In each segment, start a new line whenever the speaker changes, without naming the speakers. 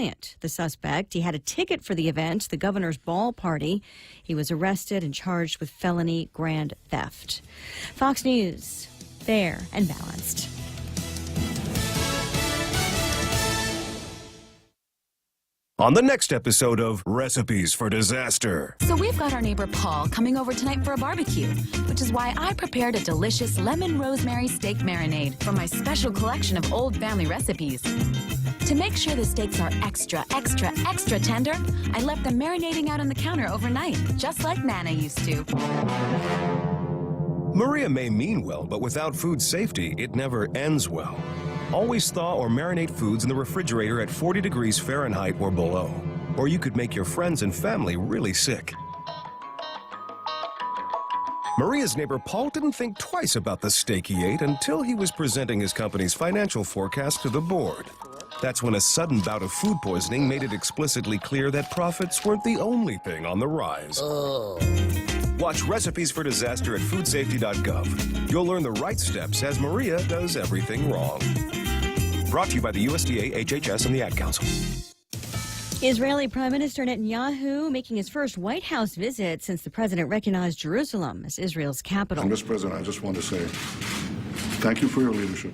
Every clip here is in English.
Bryant, the suspect. He had a ticket for the event, the governor's ball party. He was arrested and charged with felony grand theft. Fox News, fair and balanced.
On the next episode of Recipes for Disaster.
So we've got our neighbor Paul coming over tonight for a barbecue, which is why I prepared a delicious lemon rosemary steak marinade from my special collection of old family recipes. To make sure the steaks are extra tender, I left them marinating out on the counter overnight, just like Nana used to.
Maria may mean well, but without food safety, it never ends well. Always thaw or marinate foods in the refrigerator at 40 degrees Fahrenheit or below, or you could make your friends and family really sick. Maria's neighbor Paul didn't think twice about the steak he ate until he was presenting his company's financial forecast to the board. That's when a sudden bout of food poisoning made it explicitly clear that profits weren't the only thing on the rise. Watch Recipes for Disaster at foodsafety.gov. You'll learn the right steps as Maria does everything wrong. Brought to you by the USDA, HHS, and the Ad Council.
Israeli Prime Minister Netanyahu making his first White House visit since the president recognized Jerusalem as Israel's capital.
Mr. President, I just want to say thank you for your leadership.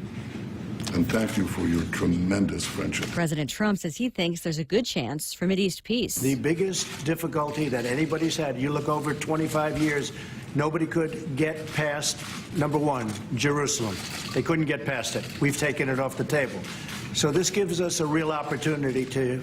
And thank you for your tremendous friendship.
President Trump says he thinks there's a good chance for Mideast peace.
The biggest difficulty that anybody's had, you look over 25 years, nobody could get past, number one, Jerusalem. They couldn't get past it. We've taken it off the table. So this gives us a real opportunity to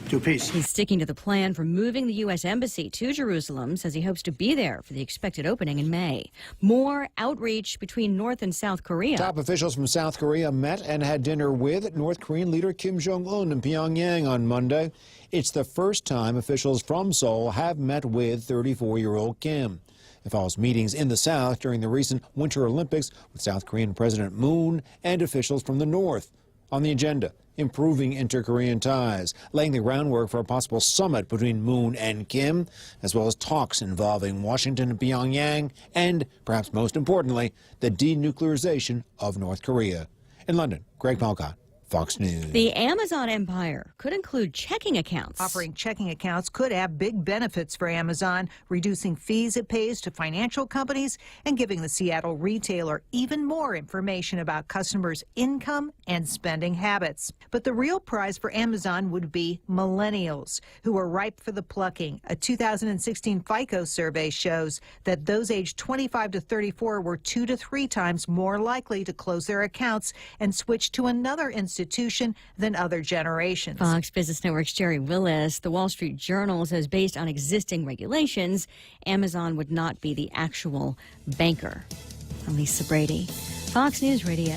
do peace.
He's sticking to the plan for moving the U.S. Embassy to Jerusalem, says he hopes to be there for the expected opening in May. More outreach between North and South Korea.
Top officials from South Korea met and had dinner with North Korean leader Kim Jong-un in Pyongyang on Monday. It's the first time officials from Seoul have met with 34-year-old Kim. It follows meetings in the South during the recent Winter Olympics with South Korean President Moon and officials from the North. On the agenda, improving inter-Korean ties, laying the groundwork for a possible summit between Moon and Kim, as well as talks involving Washington and Pyongyang, and, perhaps most importantly, the denuclearization of North Korea. In London, Greg Palcott, Fox News.
The Amazon empire could include checking accounts.
Offering checking accounts could have big benefits for Amazon, reducing fees it pays to financial companies and giving the Seattle retailer even more information about customers' income and spending habits. But the real prize for Amazon would be millennials, who are ripe for the plucking. A 2016 FICO survey shows that those aged 25 to 34 were 2 to 3 times more likely to close their accounts and switch to another institution than other generations.
Fox Business Network's Jerry Willis. The Wall Street Journal says based on existing regulations, Amazon would not be the actual banker. I'm Lisa Brady, Fox News Radio.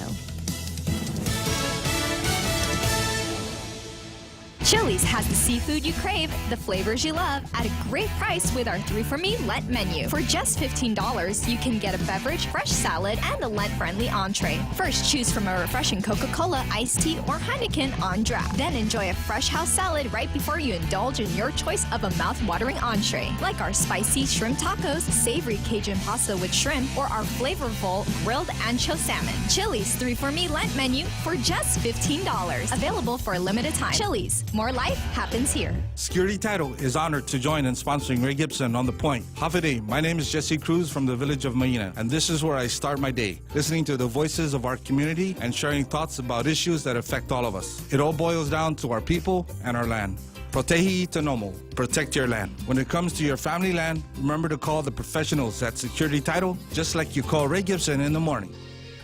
Chili's has the seafood you crave, the flavors you love, at a great price with our 3 for Me Lent menu. For just $15, you can get a beverage, fresh salad, and a Lent-friendly entree. First, choose from a refreshing Coca-Cola, iced tea, or Heineken on draft. Then enjoy a fresh house salad right before you indulge in your choice of a mouth-watering entree, like our spicy shrimp tacos, savory Cajun pasta with shrimp, or our flavorful grilled ancho salmon. Chili's 3 for Me Lent menu for just $15. Available for a limited time. Chili's. More life happens here.
Security Title is honored to join in sponsoring Ray Gibson on The Point. Hafiday, my name is Jesse Cruz from the village of Maina, and this is where I start my day, listening to the voices of our community and sharing thoughts about issues that affect all of us. It all boils down to our people and our land. Protehi Tanomo, protect your land. When it comes to your family land, remember to call the professionals at Security Title, just like you call Ray Gibson in the morning.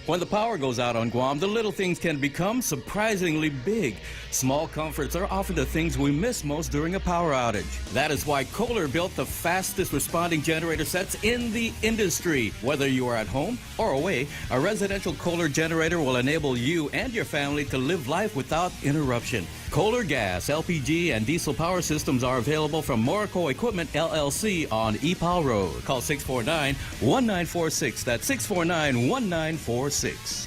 When the power goes out on Guam, the little things can become surprisingly big. Small comforts are often the things we miss most during a power outage. That is why Kohler built the fastest responding generator sets in the industry. Whether you are at home or away, a residential Kohler generator will enable you and your family to live life without interruption. Kohler gas, LPG, and diesel power systems are available from Morico Equipment, LLC on EPAL Road. Call 649-1946. That's 649-1946.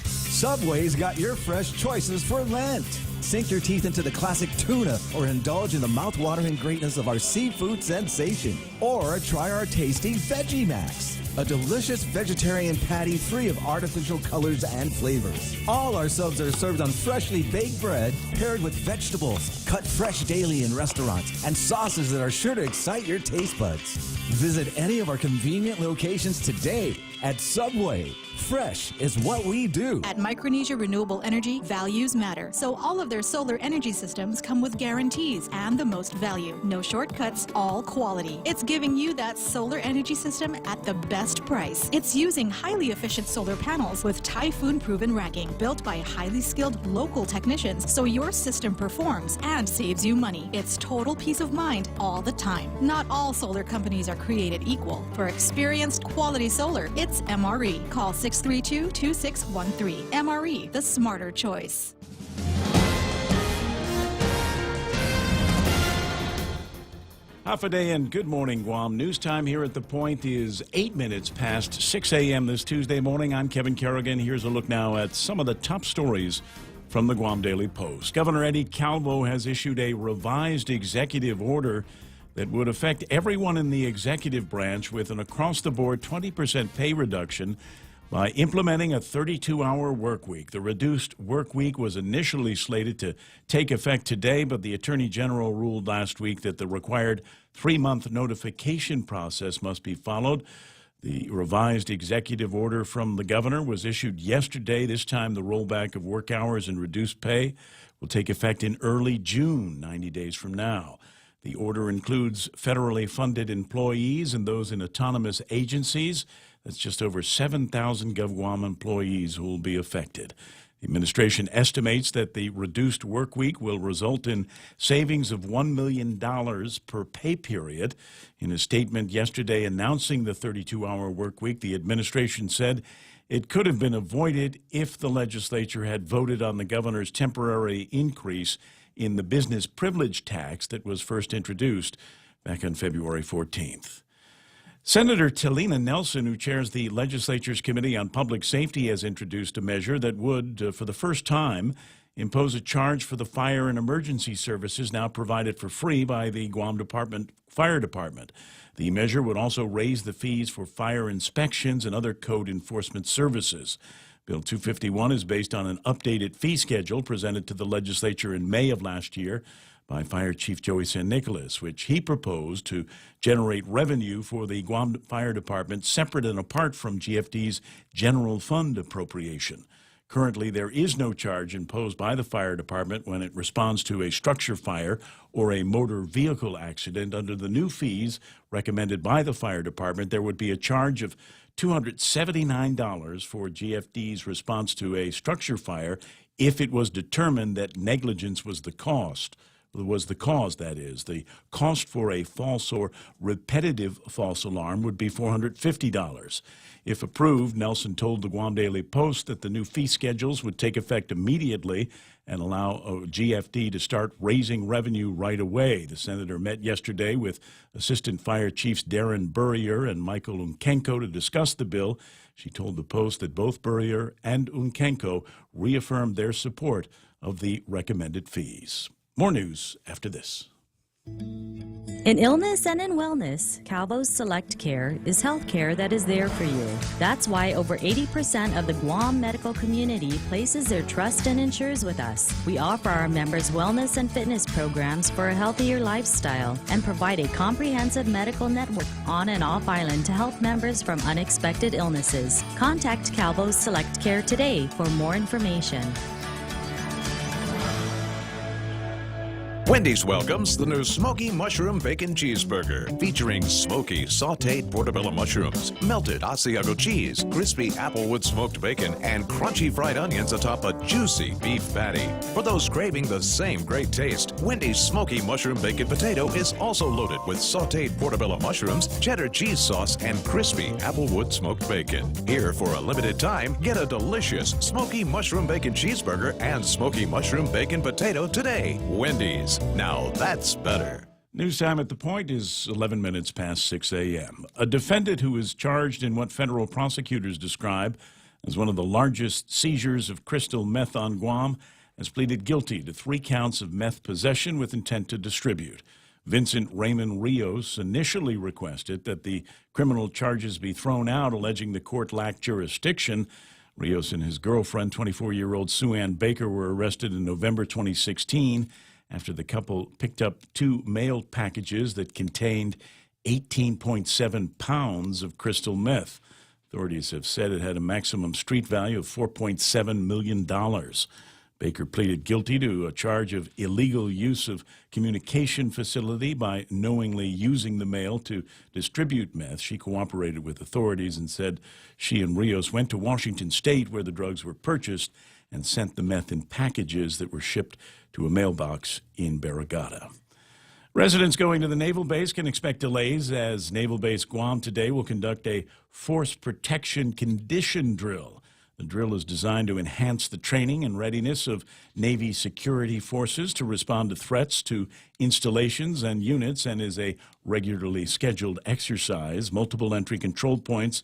Subway's got your fresh choices for Lent. Sink your teeth into the classic tuna or indulge in the mouth-watering greatness of our seafood sensation. Or try our tasty Veggie Max, a delicious vegetarian patty free of artificial colors and flavors. All our subs are served on freshly baked bread paired with vegetables, cut fresh daily in restaurants, and sauces that are sure to excite your taste buds. Visit any of our convenient locations today at Subway. Fresh is what we do.
At Micronesia Renewable Energy, values matter. So all of their solar energy systems come with guarantees and the most value. No shortcuts, all quality. It's giving you that solar energy system at the best price. It's using highly efficient solar panels with typhoon-proven racking, built by highly skilled local technicians, so your system performs and saves you money. It's total peace of mind all the time. Not all solar companies are created equal. For experienced quality solar, it's MRE. Call 632-2613. MRE, the smarter choice.
Half a day and good morning, Guam. News time here at The Point is 8 minutes past 6 a.m. this Tuesday morning. I'm Kevin Kerrigan. Here's a look now at some of the top stories from the Guam Daily Post. Governor Eddie Calvo has issued a revised executive order that would affect everyone in the executive branch with an across-the-board 20% pay reduction by implementing a 32-hour work week. The reduced work week was initially slated to take effect today, but the Attorney General ruled last week that the required 3-month notification process must be followed. The revised executive order from the governor was issued yesterday. This time, the rollback of work hours and reduced pay will take effect in early June, 90 days from now. The order includes federally funded employees and those in autonomous agencies. That's just over 7,000 GovGuam employees who will be affected. The administration estimates that the reduced work week will result in savings of $1 million per pay period. In a statement yesterday announcing the 32-hour work week, the administration said it could have been avoided if the legislature had voted on the governor's temporary increase in the business privilege tax that was first introduced back on February 14th. Senator Talina Nelson, who chairs the legislature's Committee on Public Safety, has introduced a measure that would, for the first time, impose a charge for the fire and emergency services now provided for free by the Guam Fire Department. The measure would also raise the fees for fire inspections and other code enforcement services. Bill 251 is based on an updated fee schedule presented to the legislature in May of last year by Fire Chief Joey San Nicolas, which he proposed to generate revenue for the Guam Fire Department separate and apart from GFD's general fund appropriation. Currently, there is no charge imposed by the fire department when it responds to a structure fire or a motor vehicle accident. Under the new fees recommended by the fire department, there would be a charge of $279 for GFD's response to a structure fire if it was determined that negligence was the cause. That is. The cost for a false or repetitive false alarm would be $450. If approved, Nelson told the Guam Daily Post that the new fee schedules would take effect immediately and allow GFD to start raising revenue right away. The senator met yesterday with Assistant Fire Chiefs Darren Burrier and Michael Unkenko to discuss the bill. She told the Post that both Burrier and Unkenko reaffirmed their support of the recommended fees. More news after this.
In illness and in wellness, Calvo's Select Care is health care that is there for you. That's why over 80% of the Guam medical community places their trust and insures with us. We offer our members wellness and fitness programs for a healthier lifestyle and provide a comprehensive medical network on and off island to help members from unexpected illnesses. Contact Calvo's Select Care today for more information.
Wendy's welcomes the new Smoky Mushroom Bacon Cheeseburger, featuring smoky, sauteed portobello mushrooms, melted Asiago cheese, crispy applewood smoked bacon, and crunchy fried onions atop a juicy beef patty. For those craving the same great taste, Wendy's Smoky Mushroom Bacon Potato is also loaded with sauteed portobello mushrooms, cheddar cheese sauce, and crispy applewood smoked bacon. Here, for a limited time, get a delicious Smoky Mushroom Bacon Cheeseburger and Smoky Mushroom Bacon Potato today. Wendy's. Now that's better.
News time at The Point is 11 minutes past 6 a.m. A defendant who is charged in what federal prosecutors describe as one of the largest seizures of crystal meth on Guam has pleaded guilty to 3 counts of meth possession with intent to distribute. Vincent Raymond Rios initially requested that the criminal charges be thrown out, alleging the court lacked jurisdiction. Rios and his girlfriend, 24-year-old Sue Ann Baker, were arrested in November 2016 after the couple picked up 2 mailed packages that contained 18.7 pounds of crystal meth. Authorities have said it had a maximum street value of $4.7 million. Baker pleaded guilty to a charge of illegal use of communication facility by knowingly using the mail to distribute meth. She cooperated with authorities and said she and Rios went to Washington State where the drugs were purchased and sent the meth in packages that were shipped to a mailbox in Barragata. Residents going to the naval base can expect delays as Naval Base Guam today will conduct a force protection condition drill. The drill is designed to enhance the training and readiness of Navy security forces to respond to threats to installations and units and is a regularly scheduled exercise. Multiple entry control points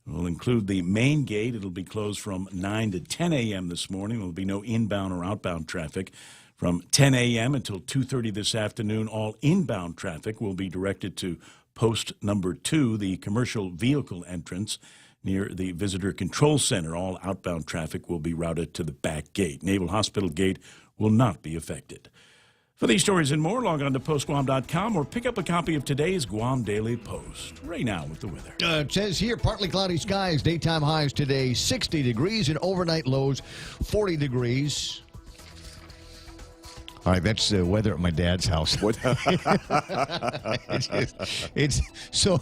will include the main gate. It'll be closed from 9 to 10 a.m. this morning. There will be no inbound or outbound traffic. From 10 a.m. until 2:30 this afternoon, all inbound traffic will be directed to post number 2, the commercial vehicle entrance near the Visitor Control Center. All outbound traffic will be routed to the back gate. Naval Hospital Gate will not be affected. For these stories and more, log on to postguam.com or pick up a copy of today's Guam Daily Post. Right now with the weather.
It says here, partly cloudy skies, daytime highs today 60 degrees and overnight lows 40 degrees. All right, that's the weather at my dad's house. So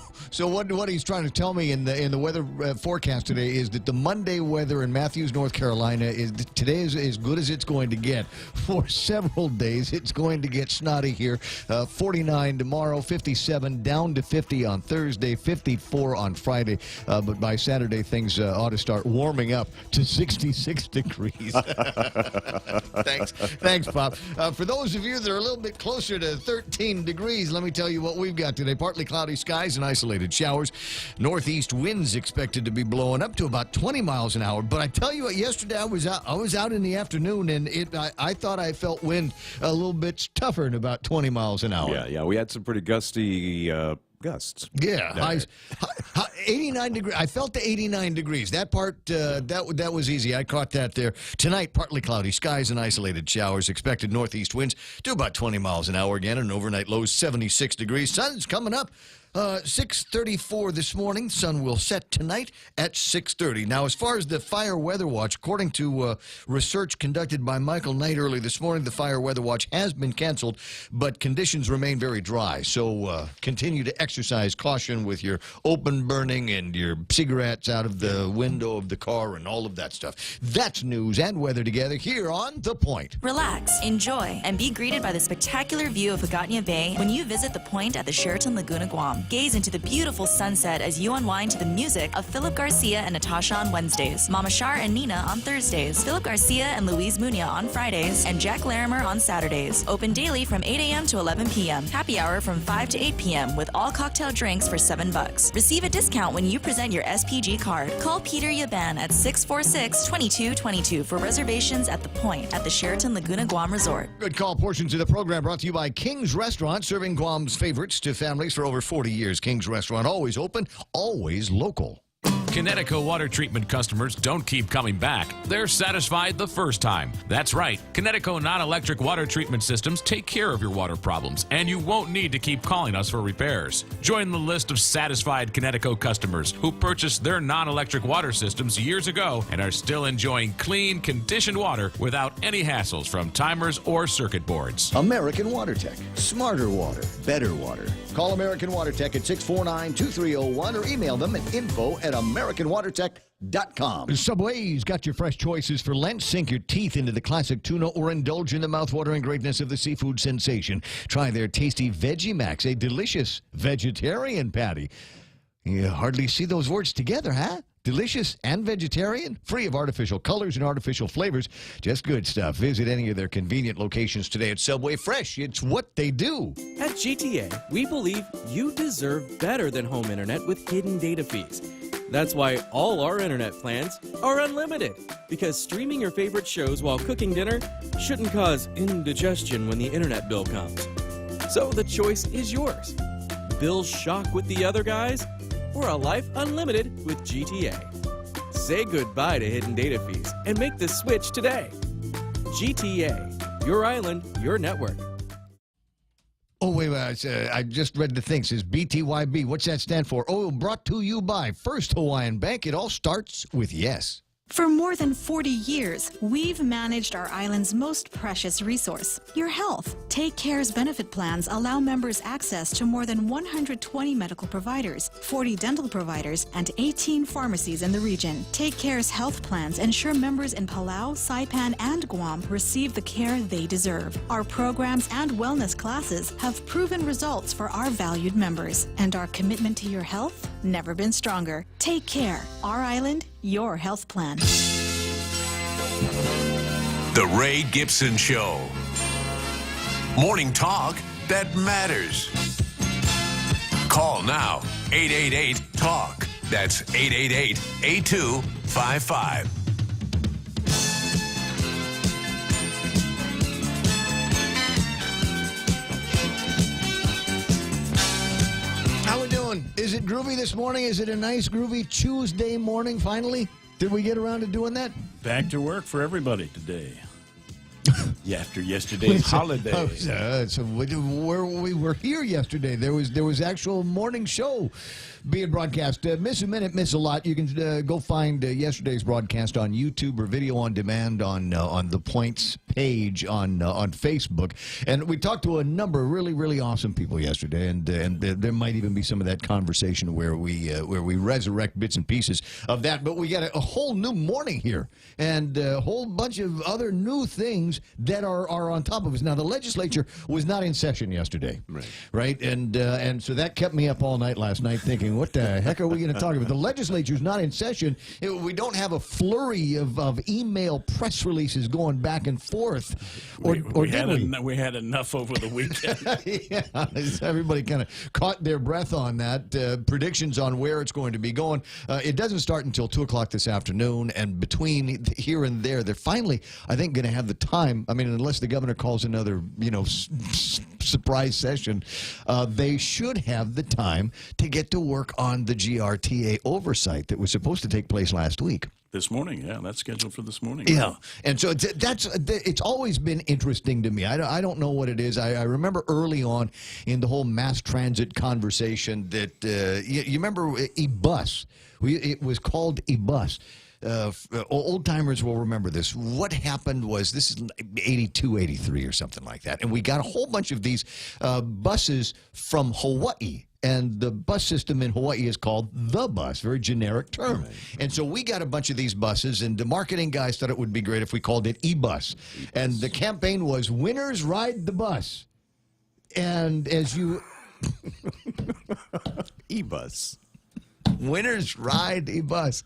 what he's trying to tell me in the weather forecast today is that the Monday weather in Matthews, North Carolina today is as good as it's going to get for several days. It's going to get snotty here. 49 tomorrow, 57 down to 50 on Thursday, 54 on Friday. But by Saturday things ought to start warming up to 66 degrees. Thanks, Bob. For those of you that are a little bit closer to 13 degrees, let me tell you what we've got today. Partly cloudy skies and isolated showers. Northeast winds expected to be blowing up to about 20 miles an hour. But I tell you what, yesterday I was out in the afternoon, and I thought I felt wind a little bit tougher than about 20 miles an hour.
Yeah, we had some pretty gusty gusts.
Yeah, highs, 89 degrees. I felt the 89 degrees. That part, that was easy. I caught that there. Tonight, partly cloudy skies and isolated showers. Expected northeast winds to about 20 miles an hour again. An overnight low 76 degrees. Sun's coming up. 6:34 this morning. Sun will set tonight at 6:30. Now, as far as the fire weather watch, according to research conducted by Michael Knight early this morning, the fire weather watch has been canceled, but conditions remain very dry. So continue to exercise caution with your open burning and your cigarettes out of the window of the car and all of that stuff. That's news and weather together here on The Point.
Relax, enjoy, and be greeted by the spectacular view of Hagåtña Bay when you visit The Point at the Sheraton Laguna Guam. Gaze into the beautiful sunset as you unwind to the music of Philip Garcia and Natasha on Wednesdays, Mama Shar and Nina on Thursdays, Philip Garcia and Louise Munia on Fridays, and Jack Larimer on Saturdays. Open daily from 8 a.m. to 11 p.m. Happy hour from 5 to 8 p.m. with all cocktail drinks for $7. Receive a discount when you present your SPG card. Call Peter Yaban at 646-2222 for reservations at The Point at the Sheraton Laguna Guam Resort.
Good call. Portions of the program brought to you by King's Restaurant, serving Guam's favorites to families for over 40 years. King's Restaurant, always open, always local.
Kinetico water treatment customers don't keep coming back. They're satisfied the first time. That's right. Kinetico non-electric water treatment systems take care of your water problems, and you won't need to keep calling us for repairs. Join the list of satisfied Kinetico customers who purchased their non-electric water systems years ago and are still enjoying clean, conditioned water without any hassles from timers or circuit boards.
American Water Tech. Smarter water, better water. Call American Water Tech at 649-2301 or email them at info@AmericanWaterTech.com. Subway's got your fresh choices for Lent. Sink your teeth into the classic tuna or indulge in the mouthwatering greatness of the seafood sensation. Try their tasty Veggie Max, a delicious vegetarian patty. You hardly see those words together, huh? Delicious and vegetarian, free of artificial colors and artificial flavors. Just good stuff. Visit any of their convenient locations today at Subway. Fresh, it's what they do.
At GTA, we believe you deserve better than home internet with hidden data fees. That's why all our internet plans are unlimited. Because streaming your favorite shows while cooking dinner shouldn't cause indigestion when the internet bill comes. So the choice is yours. Bill's shock with the other guys, or a life unlimited with GTA. Say goodbye to hidden data fees and make the switch today. GTA, your island, your network.
Oh, wait, I just read the thing. It says BTYB. What's that stand for? Oh, brought to you by First Hawaiian Bank. It all starts with yes.
For more than 40 years, we've managed our island's most precious resource, your health. Take Care's benefit plans allow members access to more than 120 medical providers, 40 dental providers, and 18 pharmacies in the region. Take Care's health plans ensure members in Palau, Saipan, and Guam receive the care they deserve. Our programs and wellness classes have proven results for our valued members, and our commitment to your health never been stronger. Take Care, our island, your health plan.
The Ray Gibson Show. Morning talk that matters. Call now, 888-TALK. That's 888-8255.
How we doing? Is it groovy this morning? Is it a nice groovy Tuesday morning finally? Did we get around to doing that?
Back to work for everybody today. After yesterday's holiday.
So we were here yesterday. There was actual morning show being broadcast. Miss a minute, miss a lot. You can go find yesterday's broadcast on YouTube or video on demand on the Points page on Facebook. And we talked to a number of really, really awesome people yesterday, and there might even be some of that conversation where we resurrect bits and pieces of that. But we got a whole new morning here, and a whole bunch of other new things that are on top of us. Now, the legislature was not in session yesterday, right? And so that kept me up all night last night thinking, what the heck are we going to talk about? The legislature's not in session. We don't have a flurry of email press releases going back and forth. We
had enough over the weekend.
Yeah, everybody kind of caught their breath on that. Predictions on where it's going to be going. It doesn't start until 2 o'clock this afternoon, and between here and there, they're finally, I think, going to have the time. I mean, unless the governor calls another, surprise session, they should have the time to get to work on the GRTA oversight that was supposed to take place last week.
This morning, yeah, that's scheduled for this morning.
Yeah, and so it's always been interesting to me. I don't know what it is. I remember early on in the whole mass transit conversation that you remember e-bus. It was called e-bus. Old-timers will remember this. What happened was, this is 82, 83 or something like that, and we got a whole bunch of these buses from Hawaii. And the bus system in Hawaii is called the bus, very generic term. Right. And so we got a bunch of these buses, and the marketing guys thought it would be great if we called it e-bus. And the campaign was, winners ride the bus. And as you...
E-bus.
Winners ride e-bus.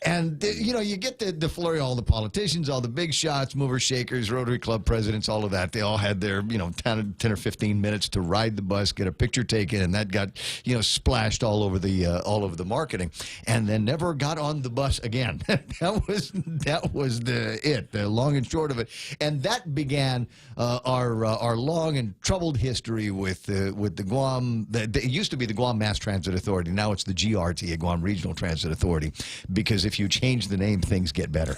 And, you get the flurry, all the politicians, all the big shots, movers, shakers, Rotary Club presidents, all of that. They all had their, 10 or 15 minutes to ride the bus, get a picture taken, and that got, splashed all over the marketing, and then never got on the bus again. that was the long and short of it. And that began our long and troubled history with the Guam. It used to be the Guam Mass Transit Authority. Now it's the GRTA, Guam Regional Transit Authority, because if you change the name, things get better.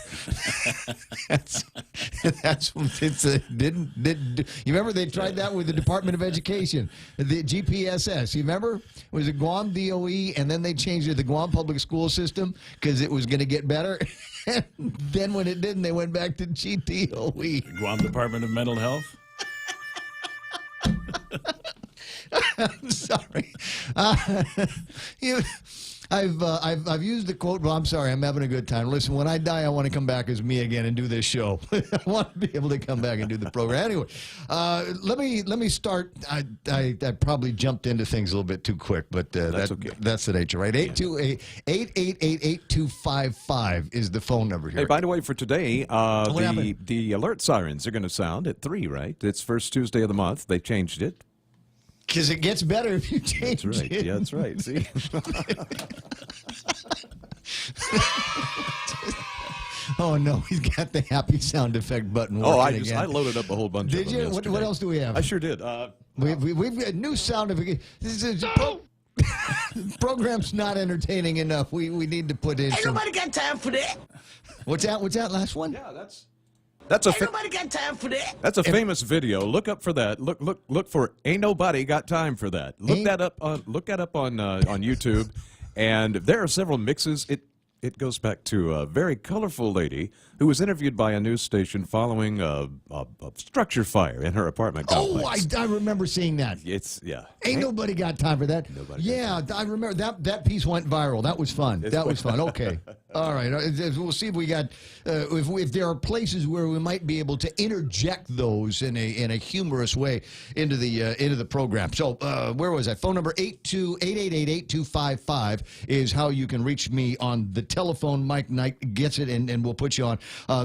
You remember they tried that with the Department of Education, the GPSS. You remember? It was a Guam DOE, and then they changed it to the Guam Public School System because it was going to get better. And then when it didn't, they went back to GTOE.
Guam Department of Mental Health.
I'm sorry. I've used the quote, well, I'm sorry, I'm having a good time. Listen, when I die, I want to come back as me again and do this show. I want to be able to come back and do the program. Anyway, let me start. I probably jumped into things a little bit too quick, but that's okay. That's the nature, right? 888-8255 is the phone number here.
Hey, by the way, for today, the alert sirens are going to sound at 3, right? It's first Tuesday of the month. They changed it.
Because it gets better if you change
That's right.
it.
Yeah, that's right. See?
Oh, no, he's got the happy sound effect button working again.
I loaded up a whole bunch
Did
of them
you?
yesterday.
What else do we have?
I sure did.
We've got new sound effect. This is program's not entertaining enough. We need to put in
Ain't
some...
nobody got time for that.
What's that last one?
Yeah, that's a
Ain't nobody got time for that.
That's a famous video. Look up for that. Look for "Ain't Nobody Got Time for That." Look that up on YouTube, and there are several mixes. It goes back to a very colorful lady who was interviewed by a news station following a structure fire in her apartment complex.
Oh, I remember seeing that.
Ain't
nobody got time for that. I remember that piece went viral. That was fun. That was fun. Okay. All right. We'll see if we got if there are places where we might be able to interject those in a humorous way into the program. So where was I? Phone number 888-8255 is how you can reach me on the telephone. Mike Knight gets it, and we'll put you on.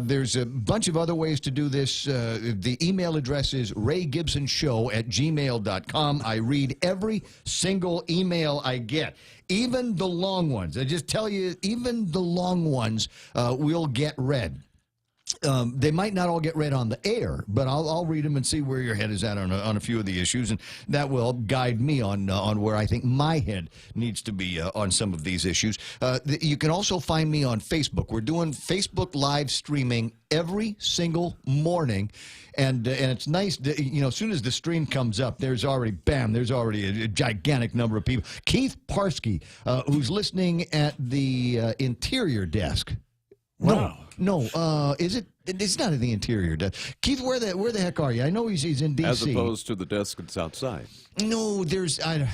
There's a bunch of other ways to do this. The email address is raygibsonshow@gmail.com. I read every single email I get, even the long ones. I just tell you, even the long ones will get read. They might not all get read on the air, but I'll read them and see where your head is at on a few of the issues, and that will guide me on where I think my head needs to be on some of these issues. You can also find me on Facebook. We're doing Facebook live streaming every single morning, and it's nice that, as soon as the stream comes up, there's already a gigantic number of people. Keith Parsky, who's listening at the interior desk.
Wow.
No, is it? It's not in the interior desk. Keith, where the heck are you? I know he's in D.C.
As opposed to the desk that's outside.
No, there's...
It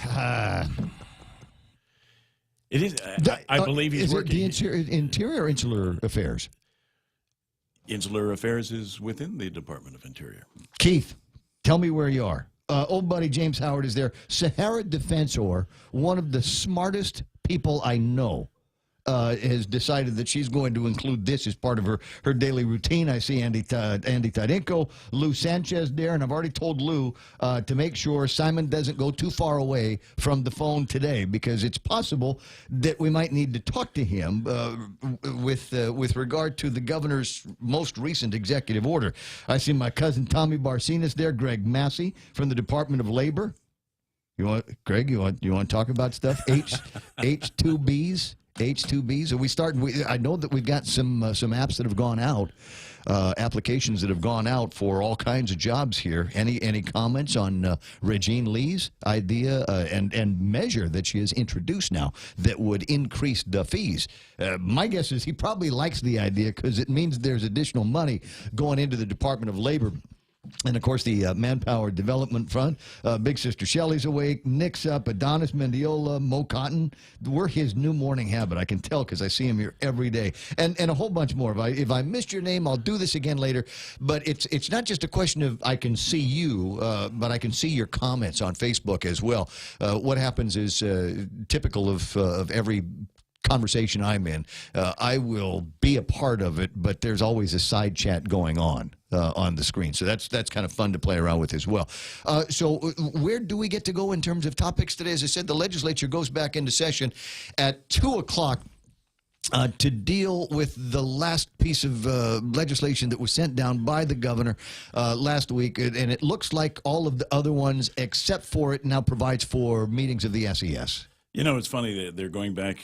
is. I believe he's working.
Is it the Interior or Insular Affairs?
Insular Affairs is within the Department of Interior.
Keith, tell me where you are. Old buddy James Howard is there. Sahara Defensor, one of the smartest people I know, has decided that she's going to include this as part of her daily routine. I see Andy Tadenko, Lou Sanchez there, and I've already told Lou to make sure Simon doesn't go too far away from the phone today, because it's possible that we might need to talk to him with regard to the governor's most recent executive order. I see my cousin Tommy Barcinas there, Greg Massey from the Department of Labor. Greg, you want to talk about stuff? H2Bs? H2Bs. Are we starting? I know that we've got some apps that have gone out, applications that have gone out for all kinds of jobs here. Any comments on Regine Lee's idea and measure that she has introduced now that would increase the fees? My guess is he probably likes the idea because it means there's additional money going into the Department of Labor. And, of course, the Manpower Development Front. Big Sister Shelley's awake. Nick's up. Adonis Mendiola, Mo Cotton. We're his new morning habit. I can tell because I see him here every day. And a whole bunch more. If I missed your name, I'll do this again later. But it's not just a question of I can see you, but I can see your comments on Facebook as well. What happens is typical of every conversation I'm in. I will be a part of it, but there's always a side chat going on the screen. So that's kind of fun to play around with as well. So where do we get to go in terms of topics today? As I said, the legislature goes back into session at 2 o'clock. To deal with the last piece of legislation that was sent down by the governor last week, and it looks like all of the other ones except for it now provides for meetings of the SES.
It's funny that they're going back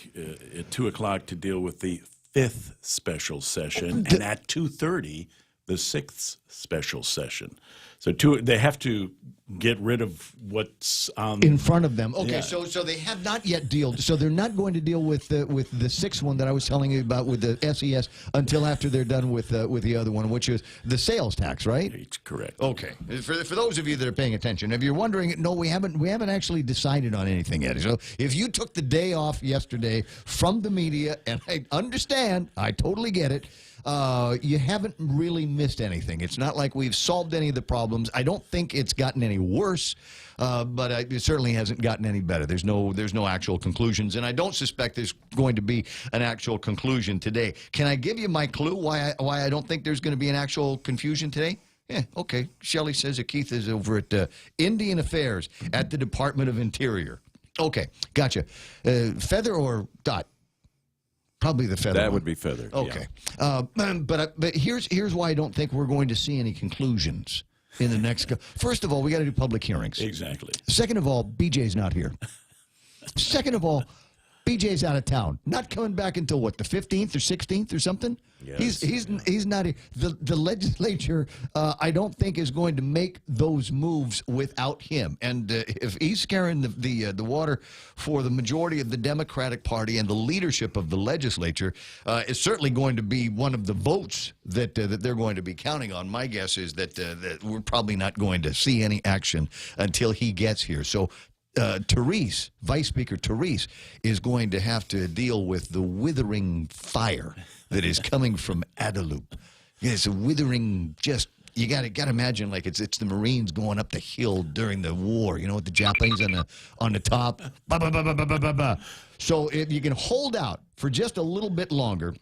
at 2 o'clock to deal with the 5th special session, and at 2:30, the 6th special session. So they have to get rid of what's
in front of them. Okay,
yeah.
so they have not yet dealt. So they're not going to deal with the sixth one that I was telling you about with the SES until after they're done with the other one, which is the sales tax, right?
It's correct.
Okay. For those of you that are paying attention, if you're wondering, no, we haven't actually decided on anything yet. So if you took the day off yesterday from the media, and I understand, I totally get it. You haven't really missed anything. It's not like we've solved any of the problems. I don't think it's gotten any worse, but it certainly hasn't gotten any better. There's no actual conclusions, and I don't suspect there's going to be an actual conclusion today. Can I give you my clue why I don't think there's going to be an actual confusion today? Yeah, okay. Shelley says that Keith is over at Indian Affairs at the Department of Interior. Okay, gotcha. Feather or Dot? Probably the Feather.
That
one.
would be Feather.
Okay. But here's why I don't think we're going to see any conclusions in the next. First of all, we got to do public hearings.
Exactly.
Second of all, BJ's not here. Second of all, BJ's out of town. Not coming back until what, the 15th or 16th or something?
Yes.
He's not here. The legislature, I don't think, is going to make those moves without him. And if he's scaring the water for the majority of the Democratic Party and the leadership of the legislature, it's certainly going to be one of the votes that they're going to be counting on. My guess is that we're probably not going to see any action until he gets here. So Therese, Vice Speaker Therese, is going to have to deal with the withering fire that is coming from Adelup. It's a withering, just, you got to imagine like it's the Marines going up the hill during the war, with the Japanese on the top. Bah, bah, bah, bah, bah, bah, bah. So if you can hold out for just a little bit longer,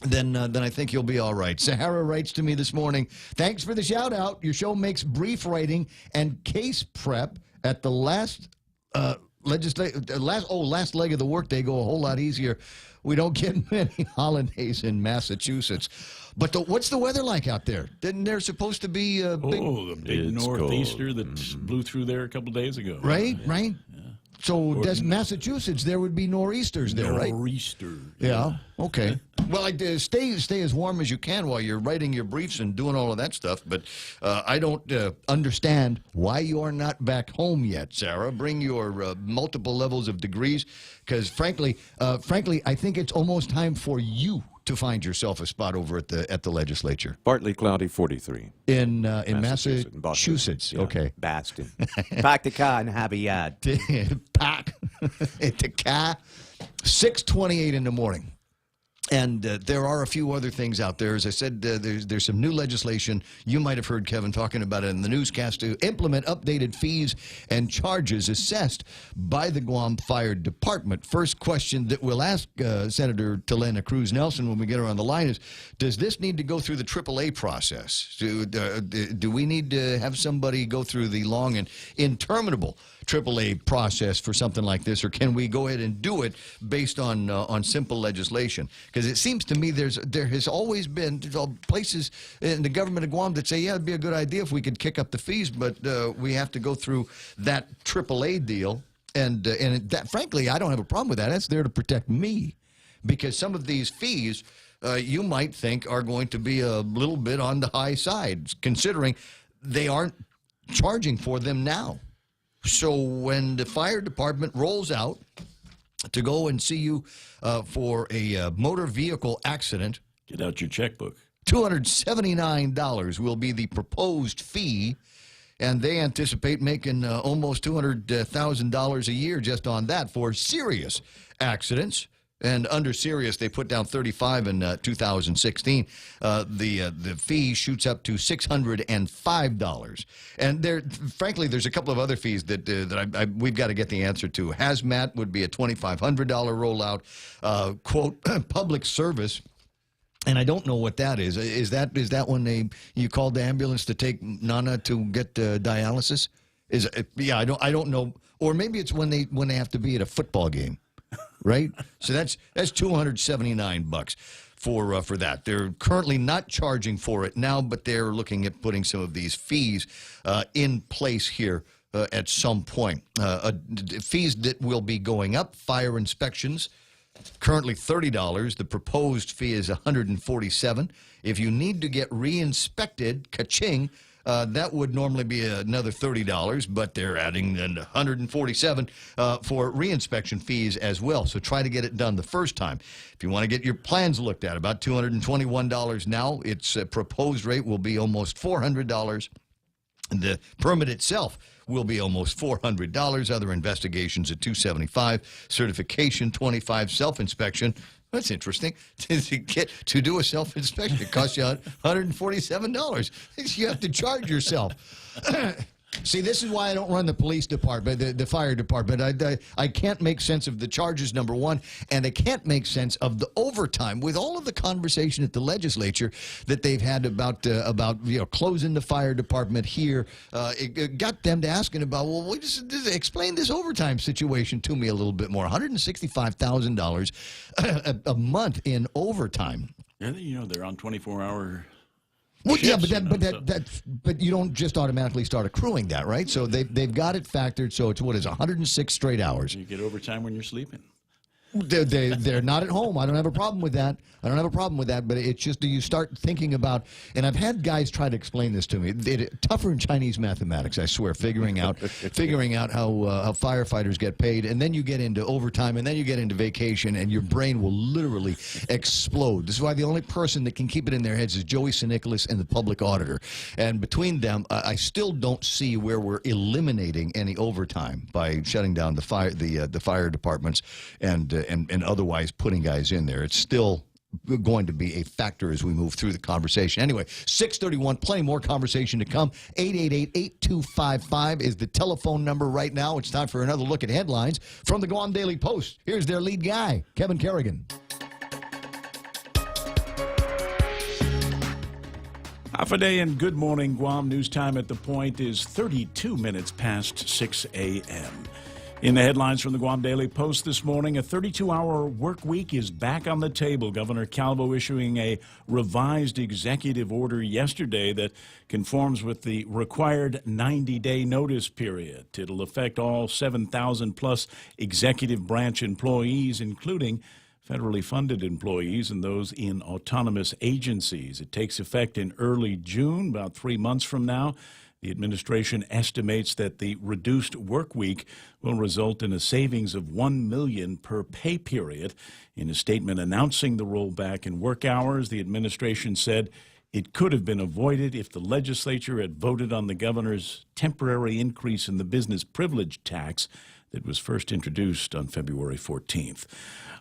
then I think you'll be all right. Sahara writes to me this morning, thanks for the shout out. Your show makes brief writing and case prep at the last last leg of the workday go a whole lot easier. We don't get many holidays in Massachusetts. But what's the weather like out there? Didn't there supposed to be a big...
Oh, the big northeaster that blew through there a couple days ago.
Right, right. So does Massachusetts, there would be nor'easters there, right?
Nor'easter.
Yeah, okay. Well, stay as warm as you can while you're writing your briefs and doing all of that stuff. But I don't understand why you are not back home yet, Sarah. Bring your multiple levels of degrees, because frankly, I think it's almost time for you to find yourself a spot over at the legislature.
Partly cloudy, 43.
In Massachusetts.
Yeah.
Okay.
Boston. Park the car and have a yard.
Park the car. 6:28 in the morning. And there are a few other things out there. As I said, there's some new legislation. You might have heard Kevin talking about it in the newscast to implement updated fees and charges assessed by the Guam Fire Department. First question that we'll ask Senator Telena Cruz Nelson when we get her on the line is, does this need to go through the AAA process? Do we need to have somebody go through the long and interminable AAA process for something like this, or can we go ahead and do it based on simple legislation? Because it seems to me there has always been places in the government of Guam that say, yeah, it'd be a good idea if we could kick up the fees, but we have to go through that AAA deal. And that, frankly, I don't have a problem with that. That's there to protect me, because some of these fees you might think are going to be a little bit on the high side, considering they aren't charging for them now. So when the fire department rolls out to go and see you for a motor vehicle accident,
get out your checkbook.
$279 will be the proposed fee, and they anticipate making almost $200,000 a year just on that for serious accidents. And under serious, they put down 35 in 2016. The fee shoots up to $605. And frankly, there's a couple of other fees that we've got to get the answer to. Hazmat would be a $2,500 rollout. Quote, public service. And I don't know what that is. Is that when you called the ambulance to take Nana to get dialysis? I don't know. Or maybe it's when they have to be at a football game. Right? So that's $279 for that. They're currently not charging for it now, but they're looking at putting some of these fees in place here at some point. Fees that will be going up. Fire inspections, currently $30. The proposed fee is $147. If you need to get re-inspected, ka-ching, that would normally be another $30, but they're adding then $147 for reinspection fees as well. So try to get it done the first time. If you want to get your plans looked at, about $221 now. Its proposed rate will be almost $400. The permit itself will be almost $400. Other investigations at $275. Certification $25. Self-inspection. That's interesting. To do a self-inspection, it costs you $147. You have to charge yourself. See, this is why I don't run the police department, the fire department. I can't make sense of the charges, number one, and I can't make sense of the overtime with all of the conversation at the legislature that they've had about closing the fire department here. It got them to asking about, well, just explain this overtime situation to me a little bit more. $165,000 a month in overtime.
Yeah, they're on 24-hour.
Well, yeah, but you don't just automatically start accruing that, right? So they've got it factored. So it's 106 straight hours.
You get overtime when you're sleeping.
They're not at home. I don't have a problem with that. But it's just you start thinking about, and I've had guys try to explain this to me. Tougher in Chinese mathematics, I swear. Figuring out how firefighters get paid, and then you get into overtime, and then you get into vacation, and your brain will literally explode. This is why the only person that can keep it in their heads is Joey Sinicolas and the public auditor. And between them, I still don't see where we're eliminating any overtime by shutting down the fire departments and otherwise putting guys in there. It's still going to be a factor as we move through the conversation. Anyway, 6:31, plenty more conversation to come. 888-8255 is the telephone number right now. It's time for another look at headlines from the Guam Daily Post. Here's their lead guy, Kevin Kerrigan.
Half a day and good morning, Guam. News time at the point is 32 minutes past 6 a.m. In the headlines from the Guam Daily Post this morning, a 32-hour work week is back on the table. Governor Calvo issuing a revised executive order yesterday that conforms with the required 90-day notice period. It'll affect all 7,000-plus executive branch employees, including federally funded employees and those in autonomous agencies. It takes effect in early June, about 3 months from now. The administration estimates that the reduced work week will result in a savings of $1 million per pay period. In a statement announcing the rollback in work hours, the administration said it could have been avoided if the legislature had voted on the governor's temporary increase in the business privilege tax that was first introduced on February 14th.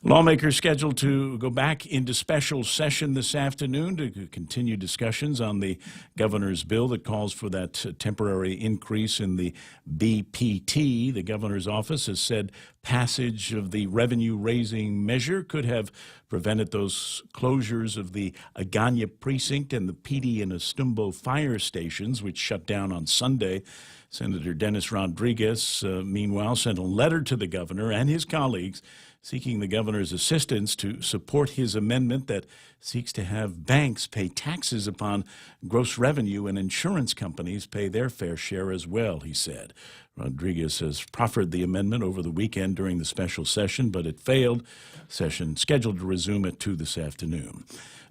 Lawmakers scheduled to go back into special session this afternoon to continue discussions on the governor's bill that calls for that temporary increase in the BPT. The governor's office has said passage of the revenue-raising measure could have prevented those closures of the Agana precinct and the PD and Estumbo fire stations, which shut down on Sunday. Senator Dennis Rodriguez, meanwhile, sent a letter to the governor and his colleagues seeking the governor's assistance to support his amendment that seeks to have banks pay taxes upon gross revenue and insurance companies pay their fair share as well, he said. Rodriguez has proffered the amendment over the weekend during the special session, but it failed. Session scheduled to resume at 2 this afternoon.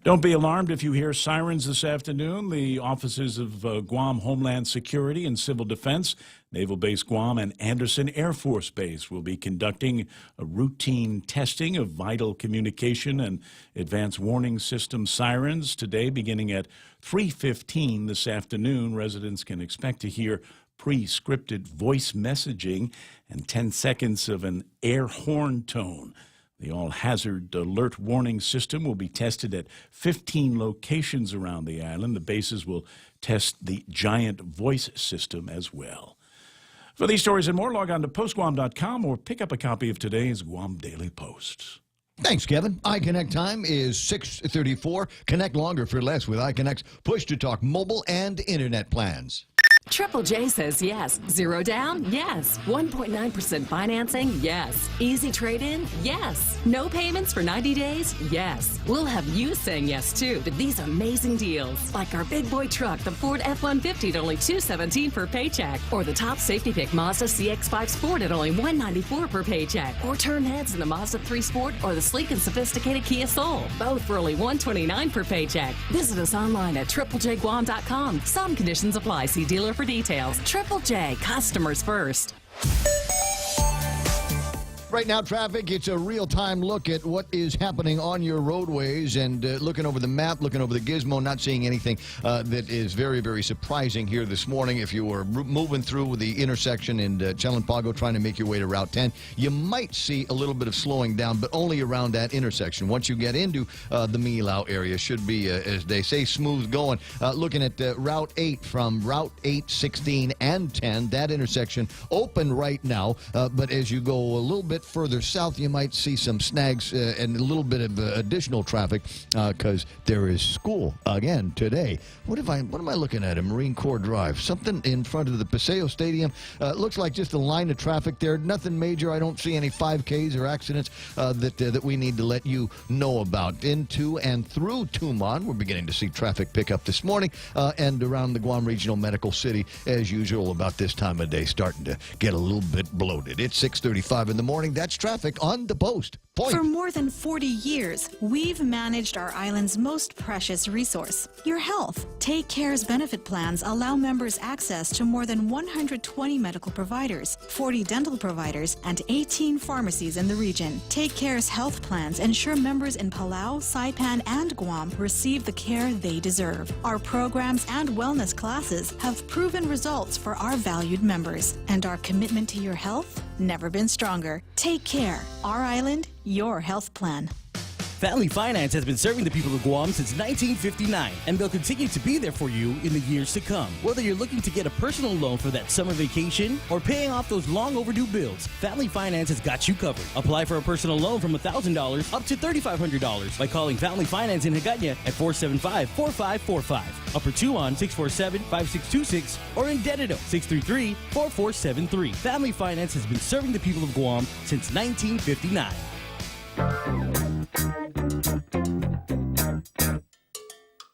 Don't be alarmed if you hear sirens this afternoon. The offices of Guam Homeland Security and Civil Defense, Naval Base Guam, and Andersen Air Force Base will be conducting a routine testing of vital communication and advanced warning system sirens today, beginning at 3:15 this afternoon. Residents can expect to hear pre-scripted voice messaging and 10 seconds of an air horn tone. The all-hazard alert warning system will be tested at 15 locations around the island. The bases will test the giant voice system as well. For these stories and more, log on to postguam.com or pick up a copy of today's Guam Daily Post.
Thanks, Kevin. iConnect time is 6:34. Connect longer for less with iConnect's push-to-talk mobile and internet plans.
Triple J says yes. Zero down? Yes. 1.9% financing? Yes. Easy trade-in? Yes. No payments for 90 days? Yes. We'll have you saying yes, too, to these amazing deals. Like our big boy truck, the Ford F-150 at only $217 per paycheck. Or the top safety pick Mazda CX-5 Sport at only $194 per paycheck. Or turn heads in the Mazda 3 Sport or the sleek and sophisticated Kia Soul. Both for only $129 per paycheck. Visit us online at triplejguam.com. Some conditions apply. See dealer for details. Triple J, customers first.
Right now, traffic, it's a real-time look at what is happening on your roadways, and looking over the map, looking over the gizmo, not seeing anything that is very, very surprising here this morning. If you were moving through the intersection in Chalampago trying to make your way to Route 10, you might see a little bit of slowing down, but only around that intersection. Once you get into the Milao area, should be, as they say, smooth going. Looking at Route 8 from Route 8, 16, and 10, that intersection open right now, but as you go a little bit further south, you might see some snags and a little bit of additional traffic because there is school again today. What am I looking at? A Marine Corps Drive. Something in front of the Paseo Stadium. Looks like just a line of traffic there. Nothing major. I don't see any 5Ks or accidents that we need to let you know about. Into and through Tumon, we're beginning to see traffic pick up this morning, and around the Guam Regional Medical City, as usual, about this time of day, starting to get a little bit bloated. It's 6:35 in the morning. That's traffic on the Post. Point.
For more than 40 years, we've managed our island's most precious resource, your health. Take Care's benefit plans allow members access to more than 120 medical providers, 40 dental providers, and 18 pharmacies in the region. Take Care's health plans ensure members in Palau, Saipan, and Guam receive the care they deserve. Our programs and wellness classes have proven results for our valued members, and our commitment to your health never been stronger. Take Care, our island, your health plan.
Family Finance has been serving the people of Guam since 1959, and they'll continue to be there for you in the years to come. Whether you're looking to get a personal loan for that summer vacation or paying off those long overdue bills, Family Finance has got you covered. Apply for a personal loan from $1,000 up to $3,500 by calling Family Finance in Hagåtña at 475-4545, Upper Tuon 647-5626, or in Dededo 633-4473. Family Finance has been serving the people of Guam since 1959.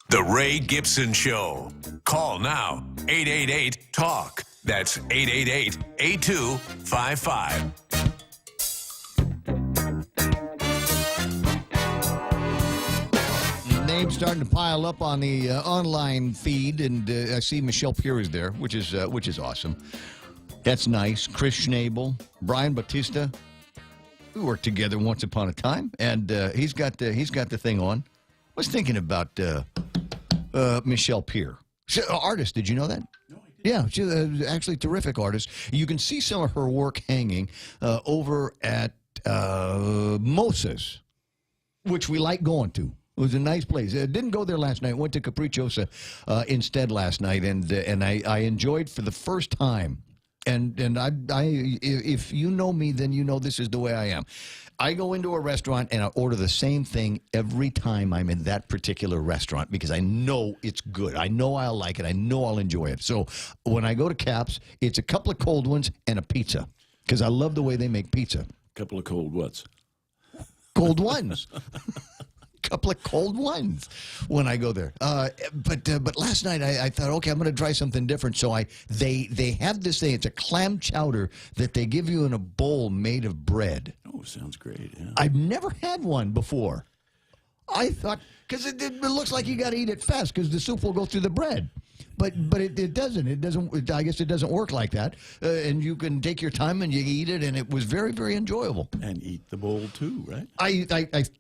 The Ray Gibson Show. Call now. 888-TALK. That's 888-8255.
Names starting to pile up on the online feed, and I see Michelle Pure is there, which is awesome. That's nice. Chris Schnabel, Brian Batista. We worked together once upon a time, and he's got the thing on. I was thinking about Michelle Pure, artist. Did you know that? No, I didn't. Yeah, she's actually a terrific artist. You can see some of her work hanging over at Moses, which we like going to. It was a nice place. Didn't go there last night. Went to Capricciosa instead last night, and I enjoyed for the first time. And I, if you know me, then you know this is the way I am. I go into a restaurant and I order the same thing every time I'm in that particular restaurant because I know it's good. I know I'll like it. I know I'll enjoy it. So when I go to Caps, it's a couple of cold ones and a pizza because I love the way they make pizza.
Couple of cold whats?
Cold ones. Couple of cold ones when I go there. But last night I thought, okay, I'm going to try something different. So they have this thing. It's a clam chowder that they give you in a bowl made of bread.
Oh, sounds great. Yeah.
I've never had one before. I thought, because it looks like you got to eat it fast because the soup will go through the bread. But it doesn't. It doesn't. I guess it doesn't work like that. And you can take your time and you eat it, and it was very, very enjoyable.
And eat the bowl too, right?
I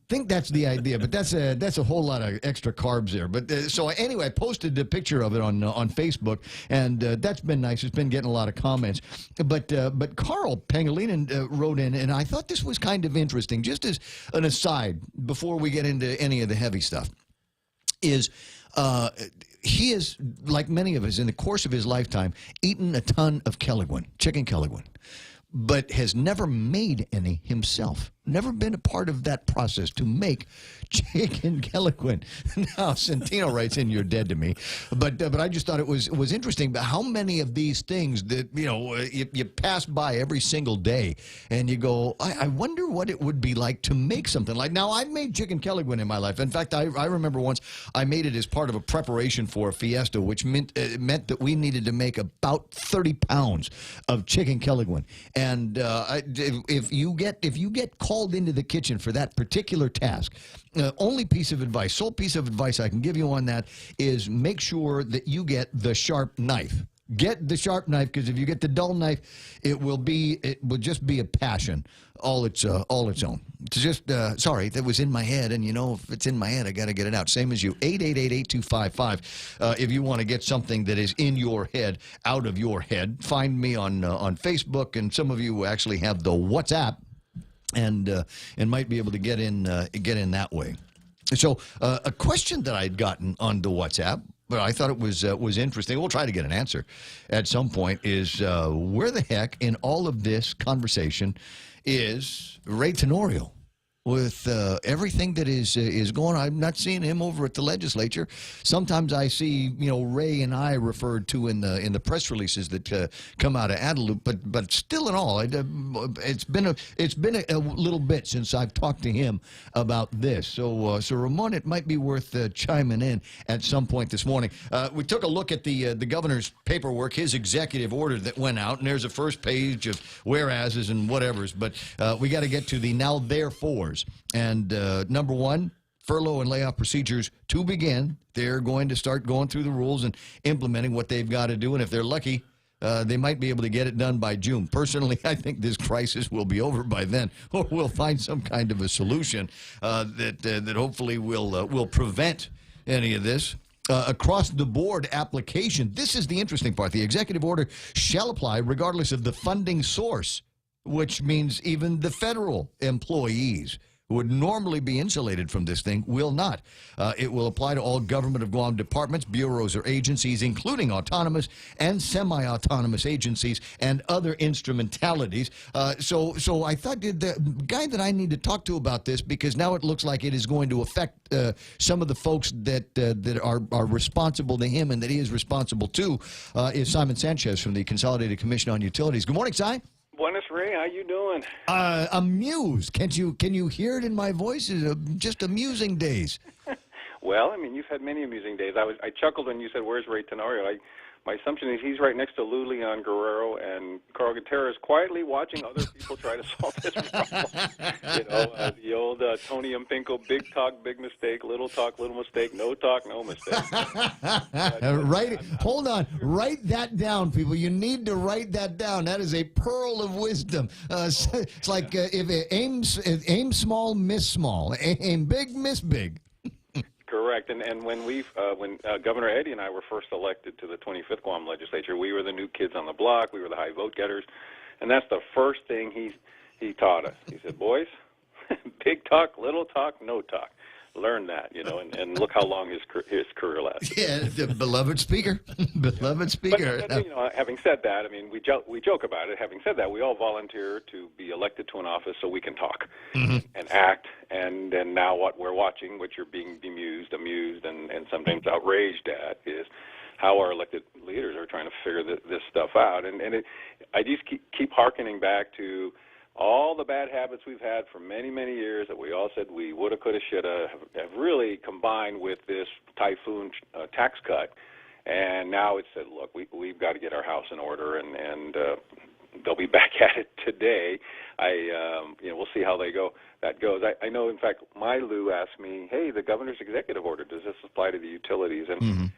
think that's the idea, but that's a whole lot of extra carbs there. But so anyway, I posted the picture of it on Facebook, and that's been nice. It's been getting a lot of comments. But Carl Pangilinan wrote in, and I thought this was kind of interesting. Just as an aside, before we get into any of the heavy stuff, is. He is, like many of us, in the course of his lifetime, eaten a ton of Kelliguen, chicken Kelliguen, but has never made any himself. Never been a part of that process to make chicken Kelliguen. Now, Centino writes in, "You're dead to me," but I just thought it was interesting. But how many of these things that you pass by every single day, and you go, I wonder what it would be like to make something like. Now, I've made chicken Kelliguen in my life. In fact, I remember once I made it as part of a preparation for a fiesta, which meant that we needed to make about 30 pounds of chicken Kelliguen. And if you get called into the kitchen for that particular task, sole piece of advice I can give you on that is make sure that you get the sharp knife. Get the sharp knife, because if you get the dull knife, it will just be a passion all its own. It's just sorry, that was in my head, and if it's in my head, I got to get it out. Same as you. 888-8255. If you want to get something that is in your head out of your head, find me on Facebook, and some of you actually have the WhatsApp, and might be able to get in that way. So a question that I'd gotten on the WhatsApp, but I thought it was interesting. We'll try to get an answer at some point. Is where the heck in all of this conversation is Ray Tenorio? With everything that is going on, I'm not seeing him over at the legislature. Sometimes I see, Ray and I referred to in the press releases that come out of Adelup. But still, in all, it's been a little bit since I've talked to him about this. So Ramon, it might be worth chiming in at some point this morning. We took a look at the governor's paperwork, his executive order that went out, and there's a first page of whereases and whatevers. But we got to get to the now therefores. And number one, furlough and layoff procedures to begin. They're going to start going through the rules and implementing what they've got to do. And if they're lucky, they might be able to get it done by June. Personally, I think this crisis will be over by then, or we'll find some kind of a solution that hopefully will prevent any of this. Across the board application. This is the interesting part. The executive order shall apply regardless of the funding source, which means even the federal employees who would normally be insulated from this thing will not. It will apply to all government of Guam departments, bureaus, or agencies, including autonomous and semi-autonomous agencies and other instrumentalities. So I thought the guy that I need to talk to about this, because now it looks like it is going to affect some of the folks that are responsible to him and that he is responsible to, is Simon Sanchez from the Consolidated Commission on Utilities. Good morning, Si.
Buenos, Ray. How you doing?
Amused. Can you hear it in my voice? It's just amusing days.
Well, I mean, you've had many amusing days. I chuckled when you said, "Where's Ray Tenorio?" My assumption is he's right next to Lou Leon Guerrero and Carl Gutierrez, quietly watching other people try to solve this problem. The old Tony Impinko, big talk, big mistake, little talk, little mistake, no talk, no mistake.
Hold on. Write that down, people. You need to write that down. That is a pearl of wisdom. It's like if it aim small, miss small. Aim big, miss big.
Correct, and when Governor Eddy and I were first elected to the 25th Guam legislature, we were the new kids on the block. We were the high vote getters, and that's the first thing he taught us. He said, "Boys, big talk, little talk, no talk. Learn that, and look how long his career lasted."
Yeah, the beloved speaker, beloved speaker.
But, having said that, I mean, we joke about it. Having said that, we all volunteer to be elected to an office so we can talk and act. And now what we're watching, which you're being bemused, amused, and sometimes outraged at, is how our elected leaders are trying to figure this stuff out. I just keep hearkening back to all the bad habits we've had for many, many years that we all said we woulda, coulda, shoulda have really combined with this typhoon tax cut. And now it's said, look, we've got to get our house in order, and they'll be back at it today. We'll see how that goes. I know, in fact, my Lou asked me, "Hey, the governor's executive order, does this apply to the utilities?" And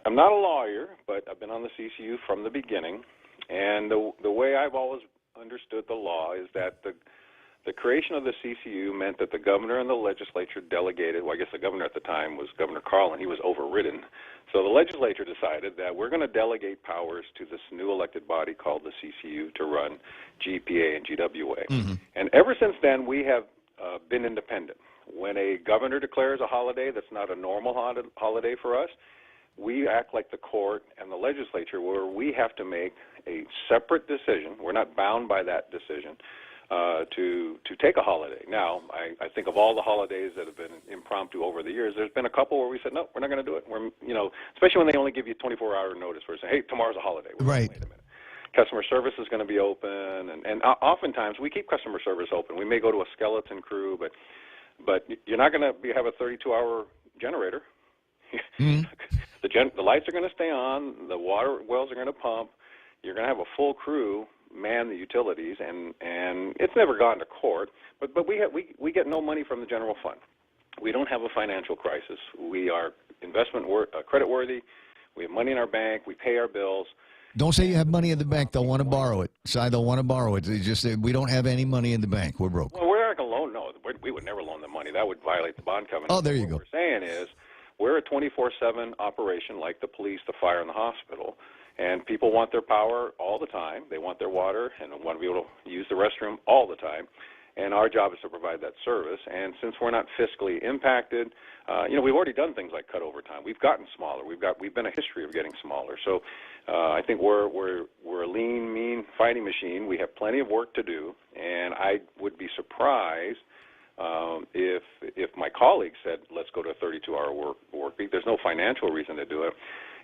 I'm not a lawyer, but I've been on the CCU from the beginning. And the way I've always understood the law is that the creation of the CCU meant that the governor and the legislature delegated, well, I guess the governor at the time was Governor Carl, and he was overridden. So the legislature decided that we're going to delegate powers to this new elected body called the CCU to run GPA and GWA. And ever since then, we have been independent. When a governor declares a holiday that's not a normal holiday for us, we act like the court and the legislature, where we have to make a separate decision. We're not bound by that decision to take a holiday. Now, I think of all the holidays that have been impromptu over the years, there's been a couple where we said, no, we're not going to do it. Especially when they only give you 24-hour notice, where they say, hey, tomorrow's a holiday. Right. Wait a minute. Customer service is going to be open, and oftentimes we keep customer service open. We may go to a skeleton crew, but you're not going to have a 32-hour generator. The lights are going to stay on. The water wells are going to pump. You're going to have a full crew man the utilities, and it's never gone to court. But we get no money from the general fund. We don't have a financial crisis. We are credit worthy. We have money in our bank. We pay our bills.
Don't say you have money in the bank. They'll want to borrow it. Si, they'll want to borrow it. They just say, we don't have any money in the bank. We're broke.
Well, we're not going to loan. No, we would never loan them money. That would violate the bond covenant.
Oh, there you go.
What we're saying is we're a 24/7 operation like the police, the fire, and the hospital. And people want their power all the time. They want their water and they want to be able to use the restroom all the time. And our job is to provide that service. And since we're not fiscally impacted, we've already done things like cut overtime. We've gotten smaller. We've been a history of getting smaller. So I think we're a lean, mean fighting machine. We have plenty of work to do, and I would be surprised if my colleagues said, let's go to a 32-hour work week. There's no financial reason to do it.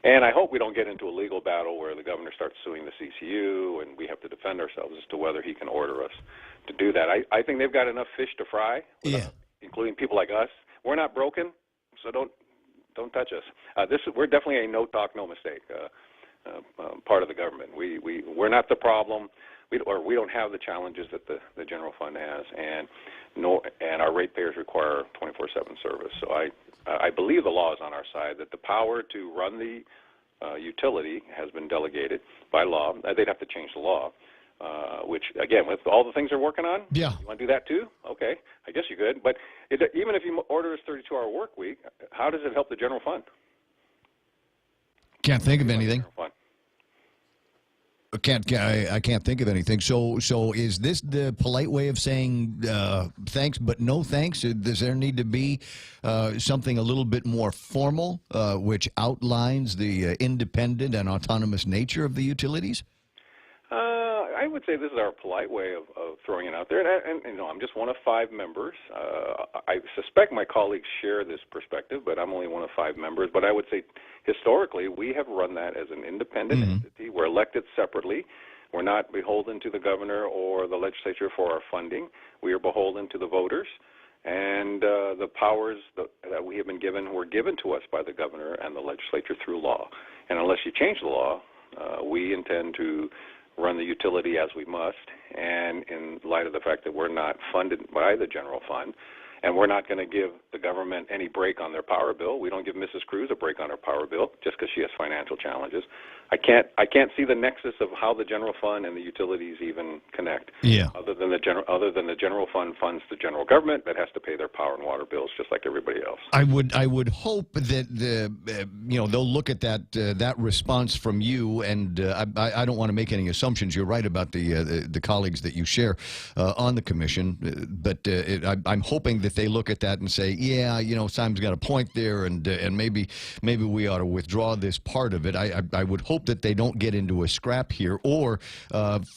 And I hope we don't get into a legal battle where the governor starts suing the CCU and we have to defend ourselves as to whether he can order us to do that. I think they've got enough fish to fry, including people like us. We're not broken, so don't touch us. We're definitely a no talk, no mistake part of the government. We're not the problem, we don't have the challenges that the general fund has, and our ratepayers require 24/7 service. So I believe the law is on our side, that the power to run the utility has been delegated by law. They'd have to change the law, which, again, with all the things they're working on, you want to do that too? Okay, I guess you could. But even if you order this 32-hour work week, how does it help the general fund?
Can't think of anything. I can't think of anything. So is this the polite way of saying thanks but no thanks? Does there need to be something a little bit more formal which outlines the independent and autonomous nature of the utilities?
I would say this is our polite way of throwing it out there. And I'm just one of 5 members. I suspect my colleagues share this perspective, but I'm only one of 5 members. But I would say historically we have run that as an independent entity. We're elected separately. We're not beholden to the governor or the legislature for our funding. We are beholden to the voters. And the powers that we have been given were given to us by the governor and the legislature through law. And unless you change the law, we intend to run the utility as we must, and in light of the fact that we're not funded by the general fund, and we're not going to give the government any break on their power bill. We don't give Mrs. Cruz a break on her power bill just because she has financial challenges. I can't see the nexus of how the general fund and the utilities even connect.
Yeah.
Other than the general fund funds the general government that has to pay their power and water bills just like everybody else.
I would hope that they'll look at that response from you, and I don't want to make any assumptions. You're right about the colleagues that you share on the commission, but I'm hoping that they look at that and say, yeah, Simon's got a point there, and maybe we ought to withdraw this part of it. I would hope that they don't get into a scrap here or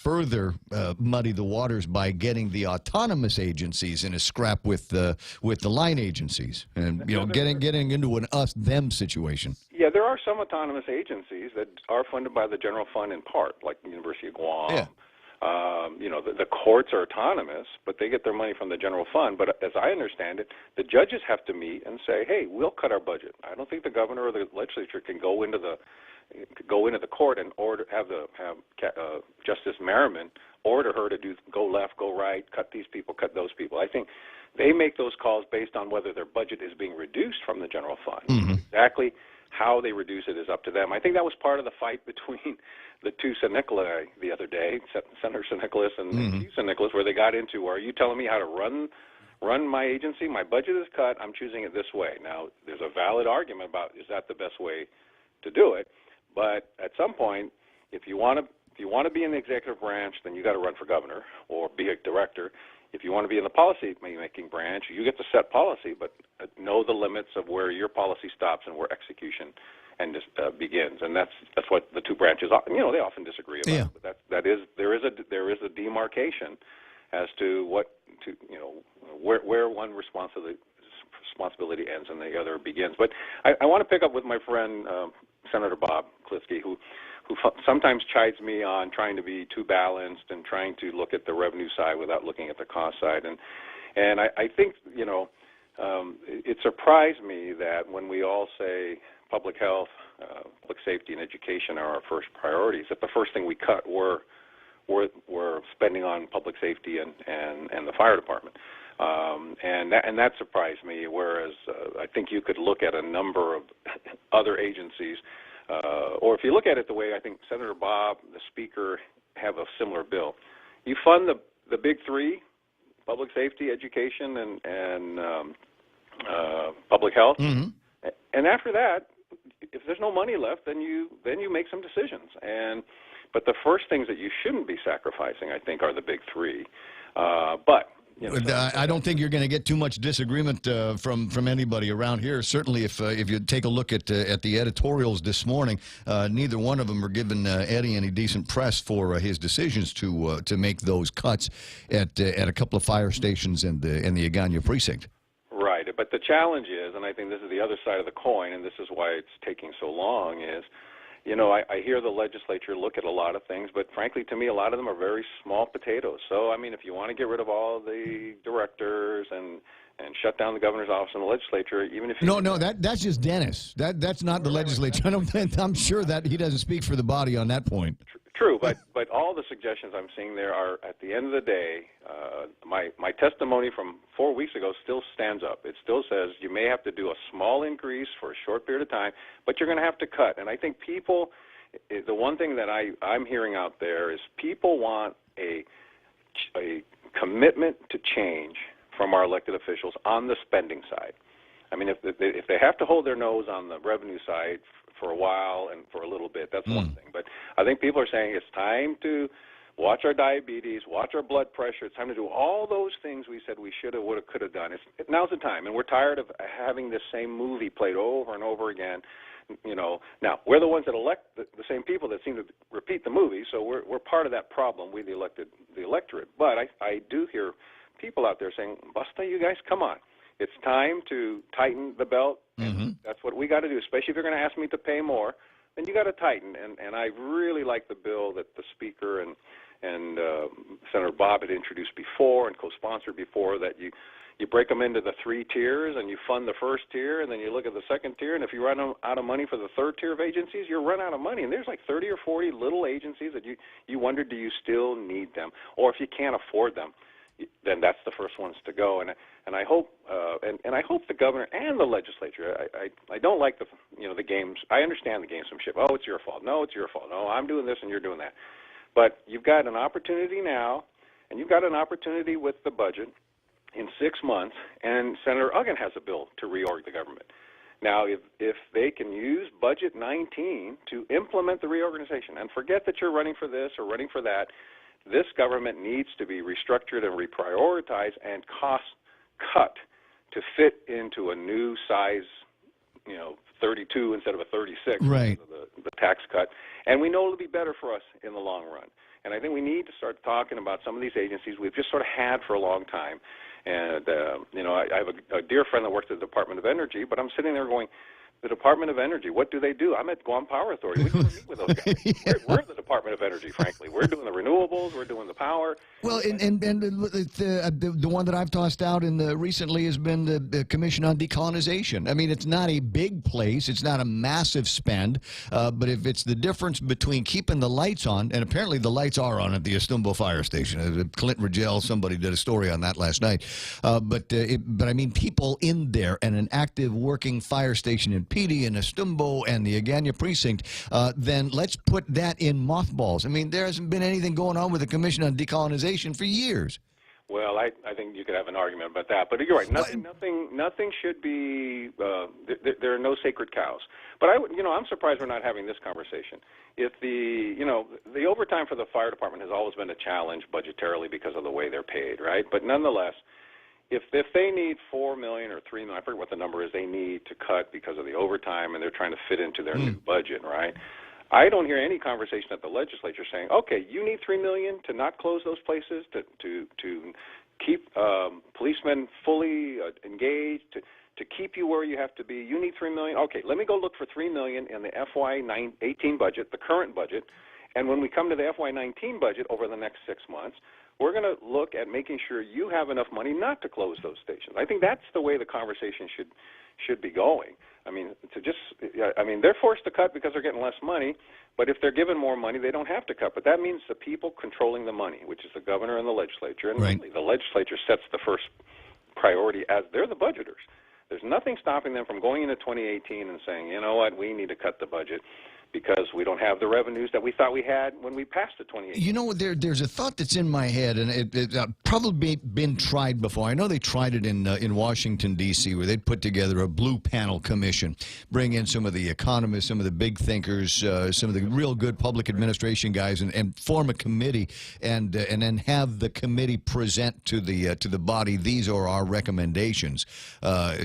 further muddy the waters by getting the autonomous agencies in a scrap with the line agencies, and getting into an us-them situation.
Yeah, there are some autonomous agencies that are funded by the general fund in part, like the University of Guam.
Yeah.
The courts are autonomous, but they get their money from the general fund. But as I understand it, the judges have to meet and say, hey, we'll cut our budget. I don't think the governor or the legislature can go into the court and have Justice Merriman order her to go left, go right, cut these people, cut those people. I think they make those calls based on whether their budget is being reduced from the general fund.
Mm-hmm.
Exactly how they reduce it is up to them. I think that was part of the fight between the two San Nicolai the other day, Senator San Nicolas and Hugh San Nicolas, where they got into, are you telling me how to run my agency? My budget is cut. I'm choosing it this way. Now, there's a valid argument about is that the best way to do it? But at some point, if you want to be in the executive branch, then you got to run for governor or be a director. If you want to be in the policy-making branch, you get to set policy, but know the limits of where your policy stops and where execution begins. And that's what the two branches are. They often disagree about it, but there is a demarcation as to where one responsibility ends and the other begins. But I want to pick up with my friend Senator Bob Klitsky, who sometimes chides me on trying to be too balanced and trying to look at the revenue side without looking at the cost side. And I think, it surprised me that when we all say public health, public safety, and education are our first priorities, that the first thing we cut were spending on public safety and the fire department. And that surprised me, whereas I think you could look at a number of other agencies Or if you look at it the way I think Senator Bob, the Speaker, have a similar bill, you fund the big three: public safety, education, and public health.
Mm-hmm.
And after that, if there's no money left, then you make some decisions. But the first things that you shouldn't be sacrificing, I think, are the big three. But you know,
I don't think you're going to get too much disagreement from anybody around here. Certainly, if you take a look at the editorials this morning, neither one of them are giving Eddie any decent press for his decisions to make those cuts at a couple of fire stations in the Agana precinct.
Right, but the challenge is, and I think this is the other side of the coin, and this is why it's taking so long, is, you know, I hear the legislature look at a lot of things, but frankly, to me, a lot of them are very small potatoes. So, I mean, if you want to get rid of all the directors and shut down the governor's office and the legislature, even if you...
No, that's just Dennis. That's not the legislature. I'm sure that he doesn't speak for the body on that point.
True, but all the suggestions I'm seeing there are, at the end of the day, my testimony from 4 weeks ago still stands up. It still says you may have to do a small increase for a short period of time, but you're going to have to cut. And I think people, the one thing that I'm hearing out there is people want a commitment to change from our elected officials on the spending side. I mean, if they have to hold their nose on the revenue side for a while and for a little bit, that's one thing. But I think people are saying it's time to watch our diabetes, watch our blood pressure. It's time to do all those things we said we should have, would have, could have done. Now's the time, and we're tired of having this same movie played over and over again. You know, now we're the ones that elect the same people that seem to repeat the movie, so we're part of that problem. We the electorate. But I do hear people out there saying, "Busta, you guys, come on." It's time to tighten the belt, and that's what we got to do, especially if you're going to ask me to pay more, then you got to tighten. And I really like the bill that the Speaker and Senator Bob had introduced before and co-sponsored before, that you break them into the 3 tiers, and you fund the first tier, and then you look at the second tier, and if you run out of money for the third tier of agencies, you run out of money. And there's like 30 or 40 little agencies that you wonder, do you still need them? Or if you can't afford them, then that's the first ones to go. And I hope and I hope the governor and the legislature. I don't like the games. I understand the gamesmanship. Oh, it's your fault. No, it's your fault. No, I'm doing this and you're doing that. But you've got an opportunity now, and you've got an opportunity with the budget in 6 months. And Senator Uggan has a bill to reorg the government. Now, if they can use Budget 19 to implement the reorganization, and forget that you're running for this or running for that. This government needs to be restructured and reprioritized and cost cut to fit into a new size, 32 instead of a 36,
right?
The tax cut, and we know it'll be better for us in the long run. And I think we need to start talking about some of these agencies we've just sort of had for a long time. And I have a dear friend that works at the Department of Energy, but I'm sitting there going, the Department of Energy, what do they do? I'm at Guam Power Authority. We can meet with those guys. We're the Department of Energy, frankly. We're doing the renewables. We're doing the power.
Well, and the one that I've tossed out recently has been the Commission on Decolonization. I mean, it's not a big place. It's not a massive spend. But if it's the difference between keeping the lights on, and apparently the lights are on at the Estumbo Fire Station. Clint Rigel, somebody did a story on that last night. But I mean, people in there and an active working fire station in Petey and Estumbo and the Agana precinct, then let's put that in mothballs. I mean, there hasn't been anything going on with the Commission on Decolonization for years.
Well, I think you could have an argument about that, but you're right. Nothing should be. There are no sacred cows. But I'm surprised we're not having this conversation. If the overtime for the fire department has always been a challenge budgetarily because of the way they're paid, right? But nonetheless, if they need $4 million or $3 million, I forget what the number is, they need to cut because of the overtime, and they're trying to fit into their new budget, right? I don't hear any conversation at the legislature saying, okay, you need $3 million to not close those places, to keep policemen fully engaged, to keep you where you have to be. You need $3 million. Okay, let me go look for $3 million in the FY18 budget, the current budget, and when we come to the FY19 budget over the next 6 months, we're going to look at making sure you have enough money not to close those stations. I think that's the way the conversation should be going. I mean, they're forced to cut because they're getting less money, but if they're given more money, they don't have to cut. But that means the people controlling the money, which is the governor and the legislature, and really the legislature sets the first priority as they're the budgeters. There's nothing stopping them from going into 2018 and saying, you know what, we need to cut the budget. because we don't have the revenues that we thought we had when we passed the 2018.
You know, there's a thought that's in my head, and it's probably been tried before. I know they tried it in Washington, D.C., where they'd put together a blue panel commission, bring in some of the economists, some of the big thinkers, some of the real good public administration guys, and form a committee, and then have the committee present to the body, these are our recommendations.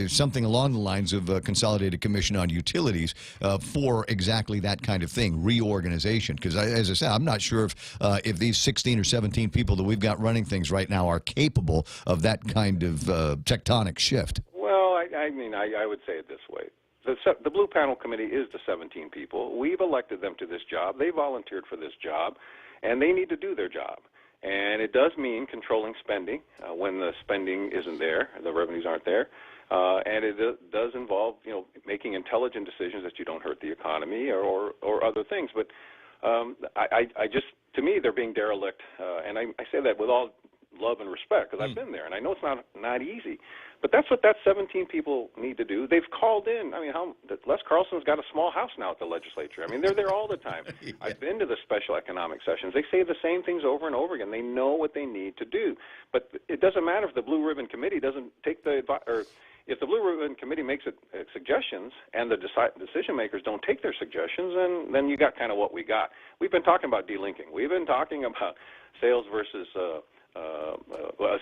Something along the lines of a Consolidated Commission on Utilities for exactly that kind of thing, reorganization. Because as I said, I'm not sure if these 16 or 17 people that we've got running things right now are capable of that kind of tectonic shift.
Well, I would say it this way. The Blue Panel Committee is the 17 people. We've elected them to this job. They volunteered for this job, and they need to do their job. And it does mean controlling spending when the spending isn't there, the revenues aren't there. And it does involve, making intelligent decisions that you don't hurt the economy or other things. But to me, they're being derelict. And I say that with all love and respect, because I've been there, and I know it's not easy. But that's what that 17 people need to do. They've called in. Les Carlson's got a small house now at the legislature. They're there all the time. Yeah. I've been to the special economic sessions. They say the same things over and over again. They know what they need to do. But it doesn't matter if the Blue Ribbon Committee doesn't take the advice, or if the Blue Ribbon Committee makes suggestions and the decision makers don't take their suggestions, then you got kind of what we got. We've been talking about delinking. We've been talking about sales versus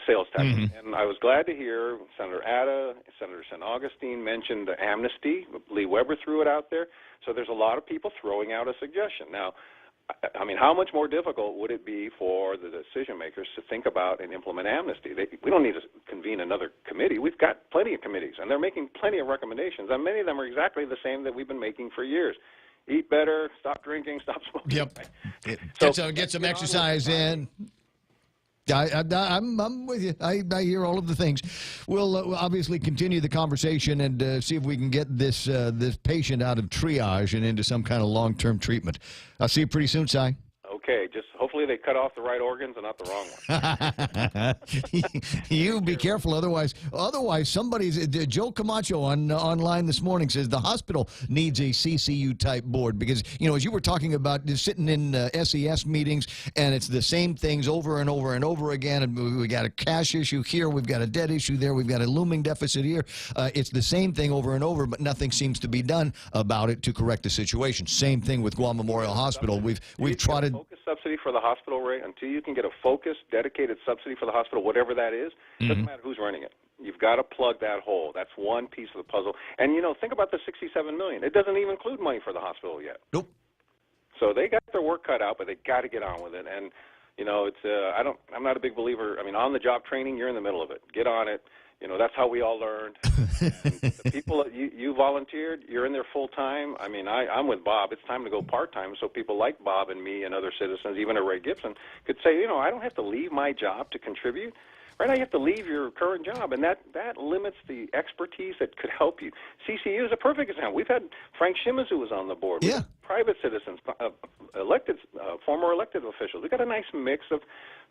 sales tax. Mm-hmm. And I was glad to hear Senator Atta, Senator St. Augustine mentioned the amnesty. Lee Weber threw it out there. So there's a lot of people throwing out a suggestion. Now, how much more difficult would it be for the decision makers to think about and implement amnesty? We don't need to convene another committee. We've got plenty of committees, and they're making plenty of recommendations, and many of them are exactly the same that we've been making for years. Eat better, stop drinking, stop smoking.
Yep. Get some exercise in. I'm with you. I hear all of the things. We'll obviously continue the conversation and see if we can get this patient out of triage and into some kind of long-term treatment. I'll see you pretty soon, Si.
Okay, just hopefully they cut off the right organs and not the wrong ones.
You be careful, otherwise somebody's Joe Camacho online this morning says the hospital needs a CCU type board because as you were talking about just sitting in SES meetings and it's the same things over and over and over again, and we got a cash issue here, we've got a debt issue there, we've got a looming deficit here. It's the same thing over and over, but nothing seems to be done about it to correct the situation. Same thing with Guam Memorial Hospital. We've trotted
subsidy for the hospital rate until you can get a focused, dedicated subsidy for the hospital, whatever that is. Doesn't matter who's running it. You've got to plug that hole. That's one piece of the puzzle. And think about the $67 million. It doesn't even include money for the hospital yet.
Nope.
So they got their work cut out, but they got to get on with it. And it's I'm not a big believer. On the job training, you're in the middle of it. Get on it. That's how we all learned. The people that you volunteered, you're in there full time. I'm with Bob. It's time to go part time so people like Bob and me and other citizens, even Ray Gibson, could say, I don't have to leave my job to contribute. Right now, you have to leave your current job, and that limits the expertise that could help you. CCU is a perfect example. We've had Frank Shimazu was on the board.
Yeah.
Private citizens, former elected officials. We've got a nice mix of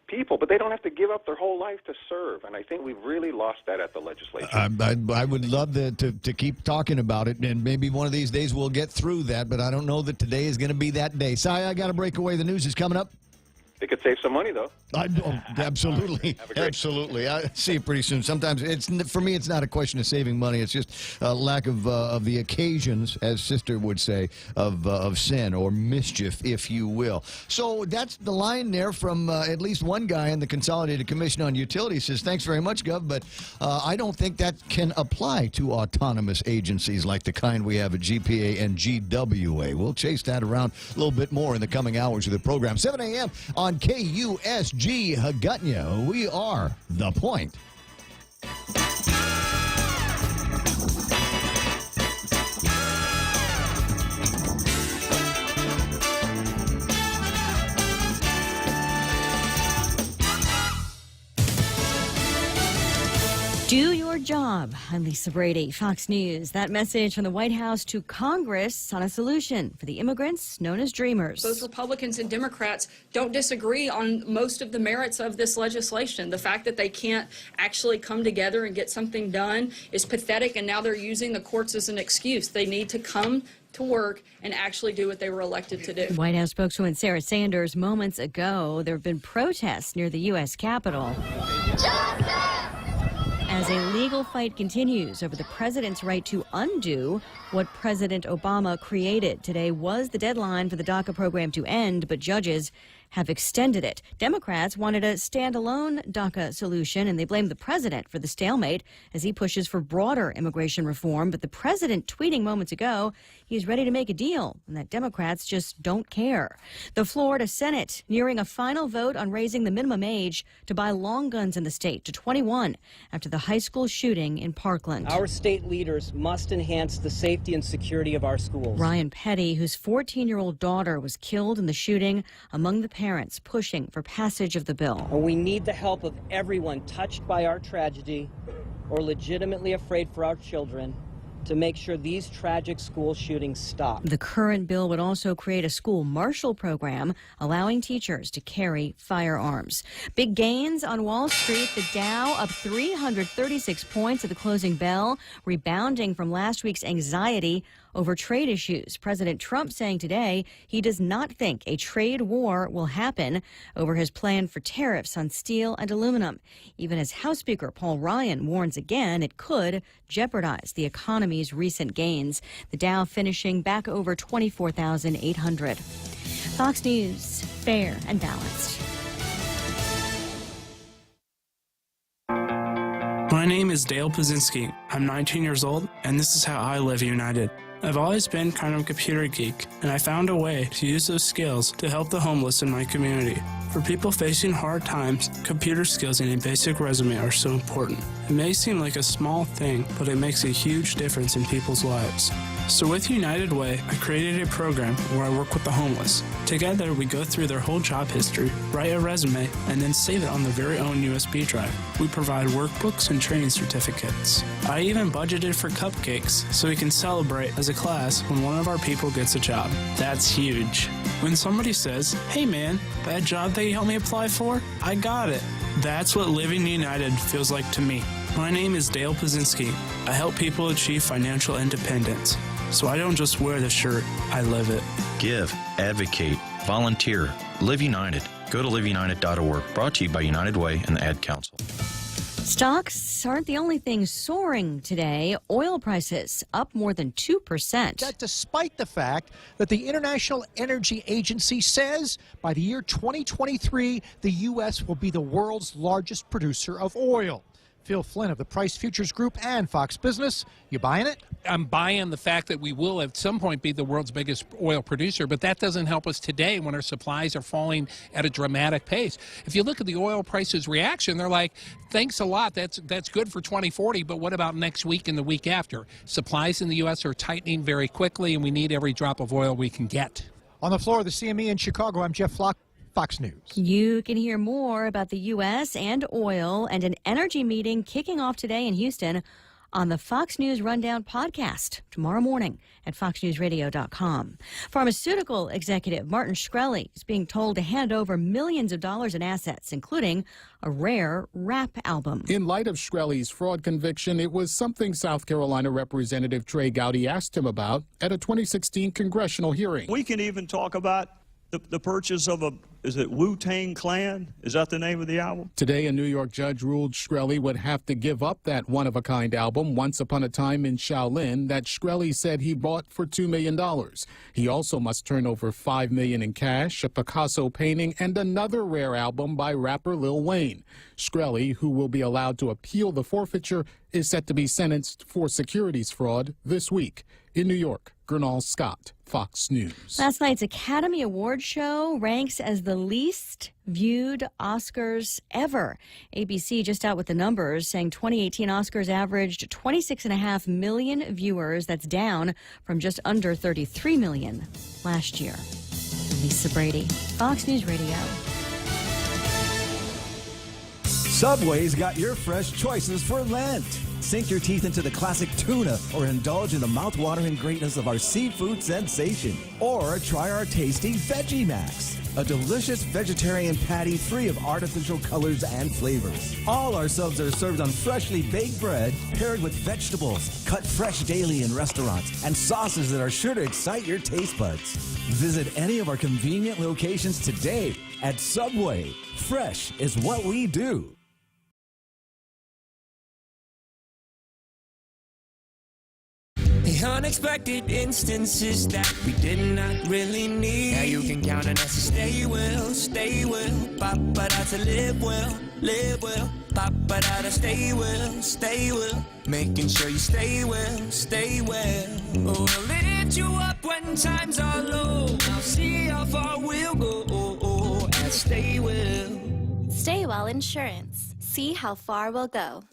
people, but they don't have to give up their whole life to serve, and I think we've really lost that at the legislature.
I would love to keep talking about it, and maybe one of these days we'll get through that, but I don't know that today is going to be that day. Si, I got to break away. The news is coming up.
It could save some money, though.
Absolutely. Absolutely. I see you pretty soon. Sometimes, for me, it's not a question of saving money. It's just a lack of the occasions, as Sister would say, of sin or mischief, if you will. So that's the line there from at least one guy in the Consolidated Commission on Utilities says, thanks very much, Gov, but I don't think that can apply to autonomous agencies like the kind we have at GPA and GWA. We'll chase that around a little bit more in the coming hours of the program. 7 a.m. on KUSG Hagutnya. We are The Point.
Do your job. I'm Lisa Brady, Fox News. That message from the White House to Congress on a solution for the immigrants known as Dreamers.
Both Republicans and Democrats don't disagree on most of the merits of this legislation. The fact that they can't actually come together and get something done is pathetic, and now they're using the courts as an excuse. They need to come to work and actually do what they were elected to do.
White House spokeswoman Sarah Sanders moments ago, there have been protests near the U.S. Capitol as a legal fight continues over the president's right to undo what President Obama created. Today was the deadline for the DACA program to end, but judges have extended it. Democrats wanted a standalone DACA solution, and they blamed the president for the stalemate as he pushes for broader immigration reform. But the president tweeting moments ago he's ready to make a deal and that Democrats just don't care. The Florida Senate nearing a final vote on raising the minimum age to buy long guns in the state to 21 after the high school shooting in Parkland.
Our state leaders must enhance the safety and security of our schools.
Ryan Petty, whose 14-year-old daughter was killed in the shooting, among the parents pushing for passage of the bill.
And we need the help of everyone touched by our tragedy or legitimately afraid for our children to make sure these tragic school shootings stop.
The current bill would also create a school marshal program allowing teachers to carry firearms. Big gains on Wall Street. The Dow up 336 points at the closing bell, rebounding from last week's anxiety over trade issues. President Trump saying today he does not think a trade war will happen over his plan for tariffs on steel and aluminum, even as House Speaker Paul Ryan warns again it could jeopardize the economy's recent gains. The Dow finishing back over 24,800. Fox News, fair and balanced.
My name is Dale Pazinski. I'm 19 years old, and this is how I live united. I've always been kind of a computer geek, and I found a way to use those skills to help the homeless in my community. For people facing hard times, computer skills and a basic resume are so important. It may seem like a small thing, but it makes a huge difference in people's lives. So with United Way, I created a program where I work with the homeless. Together, we go through their whole job history, write a resume, and then save it on their very own USB drive. We provide workbooks and training certificates. I even budgeted for cupcakes so we can celebrate as a class when one of our people gets a job. That's huge. When somebody says, "Hey man, that job that you helped me apply for, I got it." That's what Living United feels like to me. My name is Dale Pazinski. I help people achieve financial independence. So I don't just wear the shirt, I live it.
Give, advocate, volunteer, Live United. Go to liveunited.org. Brought to you by United Way and the Ad Council.
Stocks aren't the only thing soaring today. Oil prices up more than 2%.
That despite the fact that the International Energy Agency says by the year 2023, the U.S. will be the world's largest producer of oil. Phil Flynn of the Price Futures Group and Fox Business. You buying it?
I'm buying the fact that we will at some point be the world's biggest oil producer, but that doesn't help us today when our supplies are falling at a dramatic pace. If you look at the oil prices reaction, they're like, thanks a lot, that's good for 2040, but what about next week and the week after? Supplies in the U.S. are tightening very quickly, and we need every drop of oil we can get.
On the floor of the CME in Chicago, I'm Jeff Flock. Fox News.
You can hear more about the U.S. and oil and an energy meeting kicking off today in Houston on the Fox News Rundown podcast tomorrow morning at foxnewsradio.com. Pharmaceutical executive Martin Shkreli is being told to hand over millions of dollars in assets, including a rare rap album.
In light of Shkreli's fraud conviction, it was something South Carolina Representative Trey Gowdy asked him about at a 2016 congressional hearing.
We can even talk about the purchase of is it Wu-Tang Clan? Is that the name of the album?
Today, a New York judge ruled Shkreli would have to give up that one-of-a-kind album, Once Upon a Time in Shaolin, that Shkreli said he bought for $2 million. He also must turn over $5 million in cash, a Picasso painting, and another rare album by rapper Lil Wayne. Shkreli, who will be allowed to appeal the forfeiture, is set to be sentenced for securities fraud this week. In New York, Gernal Scott, Fox News.
Last night's Academy Awards show ranks as the least viewed Oscars ever. ABC just out with the numbers, saying 2018 Oscars averaged 26.5 million viewers. That's down from just under 33 million last year. Lisa Brady, Fox News Radio.
Subway's got your fresh choices for Lent. Sink your teeth into the classic tuna or indulge in the mouth-watering greatness of our seafood sensation. Or try our tasty Veggie Max, a delicious vegetarian patty free of artificial colors and flavors. All our subs are served on freshly baked bread paired with vegetables, cut fresh daily in restaurants, and sauces that are sure to excite your taste buds. Visit any of our convenient locations today at Subway. Fresh is what we do.
The unexpected instances that we did not really need. Now you can count on us to stay well, Papa to live well, Papa to stay well, making sure you stay well. Oh, I'll lift you up when times are low. I'll see how far we'll go, and stay well.
Stay Well Insurance. See how far we'll go.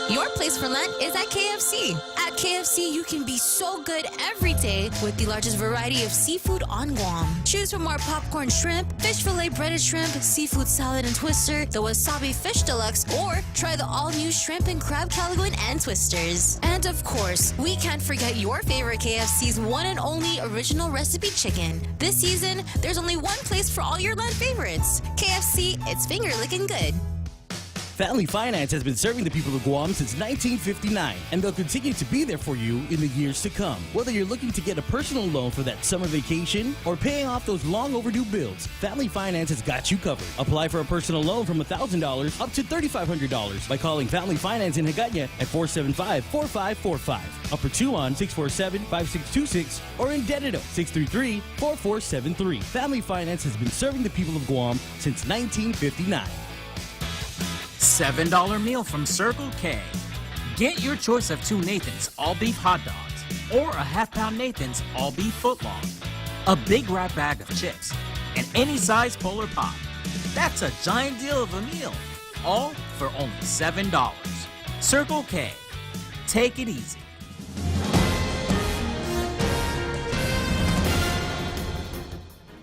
Your place for Lent is at KFC. At KFC, you can be so good every day with the largest variety of seafood on Guam. Choose from our popcorn shrimp, fish fillet breaded shrimp, seafood salad and twister, the wasabi fish deluxe, or try the all-new shrimp and crab calagoon and twisters. And of course, we can't forget your favorite KFC's one and only original recipe chicken. This season, there's only one place for all your Lent favorites. KFC, it's finger licking good.
Family Finance has been serving the people of Guam since 1959, and they'll continue to be there for you in the years to come. Whether you're looking to get a personal loan for that summer vacation or paying off those long overdue bills, Family Finance has got you covered. Apply for a personal loan from $1,000 up to $3,500 by calling Family Finance in Hagåtña at 475-4545, Upper Tuon 647-5626, or in Dededo 633-4473. Family Finance has been serving the people of Guam since 1959.
$7 meal from Circle K. Get your choice of 2 Nathan's all-beef hot dogs or a half-pound Nathan's all-beef footlong, a big wrap bag of chips, and any size Polar Pop. That's a giant deal of a meal, all for only $7. Circle K. Take it easy.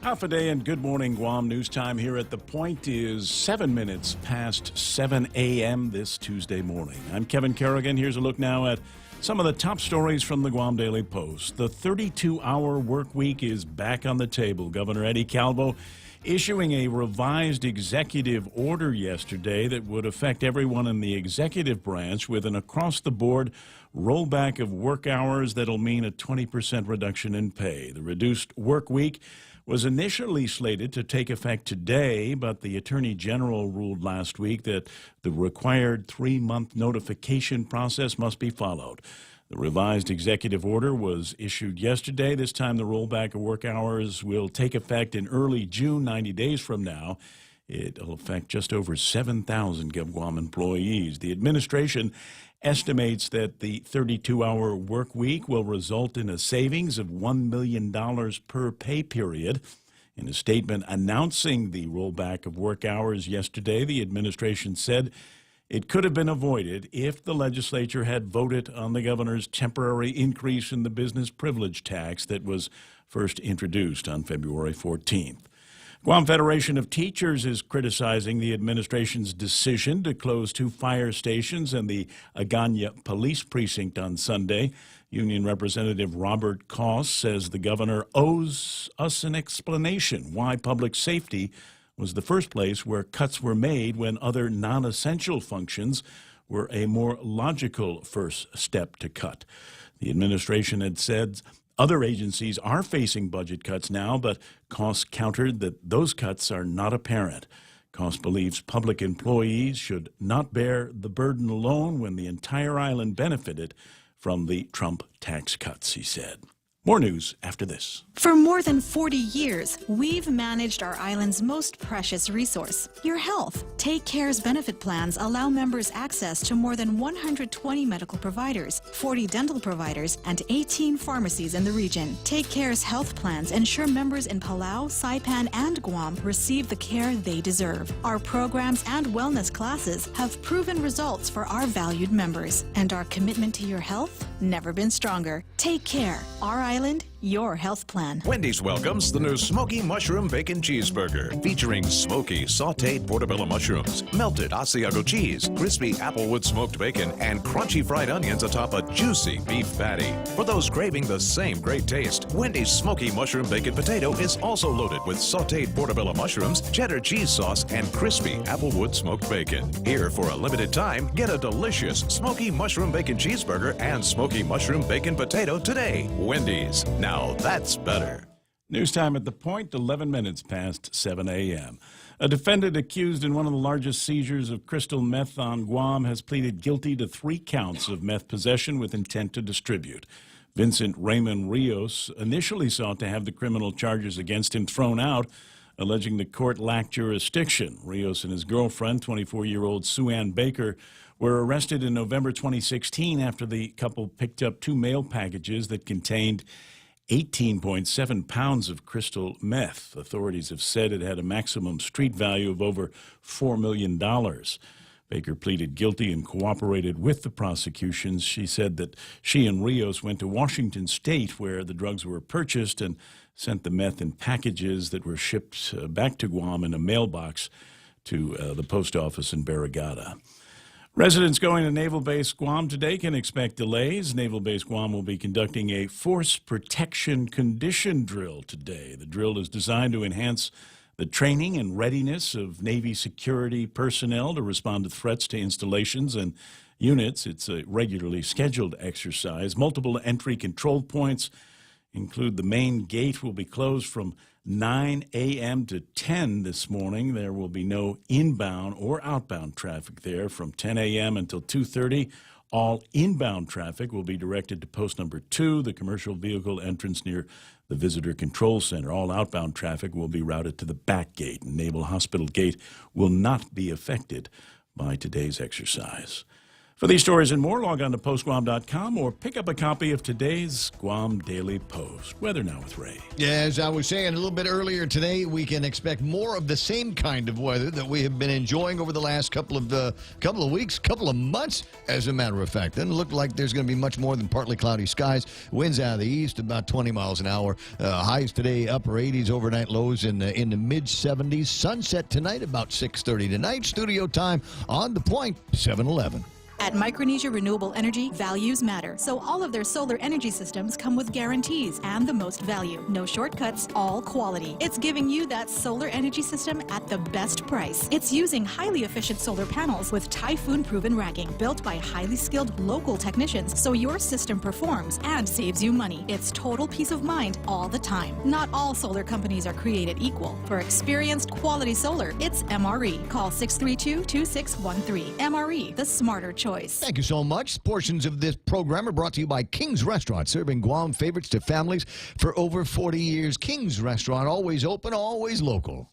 Half a day and good morning, Guam. News time here at The Point is 7 minutes past 7 a.m. this Tuesday morning. I'm Kevin Kerrigan. Here's a look now at some of the top stories from the Guam Daily Post. The 32-hour work week is back on the table. Governor Eddie Calvo issuing a revised executive order yesterday that would affect everyone in the executive branch with an across-the-board rollback of work hours that'll mean a 20% reduction in pay. The reduced work week was initially slated to take effect today, but the Attorney General ruled last week that the required 3-month notification process must be followed. The revised executive order was issued yesterday. This time the rollback of work hours will take effect in early June, 90 days from now. It'll affect just over 7,000 GovGuam employees. The administration estimates that the 32-hour work week will result in a savings of $1 million per pay period. In a statement announcing the rollback of work hours yesterday, the administration said it could have been avoided if the legislature had voted on the governor's temporary increase in the business privilege tax that was first introduced on February 14th. Guam Federation of Teachers is criticizing the administration's decision to close 2 fire stations and the Hagåtña Police Precinct on Sunday. Union Representative Robert Koss says the governor owes us an explanation why public safety was the first place where cuts were made when other non-essential functions were a more logical first step to cut. The administration had said other agencies are facing budget cuts now, but Koss countered that those cuts are not apparent. Koss believes public employees should not bear the burden alone when the entire island benefited from the Trump tax cuts, he said. More news after this.
For more than 40 years, we've managed our island's most precious resource, your health. Take Care's benefit plans allow members access to more than 120 medical providers, 40 dental providers, and 18 pharmacies in the region. Take Care's health plans ensure members in Palau, Saipan, and Guam receive the care they deserve. Our programs and wellness classes have proven results for our valued members, and our commitment to your health never been stronger. Take Care. Our island, your health plan.
Wendy's welcomes the new Smoky Mushroom Bacon Cheeseburger, featuring smoky sautéed portobello mushrooms, melted Asiago cheese, crispy applewood smoked bacon, and crunchy fried onions atop a juicy beef patty. For those craving the same great taste, Wendy's Smoky Mushroom Bacon Potato is also loaded with sautéed portobello mushrooms, cheddar cheese sauce, and crispy applewood smoked bacon. Here, for a limited time, get a delicious Smoky Mushroom Bacon Cheeseburger and Smoky Mushroom Bacon Potato today. Wendy's. Now that's better.
News time at the point, 11 minutes past 7 a.m. A defendant accused in one of the largest seizures of crystal meth on Guam has pleaded guilty to 3 counts of meth possession with intent to distribute. Vincent Raymond Rios initially sought to have the criminal charges against him thrown out, alleging the court lacked jurisdiction. Rios and his girlfriend, 24-year-old Sue Ann Baker, were arrested in November 2016 after the couple picked up 2 mail packages that contained 18.7 pounds of crystal meth. Authorities have said it had a maximum street value of over $4 million. Baker pleaded guilty and cooperated with the prosecutions. She said that she and Rios went to Washington State, where the drugs were purchased, and sent the meth in packages that were shipped back to Guam in a mailbox to the post office in Barrigada. Residents going to Naval Base Guam today can expect delays. Naval Base Guam will be conducting a force protection condition drill today. The drill is designed to enhance the training and readiness of Navy security personnel to respond to threats to installations and units. It's a regularly scheduled exercise. Multiple entry control points include the main gate will be closed from 9 a.m. to 10 this morning. There will be no inbound or outbound traffic there from 10 a.m. until 2:30. All inbound traffic will be directed to post number 2, the commercial vehicle entrance near the Visitor Control Center. All outbound traffic will be routed to the back gate. Naval Hospital Gate will not be affected by today's exercise. For these stories and more, log on to postguam.com or pick up a copy of today's Guam Daily Post. Weather now with Ray.
Yeah, as I was saying a little bit earlier today, we can expect more of the same kind of weather that we have been enjoying over the last couple of weeks, couple of months, as a matter of fact. Doesn't look like there's going to be much more than partly cloudy skies. Winds out of the east, about 20 miles an hour. Highs today, upper 80s, overnight lows in the mid-70s. Sunset tonight, about 6:30 tonight. Studio time on the point, 7:11.
At Micronesia Renewable Energy, values matter. So all of their solar energy systems come with guarantees and the most value. No shortcuts, all quality. It's giving you that solar energy system at the best price. It's using highly efficient solar panels with typhoon-proven racking, built by highly skilled local technicians, so your system performs and saves you money. It's total peace of mind all the time. Not all solar companies are created equal. For experienced quality solar, it's MRE. Call 632-2613. MRE, the smarter choice.
Thank you so much. Portions of this program are brought to you by King's Restaurant, serving Guam favorites to families for over 40 years. King's Restaurant, always open, always local.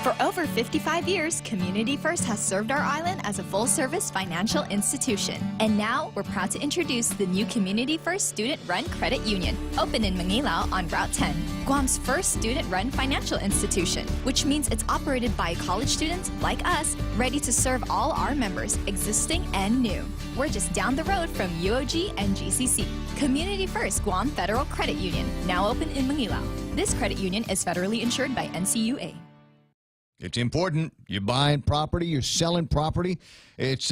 For over 55 years, Community First has served our island as a full-service financial institution. And now, we're proud to introduce the new Community First Student-Run Credit Union, open in Manila on Route 10. Guam's first student-run financial institution, which means it's operated by college students like us, ready to serve all our members, existing and new. We're just down the road from UOG and GCC. Community First Guam Federal Credit Union, now open in Manila. This credit union is federally insured by NCUA.
It's important. You're buying property, you're selling property. It's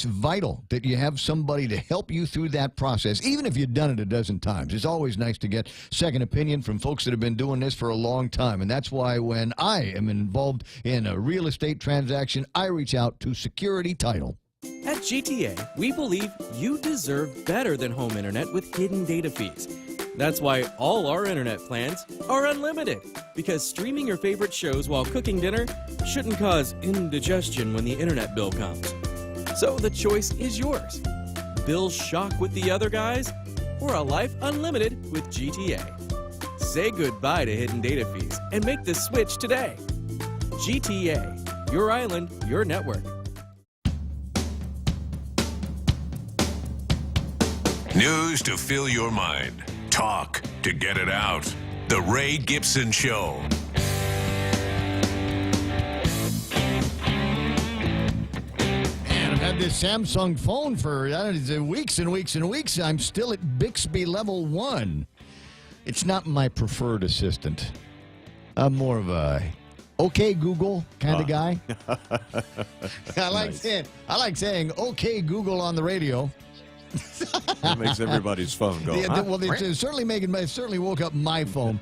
vital that you have somebody to help you through that process, even if you've done it a dozen times. It's always nice to get second opinion from folks that have been doing this for a long time. And that's why when I am involved in a real estate transaction, I reach out to Security Title.
At GTA, we believe you deserve better than home internet with hidden data fees. That's why all our internet plans are unlimited, because streaming your favorite shows while cooking dinner shouldn't cause indigestion when the internet bill comes. So the choice is yours. Bill shock with the other guys, or a life unlimited with GTA. Say goodbye to hidden data fees and make the switch today. GTA, your island, your network.
News to fill your mind. Talk to get it out. The Ray Gibson Show.
And I've had this Samsung phone for weeks and weeks and weeks. I'm still at Bixby level 1. It's not my preferred assistant. I'm more of a okay Google kind of guy. I like saying okay Google on the radio.
That makes everybody's phone go.
Well, it's certainly woke up my phone.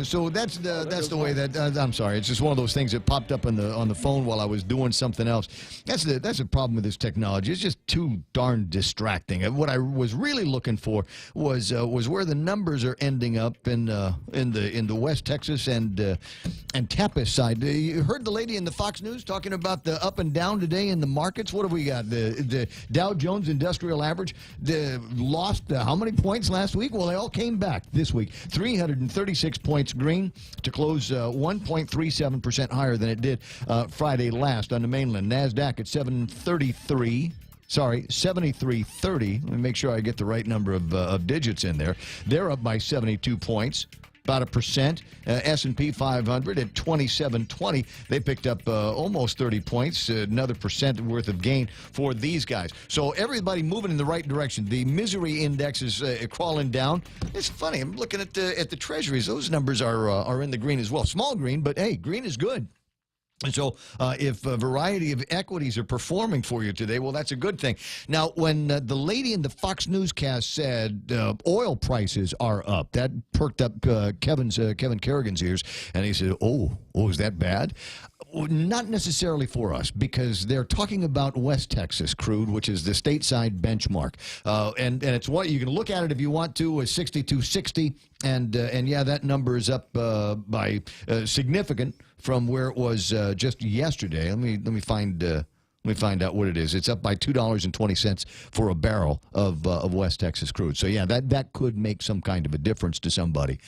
So that's the way that I'm sorry. It's just one of those things that popped up on the phone while I was doing something else. That's the problem with this technology. It's just too darn distracting. What I was really looking for was where the numbers are ending up in the West Texas and Tappas side. You heard the lady in the Fox News talking about the up and down today in the markets. What have we got? The Dow Jones Industrial Average lost how many points last week? Well, they all came back this week. 336 points green to close 1.37% higher than it did Friday last on the mainland. NASDAQ at 733. Sorry, 73.30. Let me make sure I get the right number of digits in there. They're up by 72 points. About 1%. S&P 500 at 2720. They picked up almost 30 points, another percent worth of gain for these guys. So everybody moving in the right direction. The misery index is crawling down. It's funny. I'm looking at the treasuries. Those numbers are in the green as well. Small green, but hey, green is good. And so if a variety of equities are performing for you today, well, that's a good thing. Now, when the lady in the Fox newscast said oil prices are up, that perked up Kevin Kerrigan's ears, and he said, oh, is that bad? Not necessarily for us, because they're talking about West Texas crude, which is the stateside benchmark. And it's what you can look at it if you want to, as 62.60. And yeah, that number is up by significant from where it was just yesterday. Let me find out what it is. It's up by $2.20 for a barrel of West Texas crude. So yeah, that could make some kind of a difference to somebody.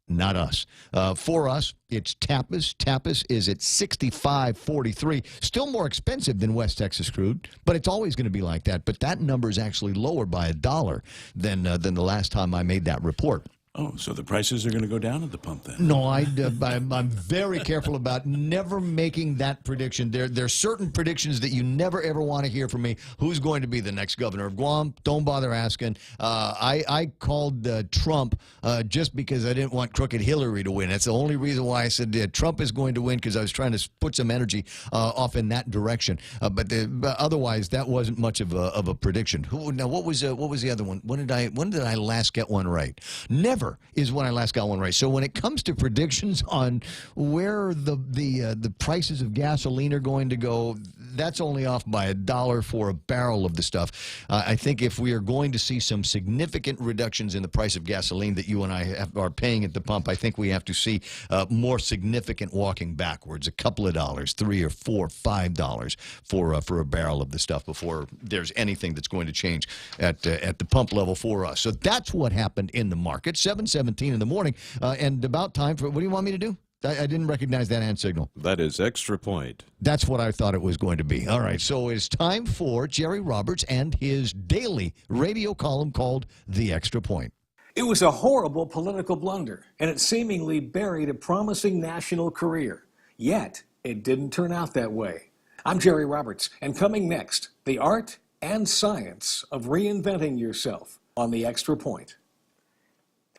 Not us. For us, it's Tappas. Tappas is at $65.43. Still more expensive than West Texas crude, but it's always going to be like that. But that number is actually lower by $1 than the last time I made that report.
Oh, so the prices are going to go down at the pump then?
No, I'm very careful about never making that prediction. There are certain predictions that you never, ever want to hear from me. Who's going to be the next governor of Guam? Don't bother asking. I called Trump just because I didn't want crooked Hillary to win. That's the only reason why I said Trump is going to win, because I was trying to put some energy off in that direction. But otherwise, that wasn't much of a prediction. Now, what was the other one? When did I last get one right? Never is when I last got one right. So when it comes to predictions on where the prices of gasoline are going to go, that's only off by $1 for a barrel of the stuff. I think if we are going to see some significant reductions in the price of gasoline that you and I are paying at the pump, I think we have to see more significant walking backwards, a couple of dollars, $3 or $4, $5 for a barrel of the stuff before there's anything that's going to change at the pump level for us. So that's what happened in the market. 7:17 in the morning, and about time for, what do you want me to do? I didn't recognize that hand signal.
That is Extra Point.
That's what I thought it was going to be. All right, so it's time for Jerry Roberts and his daily radio column called The Extra Point.
It was a horrible political blunder, and it seemingly buried a promising national career. Yet, it didn't turn out that way. I'm Jerry Roberts, and coming next, the art and science of reinventing yourself on The Extra Point.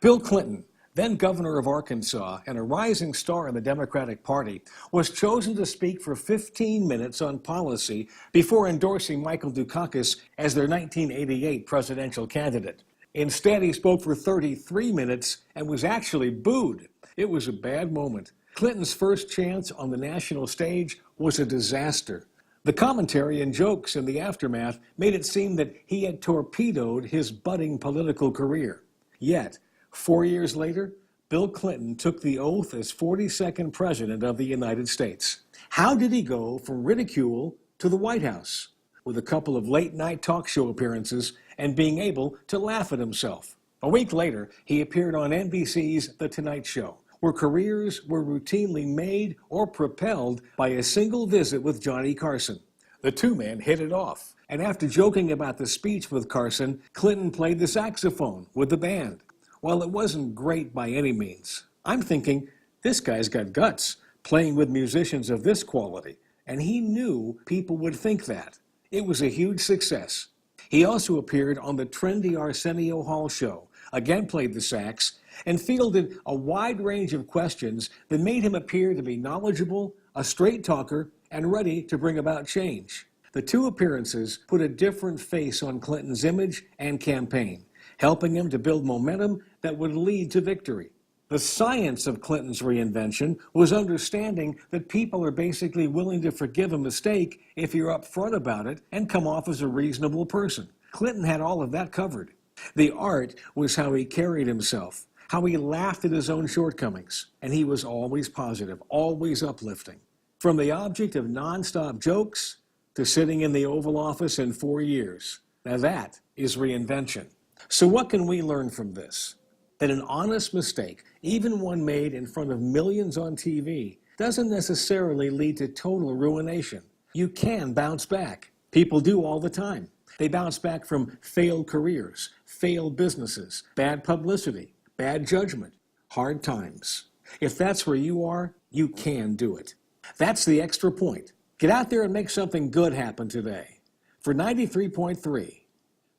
Bill Clinton, then governor of Arkansas and a rising star in the Democratic Party, was chosen to speak for 15 minutes on policy before endorsing Michael Dukakis as their 1988 presidential candidate. Instead, he spoke for 33 minutes and was actually booed. It was a bad moment. Clinton's first chance on the national stage was a disaster. The commentary and jokes in the aftermath made it seem that he had torpedoed his budding political career. Yet, 4 years later, Bill Clinton took the oath as 42nd President of the United States. How did he go from ridicule to the White House? With a couple of late-night talk show appearances and being able to laugh at himself. A week later, he appeared on NBC's The Tonight Show, where careers were routinely made or propelled by a single visit with Johnny Carson. The two men hit it off, and after joking about the speech with Carson, Clinton played the saxophone with the band. While it wasn't great by any means, I'm thinking, this guy's got guts, playing with musicians of this quality, and he knew people would think that. It was a huge success. He also appeared on the trendy Arsenio Hall show, again played the sax, and fielded a wide range of questions that made him appear to be knowledgeable, a straight talker, and ready to bring about change. The two appearances put a different face on Clinton's image and campaign, helping him to build momentum that would lead to victory. The science of Clinton's reinvention was understanding that people are basically willing to forgive a mistake if you're upfront about it and come off as a reasonable person. Clinton had all of that covered. The art was how he carried himself, how he laughed at his own shortcomings, and he was always positive, always uplifting. From the object of nonstop jokes to sitting in the Oval Office in 4 years. Now that is reinvention. So what can we learn from this? That an honest mistake, even one made in front of millions on TV, doesn't necessarily lead to total ruination. You can bounce back. People do all the time. They bounce back from failed careers, failed businesses, bad publicity, bad judgment, hard times. If that's where you are, you can do it. That's the extra point. Get out there and make something good happen today. For 93.3,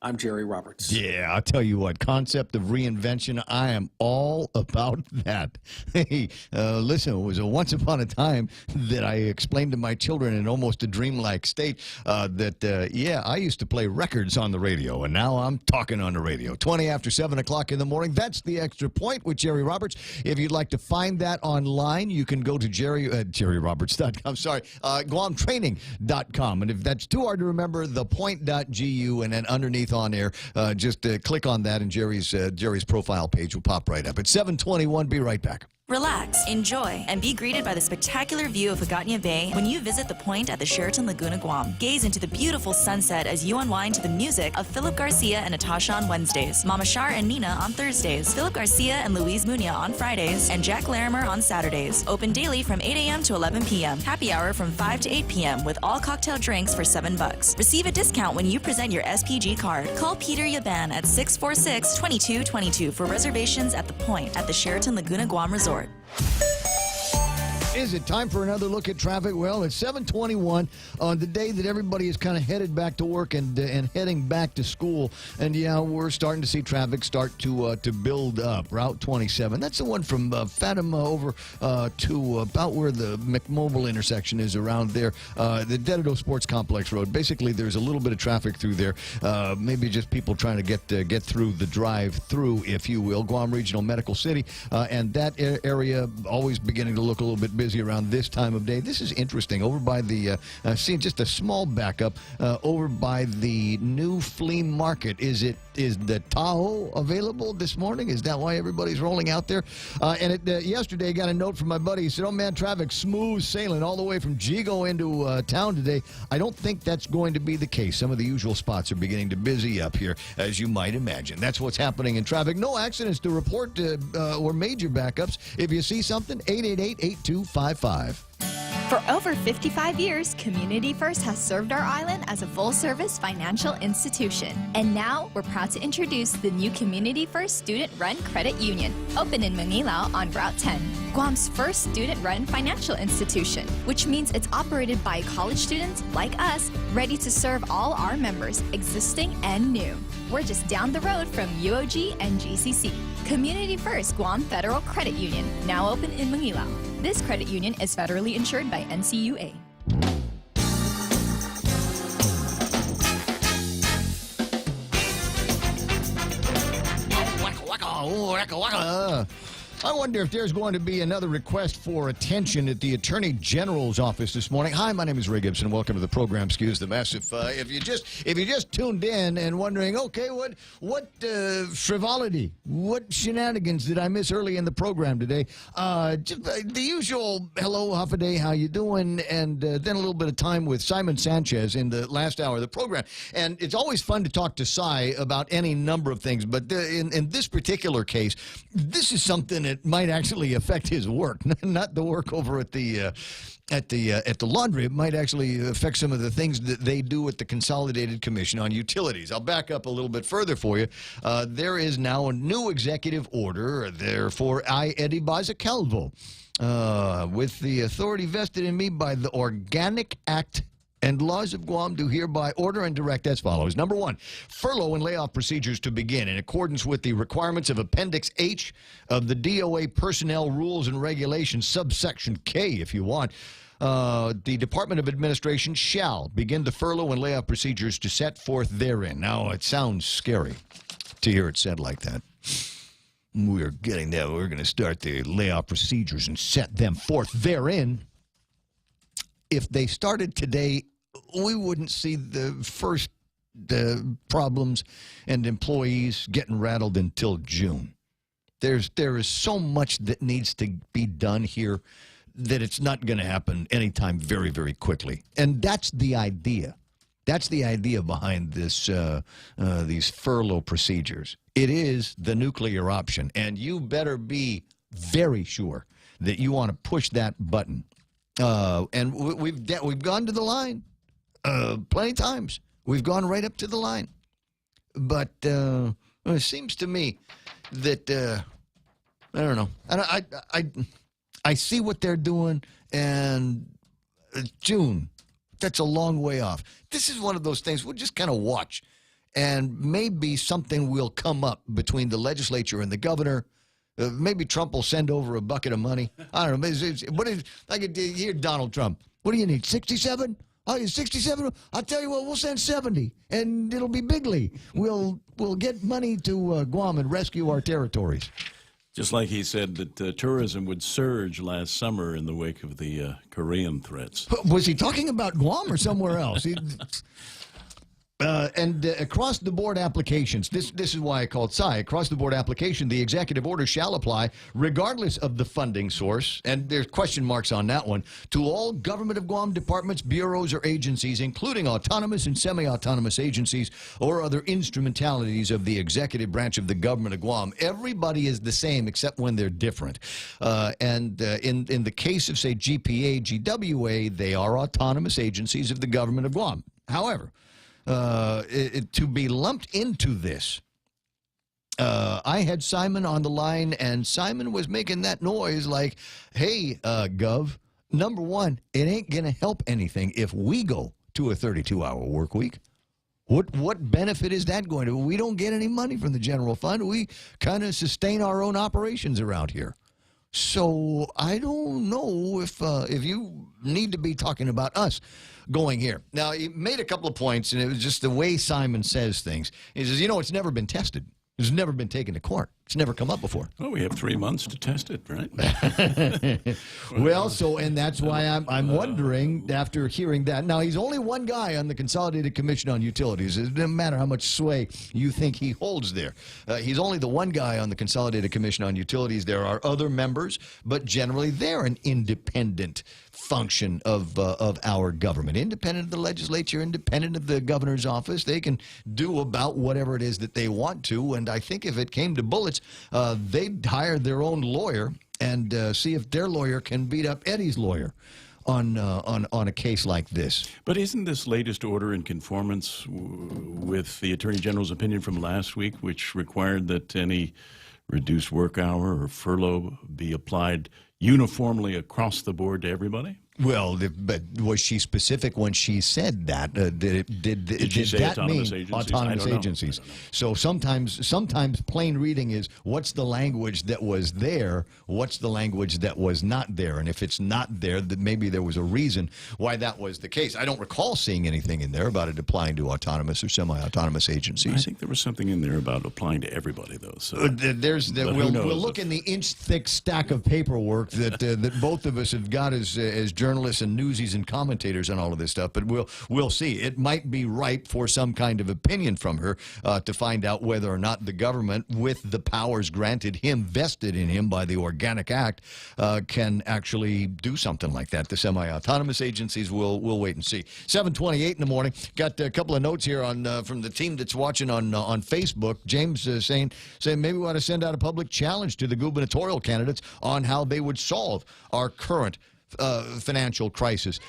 I'm Jerry Roberts.
Yeah, I'll tell you what, concept of reinvention, I am all about that. Hey, listen, it was a once upon a time that I explained to my children in almost a dreamlike state that, I used to play records on the radio, and now I'm talking on the radio. 20 after 7 o'clock in the morning, that's the extra point with Jerry Roberts. If you'd like to find that online, you can go to JerryRoberts.com, GuamTraining.com. And if that's too hard to remember, thepoint.gu, and then underneath on air, just click on that and Jerry's profile page will pop right up. At 7:21, be right back.
Relax, enjoy, and be greeted by the spectacular view of Hagåtña Bay when you visit the Point at the Sheraton Laguna, Guam. Gaze into the beautiful sunset as you unwind to the music of Philip Garcia and Natasha on Wednesdays, Mama Shar and Nina on Thursdays, Philip Garcia and Luis Muñoz on Fridays, and Jack Larimer on Saturdays. Open daily from 8 a.m. to 11 p.m. Happy hour from 5 to 8 p.m. with all cocktail drinks for $7. Receive a discount when you present your SPG card. Call Peter Yaban at 646-2222 for reservations at the Point at the Sheraton Laguna, Guam Resort.
Is it time for another look at traffic? Well, it's 7:21 on the day that everybody is kind of headed back to work and heading back to school. And yeah, we're starting to see traffic start to build up. Route 27. That's the one from Fatima over to about where the McMobile intersection is around there. The Dededo Sports Complex Road. Basically, there's a little bit of traffic through there. Maybe just people trying to get through the drive-through, if you will. Guam Regional Medical City, and that area always beginning to look a little bit busy around this time of day. This is interesting. Over by the, seeing just a small backup over by the new flea market. Is the Tahoe available this morning? Is that why everybody's rolling out there? Yesterday, I got a note from my buddy. He said, "Oh man, traffic smooth sailing all the way from Jigo into town today." I don't think that's going to be the case. Some of the usual spots are beginning to busy up here, as you might imagine. That's what's happening in traffic. No accidents to report or major backups. If you see something, 888-8255.
For over 55 years, Community First has served our island as a full-service financial institution. And now, we're proud to introduce the new Community First Student-Run Credit Union, open in Manila on Route 10. Guam's first student-run financial institution, which means it's operated by college students like us, ready to serve all our members, existing and new. We're just down the road from UOG and GCC. Community First Guam Federal Credit Union, now open in Manila. This credit union is federally insured by NCUA.
I wonder if there's going to be another request for attention at the Attorney General's office this morning. Hi, my name is Ray Gibson. Welcome to the program. Excuse the mess. If you just tuned in and wondering, okay, what frivolity, what shenanigans did I miss early in the program today? Just, the usual hello, Haffaday, how you doing? And then a little bit of time with Simon Sanchez in the last hour of the program. And it's always fun to talk to Si about any number of things, but in this particular case, this is something that might actually affect his work, not the work over at the laundry. It might actually affect some of the things that they do at the Consolidated Commission on Utilities. I'll back up a little bit further for you. There is now a new executive order there for Eddie Baza Calvo, with the authority vested in me by the Organic Act And laws of Guam do hereby order and direct as follows. Number 1, furlough and layoff procedures to begin in accordance with the requirements of Appendix H of the DOA Personnel Rules and Regulations, subsection K, if you want. The Department of Administration shall begin the furlough and layoff procedures to set forth therein. Now, it sounds scary to hear it said like that. We're getting there. We're going to start the layoff procedures and set them forth therein. If they started today, we wouldn't see the first problems and employees getting rattled until June. There is so much that needs to be done here that it's not going to happen anytime very, very quickly. And that's the idea. That's the idea behind this these furlough procedures. It is the nuclear option, and you better be very sure that you want to push that button. And we've gone to the line plenty of times. We've gone right up to the line. But it seems to me that, I don't know. I see what they're doing, and June, that's a long way off. This is one of those things we'll just kind of watch. And maybe something will come up between the legislature and the governor. Maybe Trump will send over a bucket of money. I don't know. I could hear Donald Trump. What do you need, 67? Oh, 67? I'll tell you what, we'll send 70, and it'll be bigly. We'll get money to Guam and rescue our territories.
Just like he said that tourism would surge last summer in the wake of the Korean threats.
Was he talking about Guam or somewhere else? And across-the-board applications, this is why I called PSI. Across-the-board application, the executive order shall apply regardless of the funding source, and there's question marks on that one, to all Government of Guam departments, bureaus, or agencies, including autonomous and semi-autonomous agencies or other instrumentalities of the executive branch of the Government of Guam. Everybody is the same except when they're different. In the case of, say, GPA, GWA, they are autonomous agencies of the Government of Guam. However, to be lumped into this, I had Simon on the line, and Simon was making that noise like, hey, Gov, number one, it ain't going to help anything if we go to a 32-hour work week. What benefit is that going to? We don't get any money from the general fund. We kind of sustain our own operations around here. So I don't know if you need to be talking about us going here. Now, he made a couple of points, and it was just the way Simon says things. He says, it's never been tested. It's never been taken to court. It's never come up before.
Well, we have 3 months to test it, right?
Well, and that's why I'm wondering, after hearing that. Now, he's only one guy on the Consolidated Commission on Utilities. It doesn't matter how much sway you think he holds there. He's only the one guy on the Consolidated Commission on Utilities. There are other members, but generally they're an independent function of our government. Independent of the legislature, independent of the governor's office. They can do about whatever it is that they want to, and I think if it came to bullets, they'd hire their own lawyer and see if their lawyer can beat up Eddie's lawyer on a case like this.
But isn't this latest order in conformance with the Attorney General's opinion from last week, which required that any reduced work hour or furlough be applied uniformly across the board to everybody?
Well, but was she specific when she said that? Did
she say
that
autonomous
mean
agencies?
autonomous
I don't know.
agencies? So sometimes plain reading is what's the language that was there, what's the language that was not there, and if it's not there, then maybe there was a reason why that was the case. I don't recall seeing anything in there about it applying to autonomous or semi-autonomous agencies.
I think there was something in there about applying to everybody, though. So
we'll look in the inch-thick stack of paperwork that both of us have got as journalists and newsies and commentators on all of this stuff, but we'll see. It might be ripe for some kind of opinion from her to find out whether or not the government, with the powers granted him, vested in him by the Organic Act, can actually do something like that. The semi-autonomous agencies, we'll wait and see. 7:28 in the morning. Got a couple of notes here from the team that's watching on Facebook. James saying maybe we ought to send out a public challenge to the gubernatorial candidates on how they would solve our current financial crisis.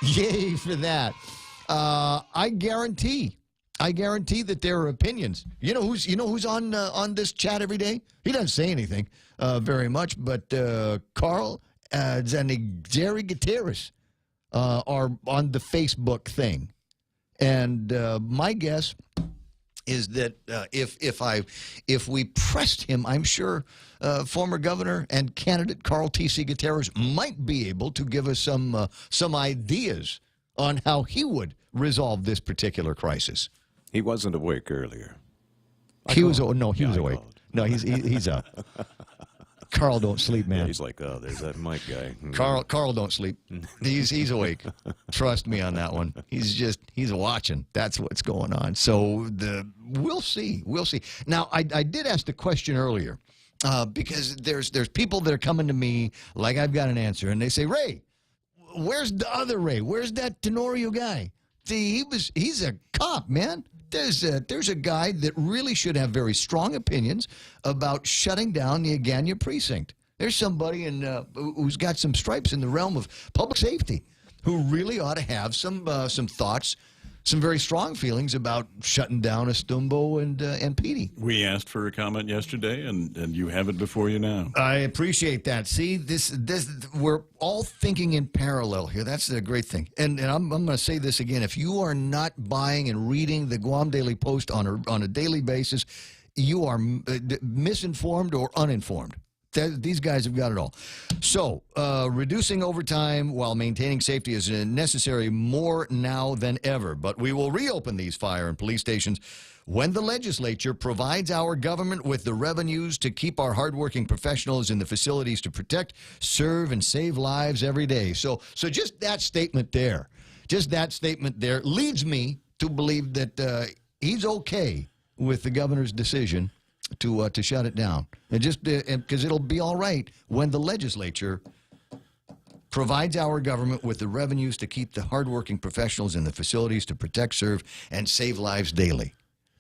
Yay for that. I guarantee that there are opinions. You know who's on this chat every day? He doesn't say anything very much, but Carl Jerry Gutierrez are on the Facebook thing. And my guess is that if we pressed him, I'm sure former governor and candidate Carl T.C. Gutierrez might be able to give us some ideas on how he would resolve this particular crisis.
He wasn't awake earlier.
He was awake. No, he's up. Carl don't sleep, man.
Yeah, he's like, oh, there's that Mike guy.
Carl don't sleep. He's awake. Trust me on that one. He's watching. That's what's going on. So we'll see. Now, I did ask the question earlier because there's people that are coming to me like I've got an answer, and they say, Ray, where's the other Ray? Where's that Tenorio guy? See, he's a cop, man. There's a guy that really should have very strong opinions about shutting down the Agana precinct. There's somebody who's got some stripes in the realm of public safety who really ought to have some thoughts, some very strong feelings about shutting down Estumbo and Petey.
We asked for a comment yesterday, and you have it before you now.
I appreciate that. See, this we're all thinking in parallel here. That's the great thing. And I'm going to say this again. If you are not buying and reading the Guam Daily Post on a daily basis, you are misinformed or uninformed. These guys have got it all. So, reducing overtime while maintaining safety is necessary more now than ever. But we will reopen these fire and police stations when the legislature provides our government with the revenues to keep our hardworking professionals in the facilities to protect, serve, and save lives every day. So just that statement there, leads me to believe that he's okay with the governor's decision to shut it down, and just because it'll be all right when the legislature provides our government with the revenues to keep the hardworking professionals in the facilities to protect, serve, and save lives daily.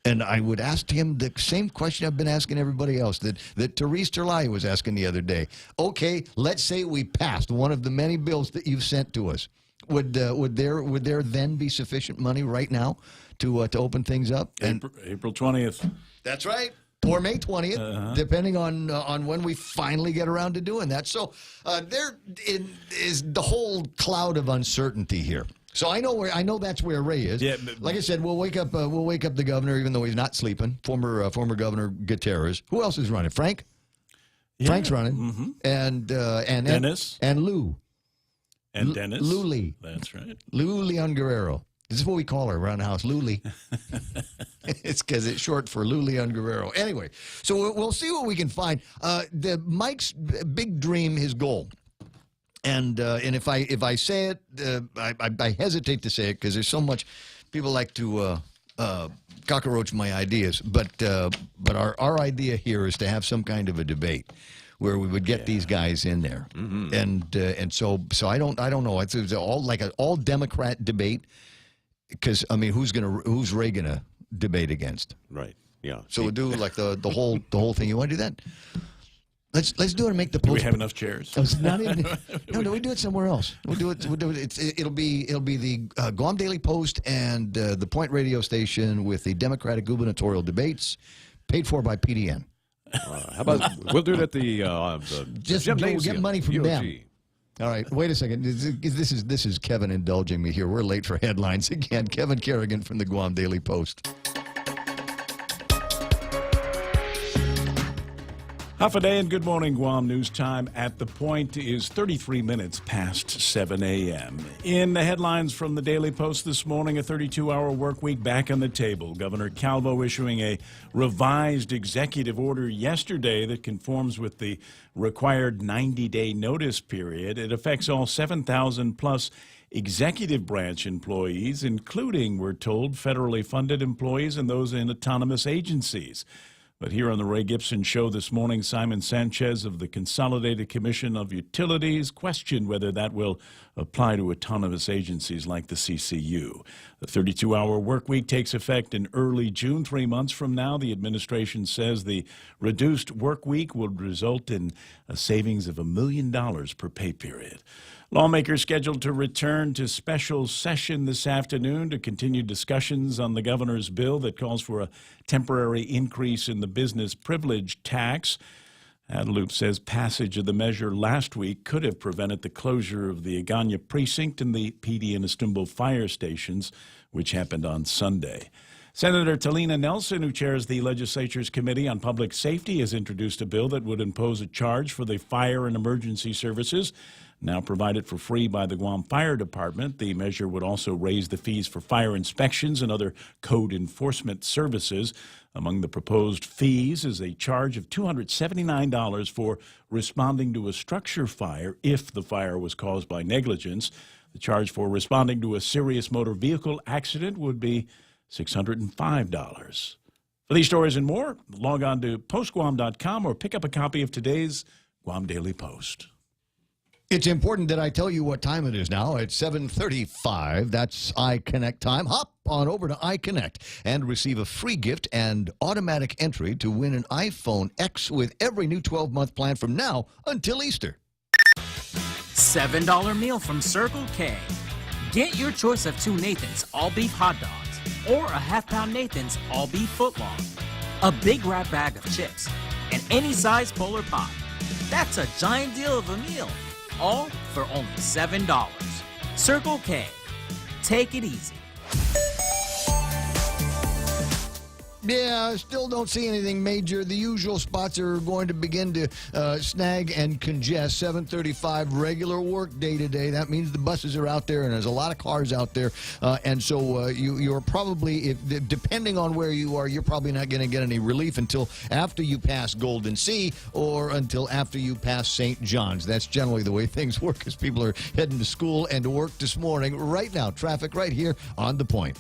And I would ask him the same question I've been asking everybody else that Therese Terlai was asking the other day. Okay, let's say we passed one of the many bills that you've sent to us. Would there then be sufficient money right now to open things up?
April 20th.
That's right. Or May 20th, depending on when we finally get around to doing that. So there is the whole cloud of uncertainty here. So I know that's where Ray is. Yeah, like I said, we'll wake up the governor, even though he's not sleeping. Former Governor Gutierrez. Who else is running? Frank. Yeah. Frank's running, and
Dennis
and Lou.
And Dennis.
Luli.
That's right.
Lou Leon Guerrero. This is what we call her around the house, Luli. It's because it's short for Lou Leon Guerrero. Anyway, so we'll see what we can find. Mike's big dream, his goal, and if I say it, I hesitate to say it because there's so much people like to cockroach my ideas. But our idea here is to have some kind of a debate where we would get these guys in there, and so I don't know. It's all like an all Democrat debate. Because I mean, who's Ray gonna debate against?
Right. Yeah.
So we'll do like the whole thing. You want to do that? Let's do it and make the post.
Do we have enough chairs?
It's not even, no, we do it somewhere else. We'll do it. It'll be the Guam Daily Post and the Point radio station with the Democratic gubernatorial debates, paid for by PDN.
How about we'll do it at the
just
gymnasium,
get money from
UOG.
them. All right, wait a second. This is Kevin indulging me here. We're late for headlines again. Kevin Kerrigan from the Guam Daily Post.
Half a day and good morning, Guam. News time at the point is 33 minutes past 7 a.m. In the headlines from the Daily Post this morning, a 32-hour work week back on the table. Governor Calvo issuing a revised executive order yesterday that conforms with the required 90-day notice period. It affects all 7,000-plus executive branch employees, including, we're told, federally funded employees and those in autonomous agencies. But here on the Ray Gibson Show this morning, Simon Sanchez of the Consolidated Commission of Utilities questioned whether that will apply to autonomous agencies like the CCU. The 32-hour work week takes effect in early June, 3 months from now. The administration says the reduced work week will result in a savings of $1 million per pay period. Lawmakers scheduled to return to special session this afternoon to continue discussions on the governor's bill that calls for a temporary increase in the business privilege tax. Adelup says passage of the measure last week could have prevented the closure of the Agana precinct and the PD and Istanbul fire stations, which happened on Sunday. Senator Talina Nelson, who chairs the legislature's Committee on Public Safety, has introduced a bill that would impose a charge for the fire and emergency services now provided for free by the Guam Fire Department. The measure would also raise the fees for fire inspections and other code enforcement services. Among the proposed fees is a charge of $279 for responding to a structure fire if the fire was caused by negligence. The charge for responding to a serious motor vehicle accident would be $605. For these stories and more, log on to postguam.com or pick up a copy of today's Guam Daily Post.
It's important that I tell you what time it is now. It's 7:35. That's iConnect time. Hop on over to iConnect and receive a free gift and automatic entry to win an iPhone X with every new 12-month plan from now until Easter.
$7 meal from Circle K. Get your choice of 2 Nathan's all-beef hot dogs or a half-pound Nathan's all-beef footlong, a big wrap bag of chips, and any size Polar Pop. That's a giant deal of a meal, all for only $7. Circle K. Take it easy.
Yeah, still don't see anything major. The usual spots are going to begin to snag and congest. 7:35 regular work day today. That means the buses are out there and there's a lot of cars out there. And so you're probably, depending on where you are, you're probably not going to get any relief until after you pass Golden Sea or until after you pass St. John's. That's generally the way things work as people are heading to school and to work this morning. Right now, traffic right here on The Point.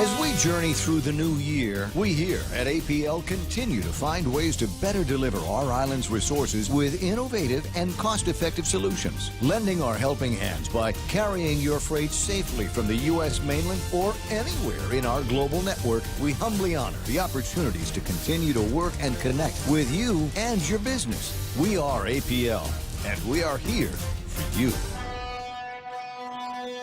As we journey through the new year, we here at APL continue to find ways to better deliver our island's resources with innovative and cost-effective solutions, lending our helping hands by carrying your freight safely from the U.S. mainland or anywhere in our global network. We humbly honor the opportunities to continue to work and connect with you and your business. We are APL, and we are here for you.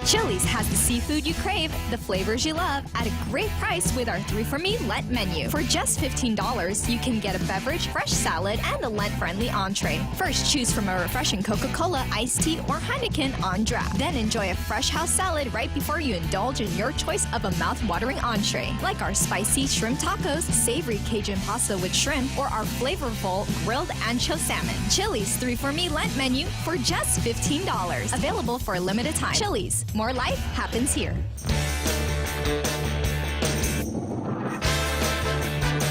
Chili's has the seafood you crave, the flavors you love, at a great price with our 3 for Me Lent menu. For just $15, you can get a beverage, fresh salad, and a Lent-friendly entree. First, choose from a refreshing Coca-Cola, iced tea, or Heineken on draft. Then enjoy a fresh house salad right before you indulge in your choice of a mouth-watering entree, like our spicy shrimp tacos, savory Cajun pasta with shrimp, or our flavorful grilled ancho salmon. Chili's 3 for Me Lent menu for just $15. Available for a limited time. Chili's. More life happens here.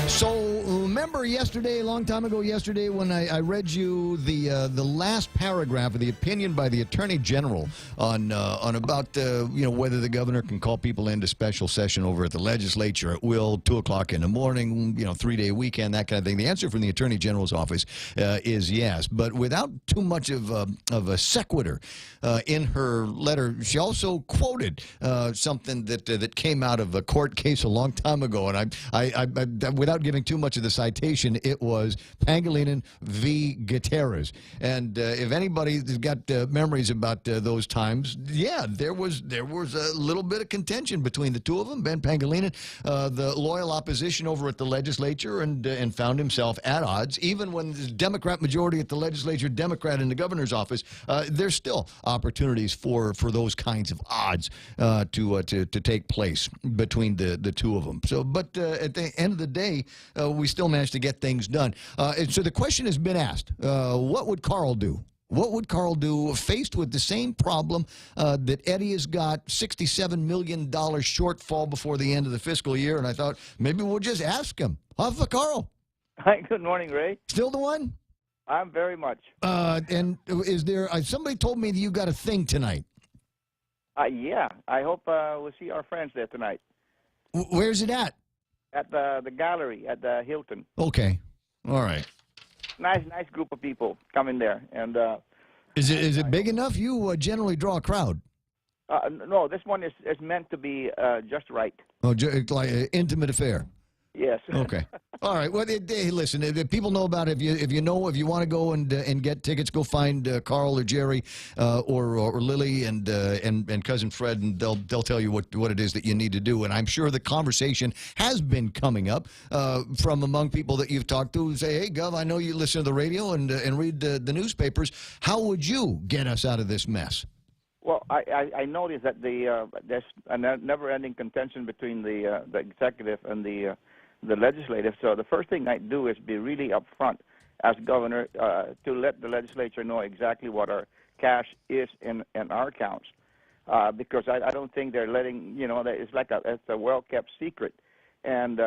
So remember yesterday, a long time ago yesterday, when I read you the last paragraph of the opinion by the Attorney General on about whether the governor can call people into special session over at the legislature at will, 2 o'clock in the morning, 3-day weekend, that kind of thing. The answer from the Attorney General's office is yes, but without too much of a sequitur in her letter. She also quoted something that came out of a court case a long time ago, and I without giving too much of the citation, it was Pangilinan v. Gutierrez. And if anybody's got memories about those times, yeah, there was a little bit of contention between the two of them. Ben Pangilinan, the loyal opposition over at the legislature, and found himself at odds. Even when the Democrat majority at the legislature, Democrat in the governor's office, there's still opportunities for those kinds of odds to take place between the two of them. So, but at the end of the day, we still managed to get things done. So the question has been asked, what would Carl do? What would Carl do faced with the same problem that Eddie has got, $67 million shortfall before the end of the fiscal year? And I thought maybe we'll just ask him. How's Carl?
Hi, good morning, Ray.
Still the one?
I'm very much.
And is there, somebody told me that you got a thing tonight.
Yeah, I hope we'll see our friends there tonight.
Where's it at?
At the gallery at the Hilton.
Okay. All right.
Nice group of people coming there. And
is it big enough? You generally draw a crowd.
No, this one is meant to be just right.
Oh, like an intimate affair.
Yes.
Okay. All right. Well, hey, listen. If people know about it, if you want to go and get tickets, go find Carl or Jerry or Lily and cousin Fred, and they'll tell you what it is that you need to do. And I'm sure the conversation has been coming up from among people that you've talked to who say, "Hey, Gov, I know you listen to the radio and read the newspapers. How would you get us out of this mess?"
Well, I noticed that there's a never-ending contention between the executive and the legislative. So the first thing I do is be really upfront as governor to let the legislature know exactly what our cash is in our accounts, because I don't think they're letting, it's a well-kept secret. And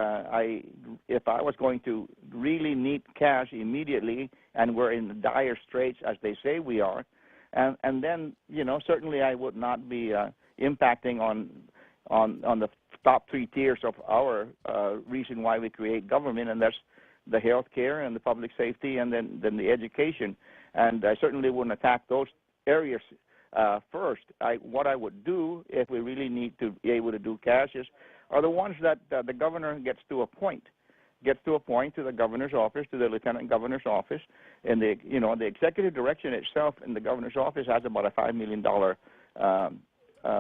if I was going to really need cash immediately, and we're in dire straits as they say we are, and then certainly I would not be impacting on the top three tiers of our reason why we create government, and that's the health care and the public safety, and then the education. And I certainly wouldn't attack those areas first. What I would do if we really need to be able to do cash are the ones that the governor gets to appoint to the governor's office, to the lieutenant governor's office, and the executive direction itself in the governor's office has about a $5 million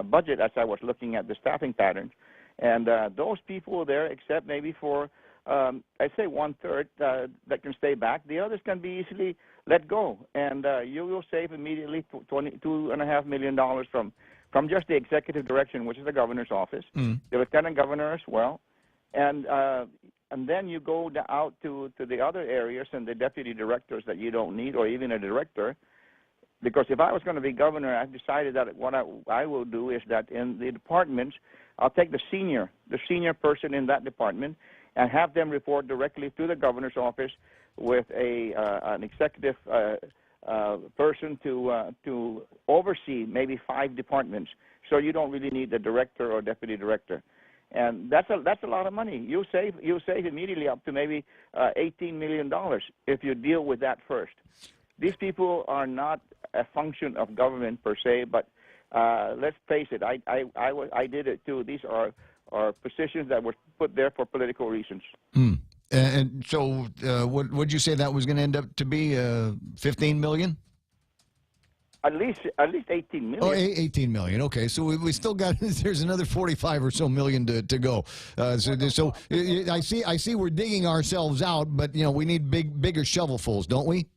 budget, as I was looking at the staffing patterns. And those people there, except maybe for, I'd say 1/3 that can stay back, the others can be easily let go. And you will save immediately $2.5 million from just the executive direction, which is the governor's office, the lieutenant governor as well. And then you go out to the other areas and the deputy directors that you don't need, or even a director. Because if I was going to be governor, I've decided that what I will do is that in the departments, I'll take the senior person in that department and have them report directly to the governor's office with an executive person to oversee maybe 5 departments. So you don't really need the director or deputy director. And that's a lot of money. You save immediately up to maybe $18 million if you deal with that first. These people are not a function of government per se, but let's face it, I did it too. These are positions that were put there for political reasons.
And so, would you say that was going to end up to be $15 million?
At least 18 million.
Oh, 18 million. Okay, so we still got there's another 45 or so million to go. So I see we're digging ourselves out, but we need bigger shovelfuls, don't we?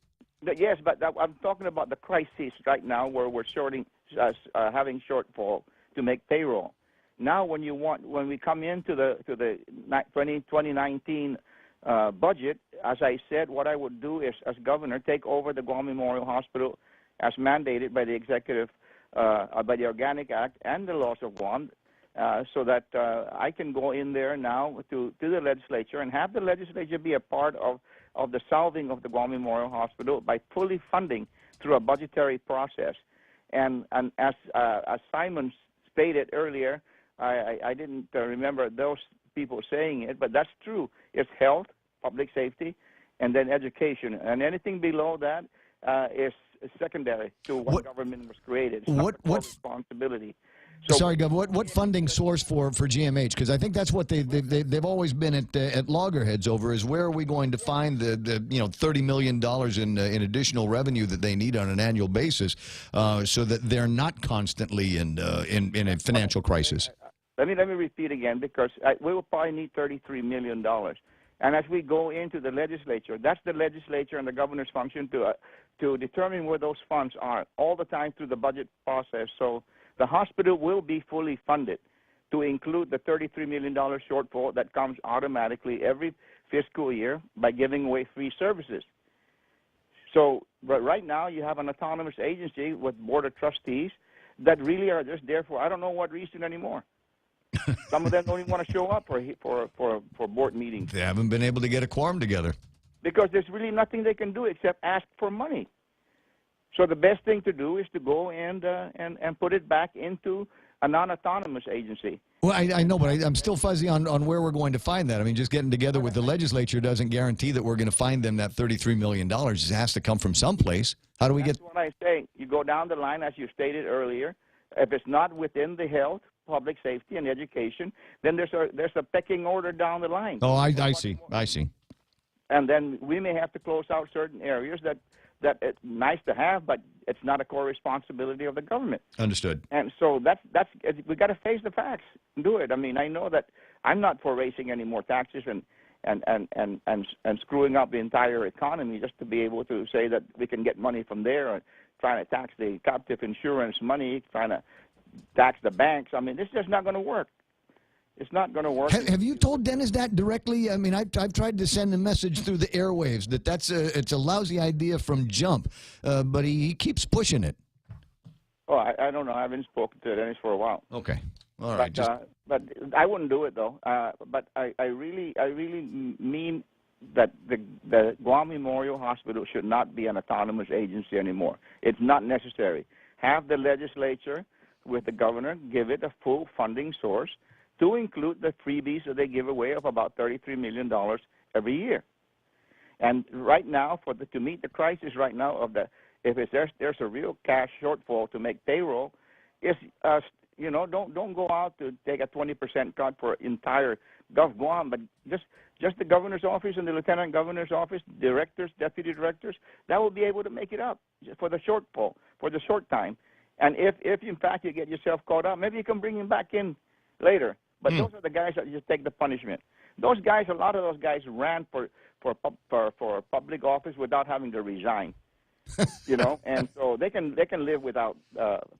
Yes, but I'm talking about the crisis right now where we're having shortfall to make payroll. Now, when we come into the 2019 budget, as I said, what I would do is, as governor, take over the Guam Memorial Hospital as mandated by the executive, by the Organic Act and the laws of Guam, so that I can go in there now to the legislature and have the legislature be a part of the solving of the Guam Memorial Hospital by fully funding through a budgetary process. And as Simon stated earlier, I didn't remember those people saying it, but that's true. It's health, public safety, and then education. And anything below that is secondary to what government was created. It's not the responsibility. So,
sorry, Gov. What funding source for GMH? Because I think that's what they've always been at loggerheads over. Is where are we going to find the $30 million in additional revenue that they need on an annual basis, so that they're not constantly in a financial crisis?
Let me repeat again, because we will probably need $33 million. And as we go into the legislature, that's the legislature and the governor's function to determine where those funds are all the time through the budget process. So the hospital will be fully funded to include the $33 million shortfall that comes automatically every fiscal year by giving away free services. So right now you have an autonomous agency with board of trustees that really are just there for I don't know what reason anymore. Some of them don't even want to show up for board meetings.
They haven't been able to get a quorum together.
Because there's really nothing they can do except ask for money. So the best thing to do is to go and put it back into a non-autonomous agency.
Well, I know, but I'm still fuzzy on where we're going to find that. I mean, just getting together with the legislature doesn't guarantee that we're going to find them that $33 million. It has to come from someplace. How do we get...
That's what I say. You go down the line, as you stated earlier. If it's not within the health, public safety, and education, then there's a pecking order down the line.
Oh, I see.
and then we may have to close out certain areas that it's nice to have, but it's not a core responsibility of the government.
Understood.
And so that's we got to face the facts and do it. I mean, I know that I'm not for raising any more taxes and screwing up the entire economy just to be able to say that we can get money from there, and trying to tax the captive insurance money, trying to tax the banks. I mean, this is just not going to work. It's not going to work.
Have you told Dennis that directly? I mean, I've tried to send a message through the airwaves that it's a lousy idea from jump, but he keeps pushing it.
Oh, I don't know. I haven't spoken to Dennis for a while.
Okay. All right.
But I wouldn't do it though. But I really mean that the Guam Memorial Hospital should not be an autonomous agency anymore. It's not necessary. Have the legislature with the governor give it a full funding source to include the freebies that they give away of about $33 million every year. And right now, to meet the crisis right now of if there's a real cash shortfall to make payroll, don't go out to take a 20% cut for entire Gov Guam, but just the governor's office and the lieutenant governor's office, directors, deputy directors, that will be able to make it up for the shortfall, for the short time. And if in fact you get yourself caught up, maybe you can bring him back in later. But those are the guys that just take the punishment. Those guys, a lot of those guys ran for public office without having to resign. And so they can live without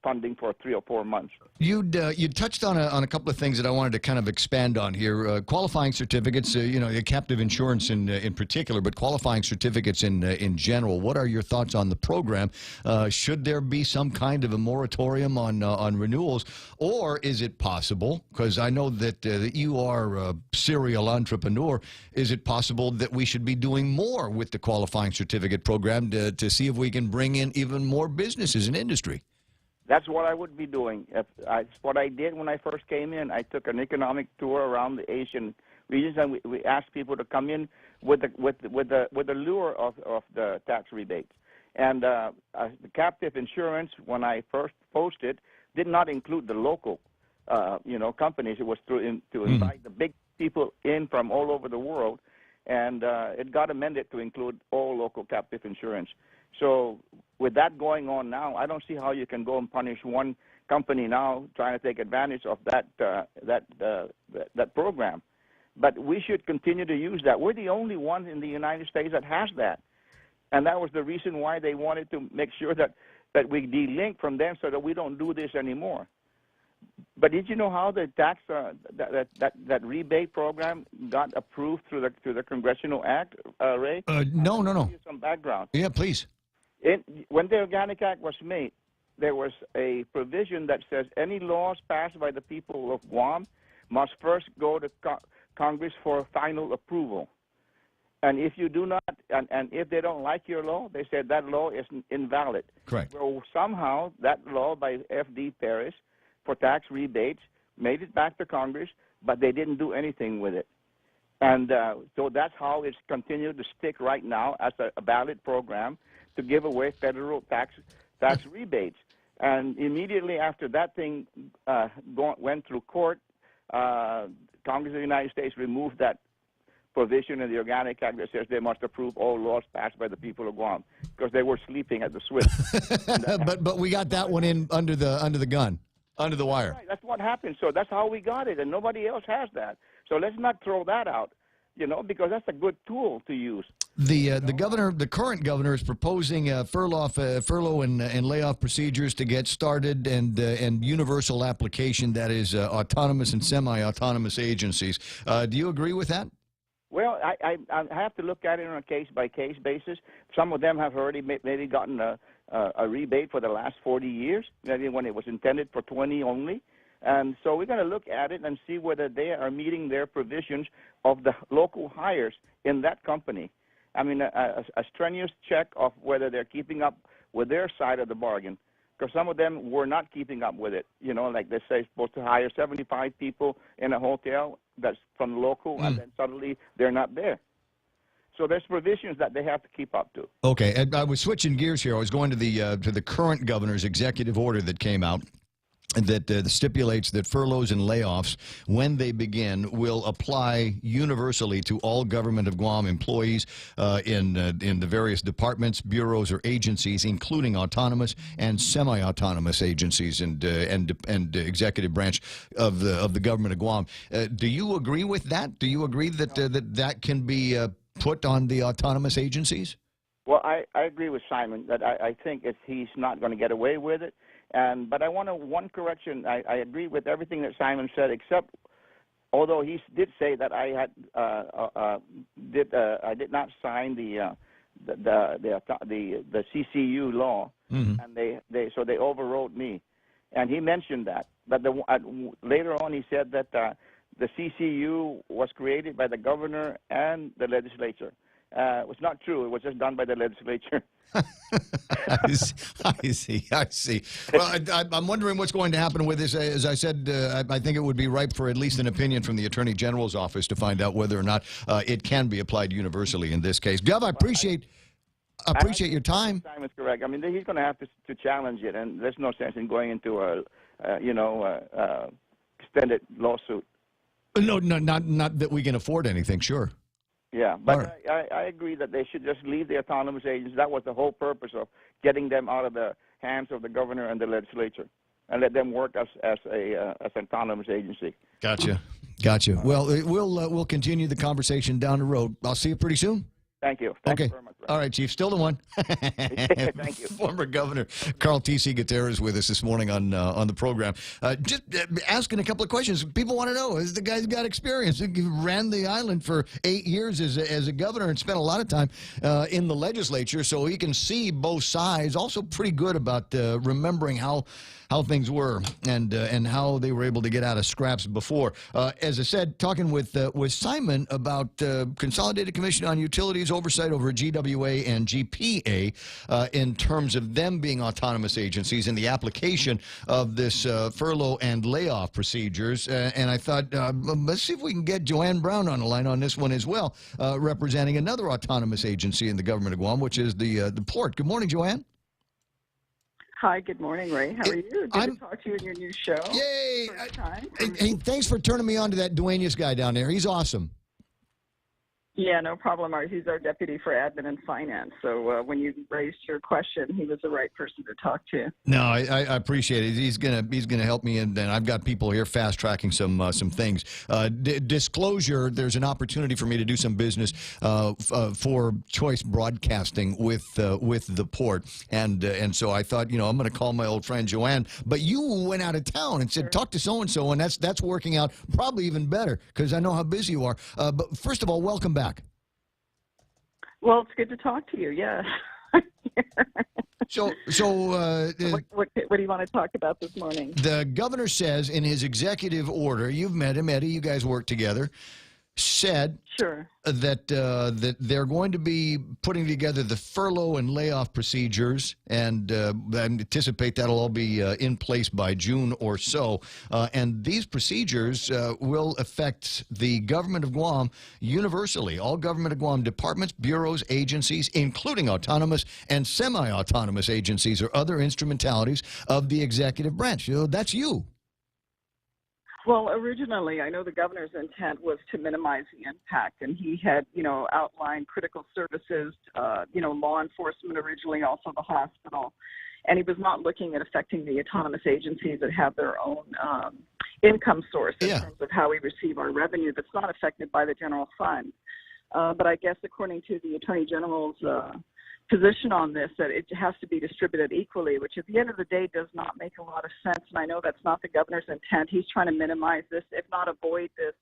funding for 3 or 4 months.
You touched on a couple of things that I wanted to kind of expand on here. Qualifying certificates, the captive insurance in particular, but qualifying certificates in general. What are your thoughts on the program? Should there be some kind of a moratorium on renewals, or is it possible? Because I know that you are a serial entrepreneur. Is it possible that we should be doing more with the qualifying certificate program to see if we can bring in even more businesses and industry?
That's what I would be doing. It's what I did when I first came in. I took an economic tour around the Asian regions, and we asked people to come in with the lure of the tax rebates. And the captive insurance, when I first posted, did not include the local, companies. It was to invite the big people in from all over the world, and it got amended to include all local captive insurance. So with that going on now, I don't see how you can go and punish one company now trying to take advantage of that program. But we should continue to use that. We're the only one in the United States that has that. And that was the reason why they wanted to make sure that we delink from them so that we don't do this anymore. But did you know how the tax that rebate program got approved through the Congressional Act, Ray?
No.
I'll give you some background.
Yeah, please.
When the Organic Act was made, there was a provision that says any laws passed by the people of Guam must first go to Congress for final approval. And if you do not, and if they don't like your law, they said that law is invalid.
Correct.
Well, somehow that law by F.D. Paris for tax rebates made it back to Congress, but they didn't do anything with it. And so that's how it's continued to stick right now as a ballot program to give away federal tax rebates. And immediately after that thing went through court, Congress of the United States removed that provision in the Organic Act that says they must approve all laws passed by the people of Guam, because they were sleeping at the switch.
But we got that one in under the gun, under the wire.
Right, that's what happened. So that's how we got it, and nobody else has that. So let's not throw that out, because that's a good tool to use.
The current governor is proposing furlough and layoff procedures to get started, and universal application that is autonomous and semi-autonomous agencies. Do you agree with that?
Well, I have to look at it on a case-by-case basis. Some of them have already maybe gotten a rebate for the last 40 years, maybe when it was intended for 20 only. And so we're going to look at it and see whether they are meeting their provisions of the local hires in that company. I mean, a strenuous check of whether they're keeping up with their side of the bargain, because some of them were not keeping up with it. Like they say, supposed to hire 75 people in a hotel that's from the local, and then suddenly they're not there. So there's provisions that they have to keep up to.
Okay, and I was switching gears here. I was going to the current governor's executive order that came out. that stipulates that furloughs and layoffs, when they begin, will apply universally to all government of Guam employees in the various departments, bureaus, or agencies, including autonomous and semi-autonomous agencies and executive branch of the government of Guam. Do you agree with that? Do you agree that that can be put on the autonomous agencies?
Well, I agree with Simon that I think he's not going to get away with it. But I want one correction. I agree with everything that Simon said, except although he did say that I did not sign the CCU law, and they overrode me, and he mentioned that. But later on, he said that the CCU was created by the governor and the legislature. It was not true. It was just done by the legislature.
I see. Well, I'm wondering what's going to happen with this. As I said, I think it would be ripe for at least an opinion from the Attorney General's office to find out whether or not it can be applied universally in this case. Gov, I appreciate your time.
Simon's correct. I mean, he's going to have to challenge it, and there's no sense in going into a extended lawsuit.
No, not that we can afford anything. Sure.
Yeah, but I agree that they should just leave the autonomous agencies. That was the whole purpose of getting them out of the hands of the governor and the legislature, and let them work as an autonomous agency.
Gotcha. Well, we'll continue the conversation down the road. I'll see you pretty soon.
Thank you.
Okay.
Very much,
all right, Chief. Still the one.
Thank you.
Former Governor Carl T.C. Gutierrez with us this morning on the program. Just asking a couple of questions. People want to know, is the guy's got experience? He ran the island for 8 years as a governor and spent a lot of time in the legislature, so he can see both sides. Also pretty good about remembering how things were and how they were able to get out of scraps before. As I said, talking with Simon about Consolidated Commission on Utilities oversight over GWA and GPA in terms of them being autonomous agencies and the application of this furlough and layoff procedures. And I thought, let's see if we can get Joanne Brown on the line on this one as well, representing another autonomous agency in the government of Guam, which is the port. Good morning, Joanne.
Hi, good morning, Ray. How are you? Good to talk to you in your new show.
Yay! Hey, thanks for turning me on to that Duenas guy down there. He's awesome.
Yeah, no problem. He's our deputy for admin and finance. So when you raised your question, he was the right person to talk to.
No, I appreciate it. He's gonna help me, and I've got people here fast tracking some things. Disclosure: there's an opportunity for me to do some business for Choice Broadcasting with the port, and so I thought, I'm going to call my old friend Joanne. But you went out of town and said, talk to so and so, and that's working out probably even better because I know how busy you are. But first of all, welcome back.
Well, it's good to talk to you. Yeah.
So,
what do you want to talk about this morning?
The governor says in his executive order, you've met him, Eddie, you guys work together, said
sure
that they're going to be putting together the furlough and layoff procedures, and I anticipate that'll all be in place by June or so. And these procedures will affect the government of Guam universally. All government of Guam departments, bureaus, agencies, including autonomous and semi-autonomous agencies or other instrumentalities of the executive branch. That's you.
Well, originally, I know the governor's intent was to minimize the impact, and he had, outlined critical services, law enforcement originally, also the hospital, and he was not looking at affecting the autonomous agencies that have their own income source in terms of how we receive our revenue that's not affected by the general fund. But I guess according to the Attorney General's position on this, that it has to be distributed equally, which at the end of the day does not make a lot of sense. And I know that's not the governor's intent. He's trying to minimize this, if not avoid this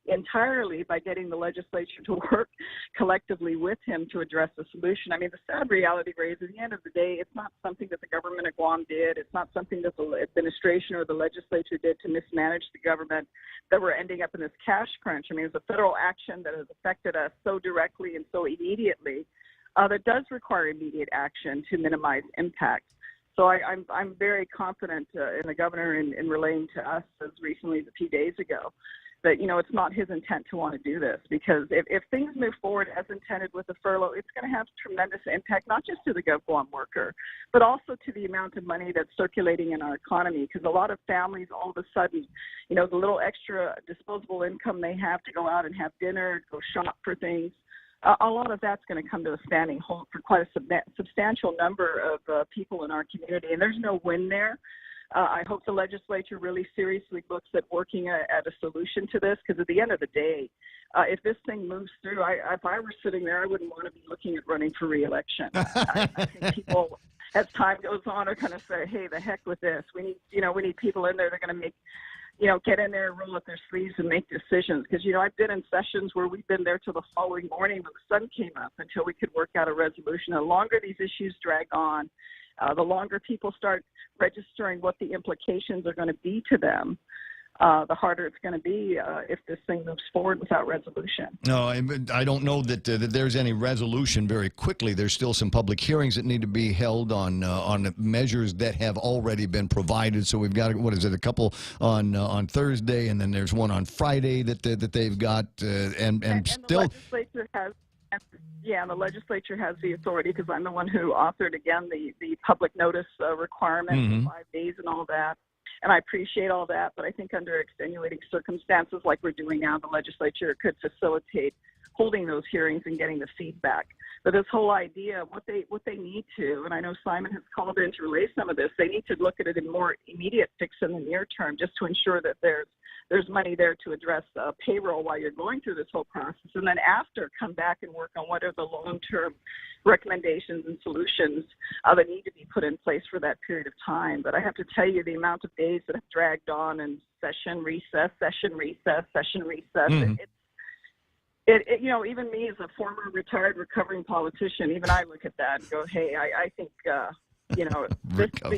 entirely, by getting the legislature to work collectively with him to address the solution. I mean, the sad reality, Ray, is at the end of the day, it's not something that the government of Guam did. It's not something that the administration or the legislature did to mismanage the government, that we're ending up in this cash crunch. I mean, it's a federal action that has affected us so directly and so immediately that does require immediate action to minimize impact. So I'm very confident in the governor in relaying to us as recently as a few days ago that, it's not his intent to want to do this, because if things move forward as intended with the furlough, it's going to have tremendous impact, not just to the GovGuam worker, but also to the amount of money that's circulating in our economy, because a lot of families all of a sudden, the little extra disposable income they have to go out and have dinner, go shop for things, a lot of that's going to come to a standing halt for quite a substantial number of people in our community, and there's no win there. I hope the legislature really seriously looks at working at a solution to this, because at the end of the day, if this thing moves through, if I were sitting there, I wouldn't want to be looking at running for re-election. I think people, as time goes on, are going to say, hey, the heck with this. We need people in there that are going to make, get in there, roll up their sleeves and make decisions. Because, I've been in sessions where we've been there till the following morning when the sun came up until we could work out a resolution. The longer these issues drag on, the longer people start registering what the implications are going to be to them, the harder it's going to be if this thing moves forward without resolution.
No, I don't know that there's any resolution very quickly. There's still some public hearings that need to be held on measures that have already been provided. So we've got, a couple on Thursday, and then there's one on Friday that they've got, and still.
The legislature has. Yeah, and the legislature has the authority, because I'm the one who authored, again, the public notice requirement, 5 days and all that. And I appreciate all that, but I think under extenuating circumstances like we're doing now, the legislature could facilitate holding those hearings and getting the feedback. But this whole idea, what they need to, and I know Simon has called in to relay some of this, they need to look at it in more immediate fix in the near term, just to ensure that there's money there to address payroll while you're going through this whole process. And then after, come back and work on what are the long-term recommendations and solutions that need to be put in place for that period of time. But I have to tell you, the amount of days that have dragged on and session, recess, session, recess, session, recess, even me as a former retired recovering politician, even I look at that and go, hey, I think, the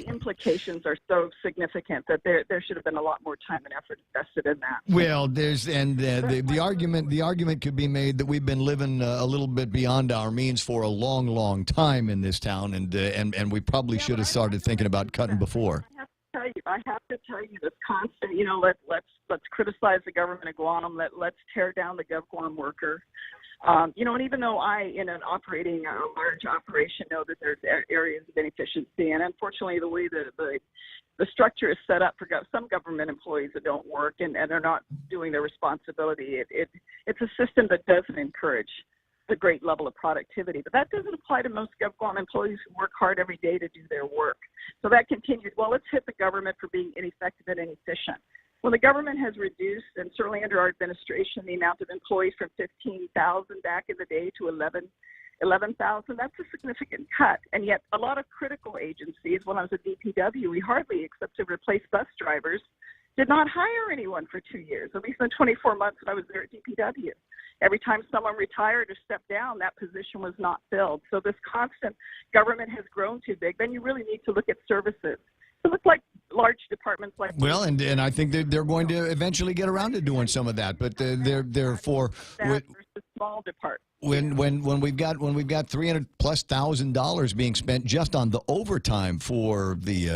implications are so significant that there should have been a lot more time and effort invested in that.
Well, the argument could be made that we've been living a little bit beyond our means for a long, long time in this town, and we probably should have started thinking about cutting before.
I have to tell you this constant, let's criticize the government of Guam, let's tear down the GovGuam worker. And even though I, in operating a large operation, know that there's areas of inefficiency, and unfortunately the way the structure is set up for some government employees that don't work and are not doing their responsibility, it's a system that doesn't encourage the great level of productivity. But that doesn't apply to most GovGuam employees who work hard every day to do their work. So that continues. Well, let's hit the government for being ineffective and inefficient. When the government has reduced, and certainly under our administration, the amount of employees from 15,000 back in the day to 11,000, that's a significant cut. And yet a lot of critical agencies, when I was at DPW, we hardly, except to replace bus drivers, did not hire anyone for 2 years, at least in the 24 months that I was there at DPW. Every time someone retired or stepped down, that position was not filled. So this constant government has grown too big. Then you really need to look at services. It looks like large departments like...
Well, and I think they're going to eventually get around to doing some of that, but they're for...
Versus small departments.
When we've got $300,000+ being spent just on the overtime for the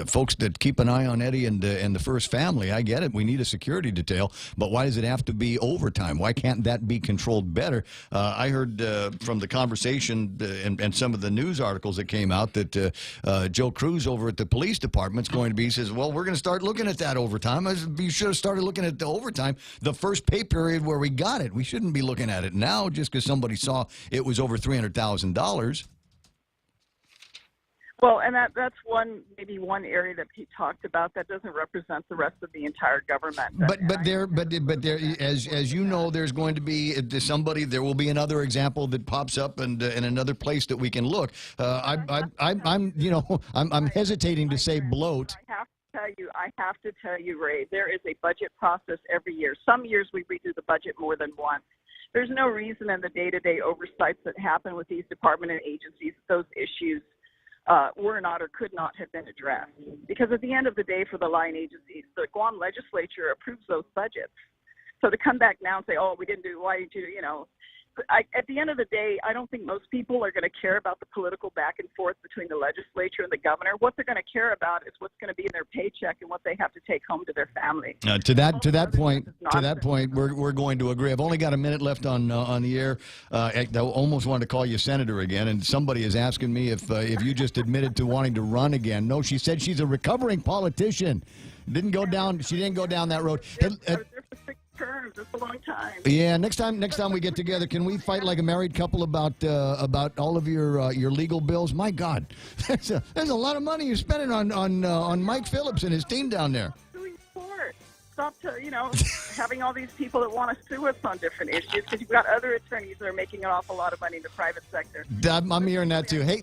folks that keep an eye on Eddie and the first family, I get it. We need a security detail, but why does it have to be overtime? Why can't that be controlled better? I heard from the conversation and some of the news articles that came out that Joe Cruz over at the police department's going to be, he says, well, we're going to start looking at that overtime. You should have started looking at the overtime the first pay period where we got it. We shouldn't be looking at it now just because somebody saw it was over $300,000.
Well, and that's maybe one area that Pete talked about that doesn't represent the rest of the entire government.
But there, as you know, there's going to be somebody. There will be another example that pops up, and in another place that we can look. I'm hesitating to say bloat.
I have to tell you, Ray, there is a budget process every year. Some years we redo the budget more than once. There's no reason in the day-to-day oversights that happen with these department and agencies that those issues were not or could not have been addressed. Because at the end of the day, for the line agencies, the Guam legislature approves those budgets. So to come back now and say, oh, we didn't do, why did you, at the end of the day, I don't think most people are going to care about the political back and forth between the legislature and the governor. What they're going to care about is what's going to be in their paycheck and what they have to take home to their family.
To that point, we're going to agree. I've only got a minute left on the air. I almost wanted to call you senator again, and somebody is asking me if you just admitted to wanting to run again. No, she said she's a recovering politician. She didn't go down that road.
Terms. It's a long time.
Yeah, next time we get together, can we fight like a married couple about all of your legal bills? My God, there's a lot of money you're spending on Mike Phillips and his team down there.
Stop having all these people that want to sue us on different issues, because you've got other attorneys that are making an awful lot of money in the private sector.
I'm hearing that too. Hey.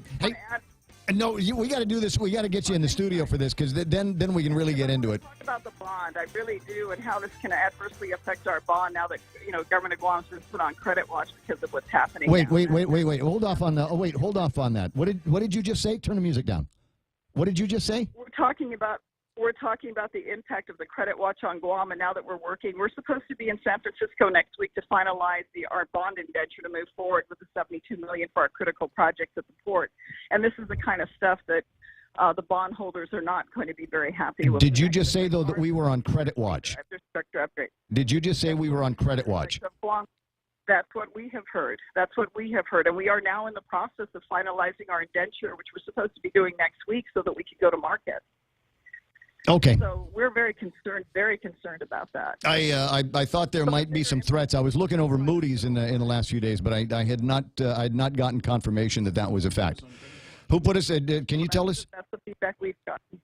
No, we got to do this. We got to get you in the studio for this, because then we can really get into it.
Talk about the bond, I really do, and how this can adversely affect our bond now that Governor Guam's been put on credit watch because of what's happening.
Wait. Hold off on that. Hold off on that. What did you just say? Turn the music down. What did you just say?
We're talking about the impact of the credit watch on Guam, and now that we're supposed to be in San Francisco next week to finalize our bond indenture to move forward with the $72 million for our critical projects at the port. And this is the kind of stuff that the bondholders are not going to be very happy with.
Did you just say, though, that we were on credit watch? Did you just say we were on credit watch?
That's what we have heard. And we are now in the process of finalizing our indenture, which we're supposed to be doing next week so that we can go to market.
Okay.
So we're very concerned about that.
I thought there might be some threats. I was looking over Moody's in the last few days, but I had not gotten confirmation that was a fact. Who put us? Can you tell us?
That's the feedback we've gotten.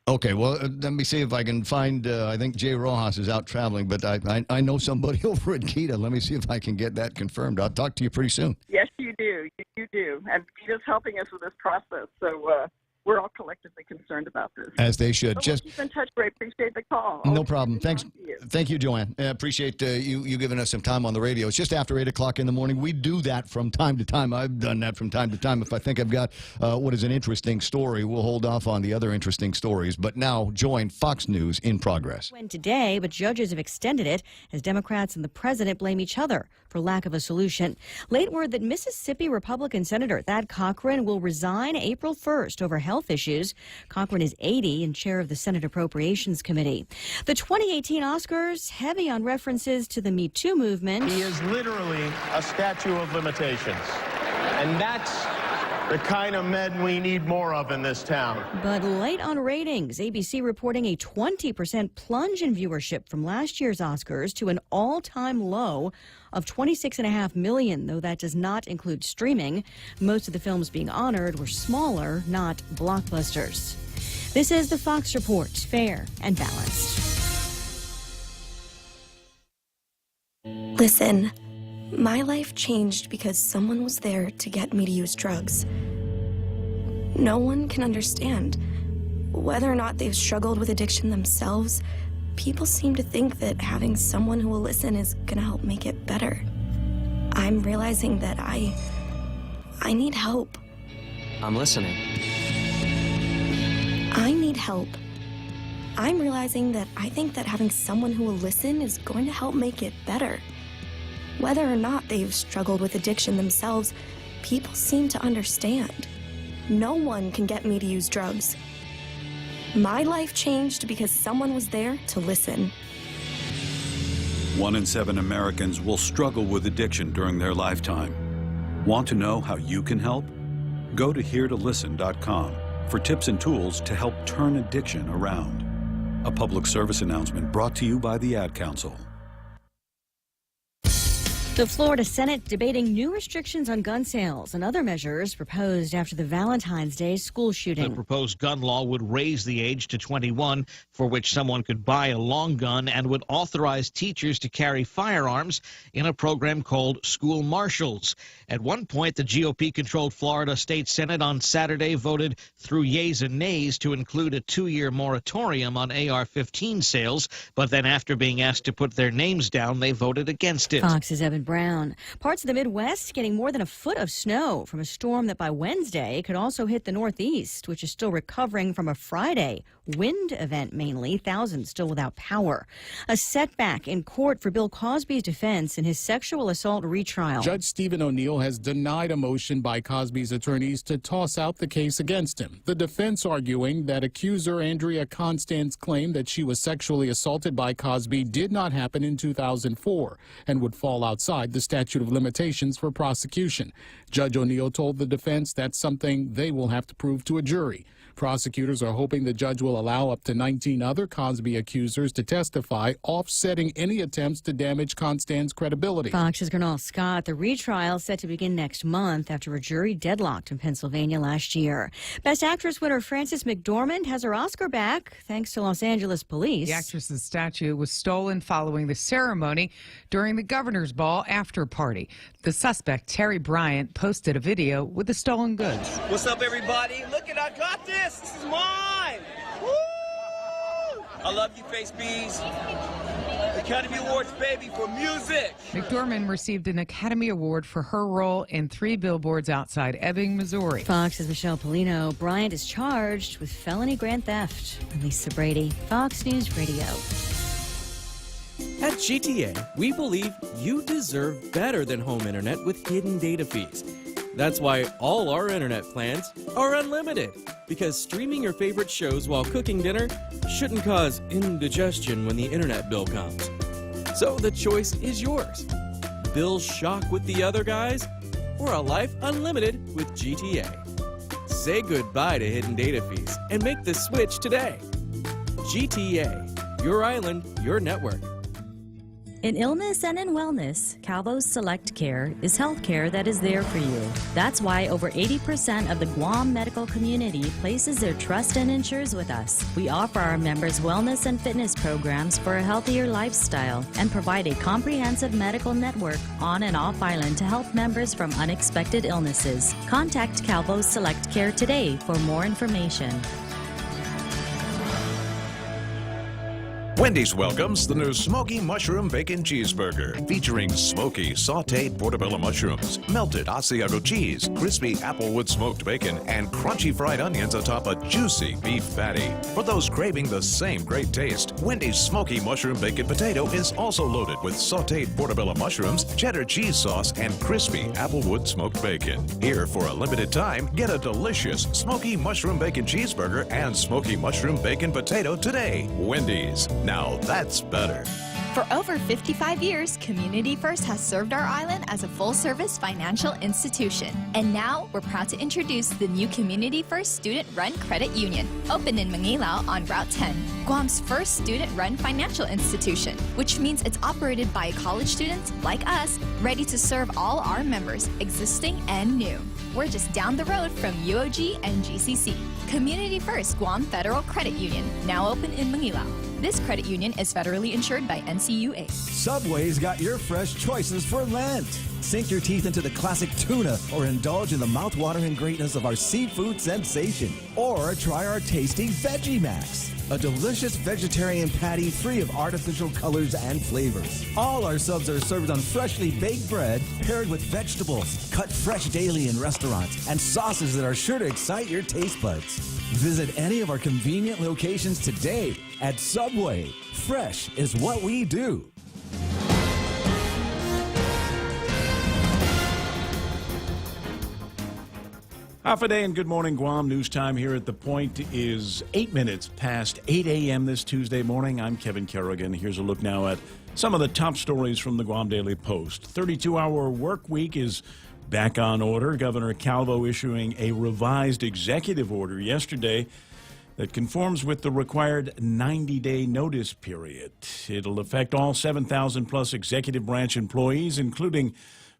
Okay, well, let me see if I can find, I think Jay Rojas is out traveling, but I know somebody over at Kita. Let me see if I can get that confirmed. I'll talk to you pretty soon.
Yes, you do. You do. And Kita's helping us with this process. So we're all collectively concerned about this.
As they should.
So we'll keep in touch. I appreciate the call.
No problem. Thanks. Thank you, Joanne. I appreciate you giving us some time on the radio. It's just after 8 o'clock in the morning. We do that from time to time. I've done that from time to time. If I think I've got what is an interesting story, we'll hold off on the other interesting stories. But now join Fox News in Progress.
Went today, but judges have extended it as Democrats and the president blame each other for lack of a solution. Late word that Mississippi Republican Senator Thad Cochran will resign April 1st over health issues. Cochran is 80 and chair of the Senate Appropriations Committee. The 2018 Oscars, heavy on references to the Me Too movement.
He is literally a statue of limitations. And that's the kind of men we need more of in this town.
But late on ratings, ABC reporting a 20% plunge in viewership from last year's Oscars to an all-time low of 26.5 million, though that does not include streaming. Most of the films being honored were smaller, not blockbusters. This is the Fox Report, fair and balanced.
Listen, my life changed because someone was there to get me to use drugs. No one can understand. Whether or not they've struggled with addiction themselves, people seem to think that having someone who will listen is gonna help make it better. I'm realizing that I need help.
I'm listening.
I need help. I'm realizing that I think that having someone who will listen is going to help make it better. Whether or not they've struggled with addiction themselves, people seem to understand. No one can get me to use drugs. My life changed because someone was there to listen.
1 in 7 Americans will struggle with addiction during their lifetime. Want to know how you can help? Go to heretolisten.com for tips and tools to help turn addiction around. A public service announcement brought to you by the Ad Council.
The Florida Senate debating new restrictions on gun sales and other measures proposed after the Valentine's Day school shooting.
The proposed gun law would raise the age to 21 for which someone could buy a long gun and would authorize teachers to carry firearms in a program called School Marshals. At one point, the GOP-controlled Florida State Senate on Saturday voted through yeas and nays to include a 2-year moratorium on AR-15 sales, but then after being asked to put their names down, they voted against it.
Fox's Evan Brown. Parts of the Midwest getting more than a foot of snow from a storm that by Wednesday could also hit the Northeast, which is still recovering from a Friday wind event mainly. Thousands still without power. A setback in court for Bill Cosby's defense in his sexual assault retrial.
Judge Stephen O'Neill has denied a motion by Cosby's attorneys to toss out the case against him. The defense arguing that accuser Andrea Constand's claim that she was sexually assaulted by Cosby did not happen in 2004 and would fall outside the statute of limitations for prosecution. Judge O'Neill told the defense that's something they will have to prove to a jury. Prosecutors are hoping the judge will allow up to 19 other Cosby accusers to testify, offsetting any attempts to damage Constand's credibility.
Fox's Gernal Scott. The retrial set to begin next month after a jury deadlocked in Pennsylvania last year. Best Actress winner Frances McDormand has her Oscar back thanks to Los Angeles police.
The actress's statue was stolen following the ceremony during the governor's ball after party. The suspect, Terry Bryant, posted a video with the stolen goods.
What's up, everybody? Look at, I got this. This is mine. Woo! I love you, Face Bees. Academy Awards, baby, for music.
McDormand received an Academy Award for her role in 3 billboards outside Ebbing, Missouri.
Fox's Michelle Polino. Bryant is charged with felony grand theft. Lisa Brady, Fox News Radio.
At GTA, we believe you deserve better than home internet with hidden data fees. That's why all our internet plans are unlimited, because streaming your favorite shows while cooking dinner shouldn't cause indigestion when the internet bill comes. So the choice is yours. Bill shock with the other guys, or a life unlimited with GTA. Say goodbye to hidden data fees and make the switch today. GTA, your island, your network.
In illness and in wellness, Calvo's Select Care is health care that is there for you. That's why over 80% of the Guam medical community places their trust and insures with us. We offer our members wellness and fitness programs for a healthier lifestyle and provide a comprehensive medical network on and off island to help members from unexpected illnesses. Contact Calvo's Select Care today for more information.
Wendy's welcomes the new Smoky Mushroom Bacon Cheeseburger, featuring smoky, sauteed portobello mushrooms, melted Asiago cheese, crispy applewood smoked bacon, and crunchy fried onions atop a juicy beef patty. For those craving the same great taste, Wendy's Smoky Mushroom Bacon Potato is also loaded with sauteed portobello mushrooms, cheddar cheese sauce, and crispy applewood smoked bacon. Here, for a limited time, get a delicious Smoky Mushroom Bacon Cheeseburger and Smoky Mushroom Bacon Potato today. Wendy's. Now that's better.
For over 55 years, Community First has served our island as a full-service financial institution. And now, we're proud to introduce the new Community First Student-Run Credit Union, open in Manilao on Route 10, Guam's first student-run financial institution, which means it's operated by college students like us, ready to serve all our members, existing and new. We're just down the road from UOG and GCC. Community First Guam Federal Credit Union, now open in Manilao. This credit union is federally insured by NCUA.
Subway's got your fresh choices for Lent. Sink your teeth into the classic tuna or indulge in the mouth-watering greatness of our seafood sensation. Or try our tasty Veggie Max, a delicious vegetarian patty free of artificial colors and flavors. All our subs are served on freshly baked bread paired with vegetables, cut fresh daily in restaurants, and sauces that are sure to excite your taste buds. Visit any of our convenient locations today at Subway. Fresh is what we do.
Half a day and good morning, Guam. News time here at The Point is 8 minutes past 8 a.m. this Tuesday morning. I'm Kevin Kerrigan. Here's a look now at some of the top stories from the Guam Daily Post. 32-hour work week is back on order. Governor Calvo issuing a revised executive order yesterday that conforms with the required 90-day notice period. It'll affect all 7,000-plus executive branch employees, including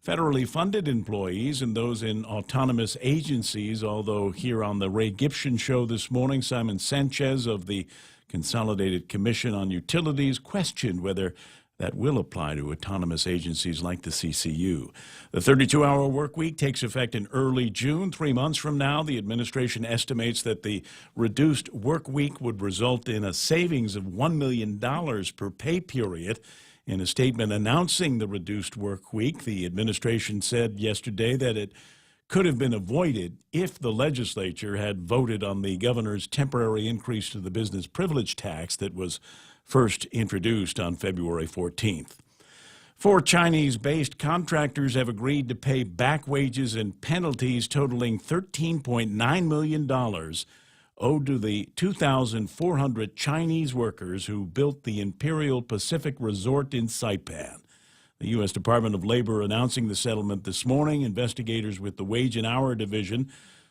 federally funded employees and those in autonomous agencies, although here on the Ray Gibson Show this morning, Simon Sanchez of the Consolidated Commission on Utilities questioned whether that will apply to autonomous agencies like the CCU. The 32-hour work week takes effect in early June. 3 months from now, the administration estimates that the reduced work week would result in a savings of $1 million per pay period. In a statement announcing the reduced work week, the administration said yesterday that it could have been avoided if the legislature had voted on the governor's temporary increase to the business privilege tax that was first introduced on February 14th. 4 Chinese-based contractors have agreed to pay back wages and penalties totaling $13.9 million owed to the 2,400 Chinese workers who built the Imperial Pacific Resort in Saipan. The U.S. Department of Labor announcing the settlement this morning. Investigators with the Wage and Hour Division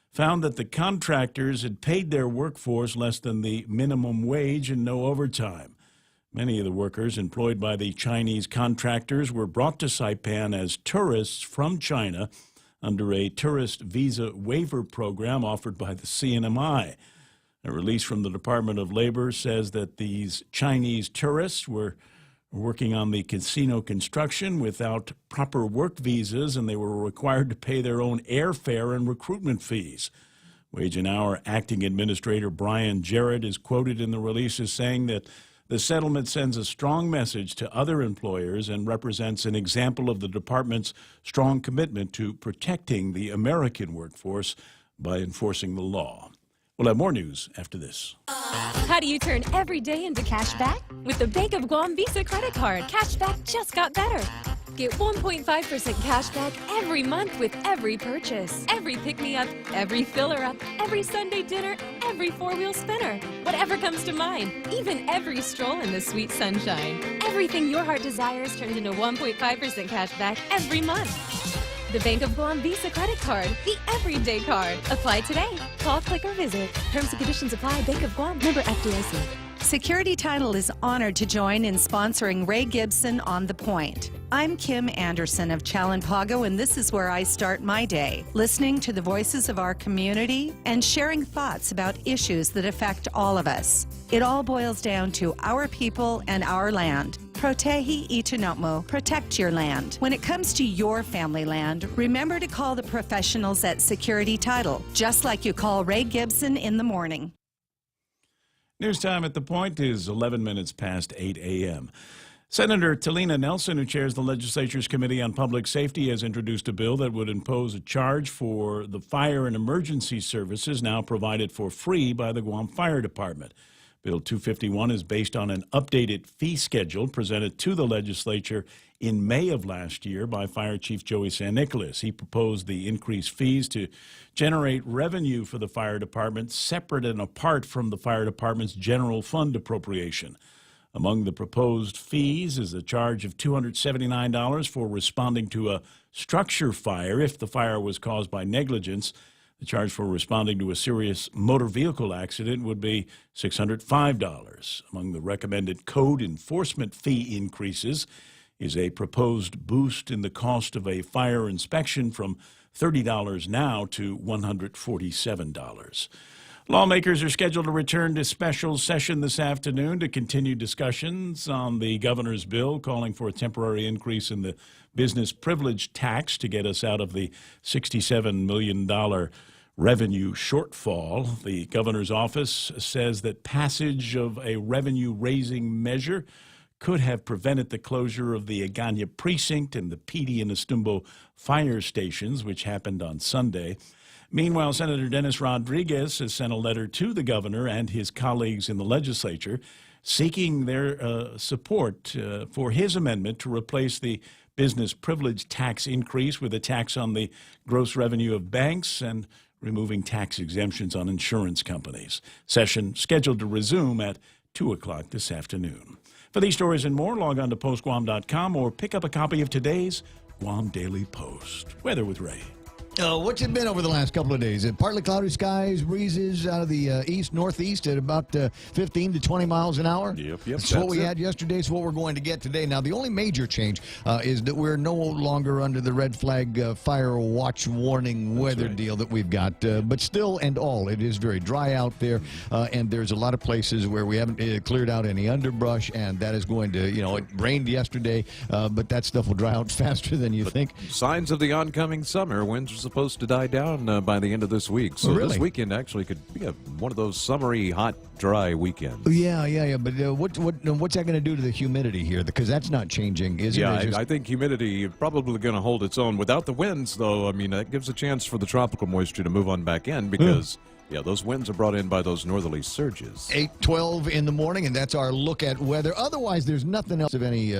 found that the contractors had paid their workforce less than the minimum wage and no overtime. Many of the workers employed by the Chinese contractors were brought to Saipan as tourists from China under a tourist visa waiver program offered by the CNMI. A release from the Department of Labor says that these Chinese tourists were working on the casino construction without proper work visas, and they were required to pay their own airfare and recruitment fees. Wage and Hour Acting Administrator Brian Jarrett is quoted in the release as saying that the settlement sends a strong message to other employers and represents an example of the department's strong commitment to protecting the American workforce by enforcing the law. We'll have more news after this.
How do you turn every day into cash back? With the Bank of Guam Visa credit card, cash back just got better. Get 1.5% cash back every month with every purchase. Every pick-me-up, every filler-up, every Sunday dinner, every four-wheel spinner. Whatever comes to mind, even every stroll in the sweet sunshine. Everything your heart desires turns into 1.5% cash back every month. The Bank of Guam Visa credit card, the everyday card. Apply today. Call, click, or visit. Terms and conditions apply. Bank of Guam, member FDIC.
Security Title is honored to join in sponsoring Ray Gibson on The Point. I'm Kim Anderson of Chalampago, and this is where I start my day, listening to the voices of our community and sharing thoughts about issues that affect all of us. It all boils down to our people and our land. Protehi Itanomo, protect your land. When it comes to your family land, remember to call the professionals at Security Title, just like you call Ray Gibson in the morning.
News time at The Point is 11 minutes past 8 a.m. Senator Talina Nelson, who chairs the legislature's Committee on Public Safety, has introduced a bill that would impose a charge for the fire and emergency services now provided for free by the Guam Fire Department. Bill 251 is based on an updated fee schedule presented to the legislature in May of last year by Fire Chief Joey San Nicolas. He proposed the increased fees to generate revenue for the fire department separate and apart from the fire department's general fund appropriation. Among the proposed fees is a charge of $279 for responding to a structure fire if the fire was caused by negligence. The charge for responding to a serious motor vehicle accident would be $605. Among the recommended code enforcement fee increases is a proposed boost in the cost of a fire inspection from $30 now to $147. Lawmakers are scheduled to return to special session this afternoon to continue discussions on the governor's bill calling for a temporary increase in the business privilege tax to get us out of the $67 million revenue shortfall. The governor's office says that passage of a revenue-raising measure could have prevented the closure of the Agana precinct and the PD and Estumbo fire stations, which happened on Sunday. Meanwhile, Senator Dennis Rodriguez has sent a letter to the governor and his colleagues in the legislature seeking their support for his amendment to replace the business privilege tax increase with a tax on the gross revenue of banks and removing tax exemptions on insurance companies. Session scheduled to resume at 2 o'clock this afternoon. For these stories and more, log on to postguam.com or pick up a copy of today's Guam Daily Post. Weather with Ray.
What's it been over the last couple of days? Partly cloudy skies, breezes out of the east-northeast at about 15 to 20 miles an hour.
Yep.
That's what we had yesterday. It's what we're going to get today. Now, the only major change is that we're no longer under the red flag fire watch warning weather deal that we've got. But still and all, it is very dry out there, and there's a lot of places where we haven't cleared out any underbrush, and that is going to, it rained yesterday, but that stuff will dry out faster than you think.
Signs of the oncoming summer. When's supposed to die down by the end of this week. So
Really?
this weekend actually could be one of those summery, hot, dry weekends.
Yeah. But what's that going to do to the humidity here? Because that's not changing, is it?
Yeah,
It's just-
I think humidity is probably going to hold its own. Without the winds, though, I mean, that gives a chance for the tropical moisture to move on back in because, those winds are brought in by those northerly surges.
8:12 in the morning, and that's our look at weather. Otherwise, there's nothing else of any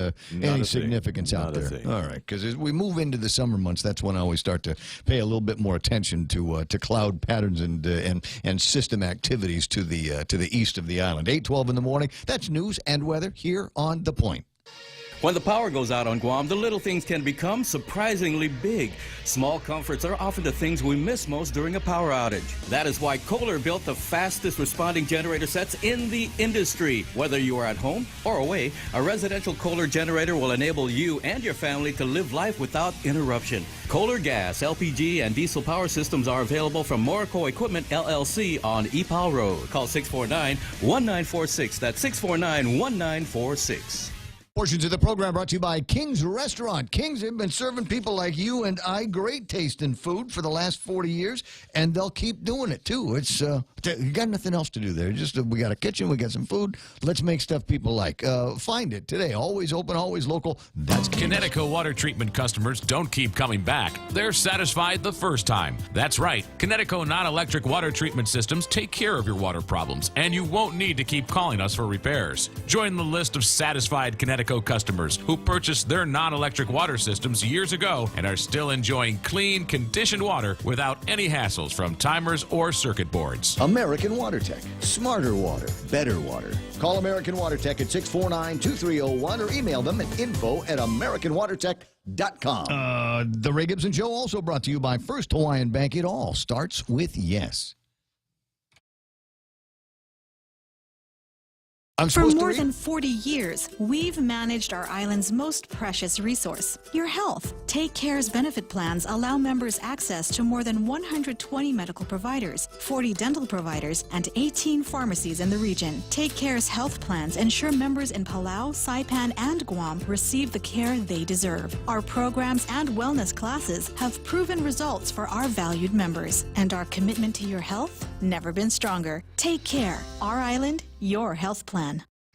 significance out there. All right, because as we move into the summer months, that's when I always start to pay a little bit more attention to cloud patterns and system activities to the east of the island. 8:12 in the morning. That's news and weather here on The Point.
When the power goes out on Guam, the little things can become surprisingly big. Small comforts are often the things we miss most during a power outage. That is why Kohler built the fastest responding generator sets in the industry. Whether you are at home or away, a residential Kohler generator will enable you and your family to live life without interruption. Kohler gas, LPG, and diesel power systems are available from Morrico Equipment LLC on Epal Road. Call 649-1946. That's 649-1946.
Portions of the program brought to you by King's Restaurant. King's have been serving people like you and I great tasting food for the last 40 years, and they'll keep doing it, too. It's you got nothing else to do there. Just we got a kitchen, we got some food. Let's make stuff people like. Find it today. Always open, always local. That's King's.
Connecticut water treatment customers don't keep coming back. They're satisfied the first time. That's right. Connecticut non-electric water treatment systems take care of your water problems, and you won't need to keep calling us for repairs. Join the list of satisfied Connecticut customers who purchased their non-electric water systems years ago and are still enjoying clean, conditioned water without any hassles from timers or circuit boards.
American Water Tech. Smarter water, better water. Call American Water Tech at 649-2301 or email them at info@americanwatertech.com. The Ray Gibson Show also brought to you by First Hawaiian Bank. It all starts with yes.
For more than 40 years, we've managed our island's most precious resource, your health. Take Care's benefit plans allow members access to more than 120 medical providers, 40 dental providers, and 18 pharmacies in the region. Take Care's health plans ensure members in Palau, Saipan, and Guam receive the care they deserve. Our programs and wellness classes have proven results for our valued members, and our commitment to your health never been stronger. Take Care, our island, your health plan.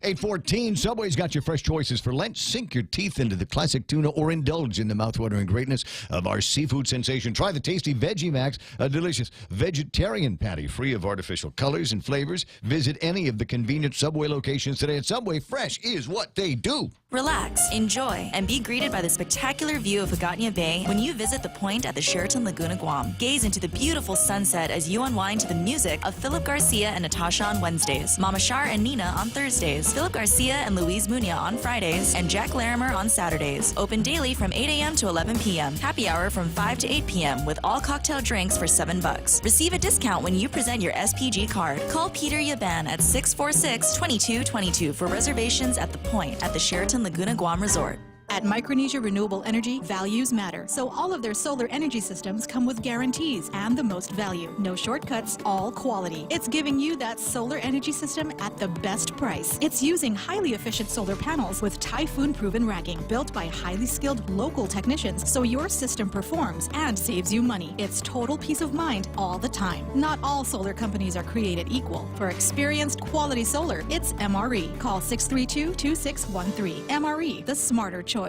8:14, Subway's got your fresh choices for Lent. Sink your teeth into the classic tuna or indulge in the mouthwatering greatness of our seafood sensation. Try the tasty Veggie Max, a delicious vegetarian patty free of artificial colors and flavors. Visit any of the convenient Subway locations today. At Subway, fresh is what they do.
Relax, enjoy, and be greeted by the spectacular view of Hagåtña Bay when you visit the Point at the Sheraton Laguna Guam. Gaze into the beautiful sunset as you unwind to the music of Philip Garcia and Natasha on Wednesdays, Mama Shar and Nina on Thursdays, Philip Garcia and Luis Muñoz on Fridays, and Jack Larimer on Saturdays. Open daily from 8 a.m. to 11 p.m. Happy hour from 5 to 8 p.m. with all cocktail drinks for $7. Receive a discount when you present your SPG card. Call Peter Yaban at 646-2222 for reservations at the Point at the Sheraton Laguna Guam Resort.
At Micronesia Renewable Energy, values matter. So all of their solar energy systems come with guarantees and the most value. No shortcuts, all quality. It's giving you that solar energy system at the best price. It's using highly efficient solar panels with typhoon-proven racking, built by highly skilled local technicians, so your system performs and saves you money. It's total peace of mind all the time. Not all solar companies are created equal. For experienced quality solar, it's MRE. Call 632-2613. MRE, the smarter choice.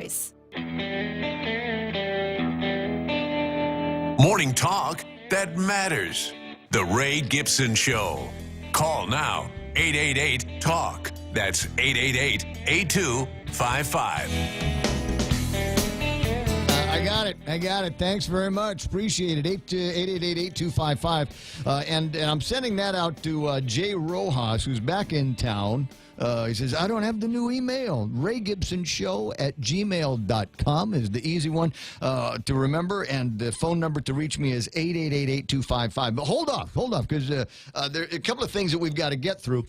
Morning talk that matters. The Ray Gibson Show. Call now, 888-TALK. That's 888-8255.
I got it. Thanks very much. Appreciate it. 888-8255. And I'm sending that out to Jay Rojas, who's back in town. He says, I don't have the new email. RayGibsonShow@gmail.com is the easy one to remember. And the phone number to reach me is 888-8255. But hold off, because there are a couple of things that we've got to get through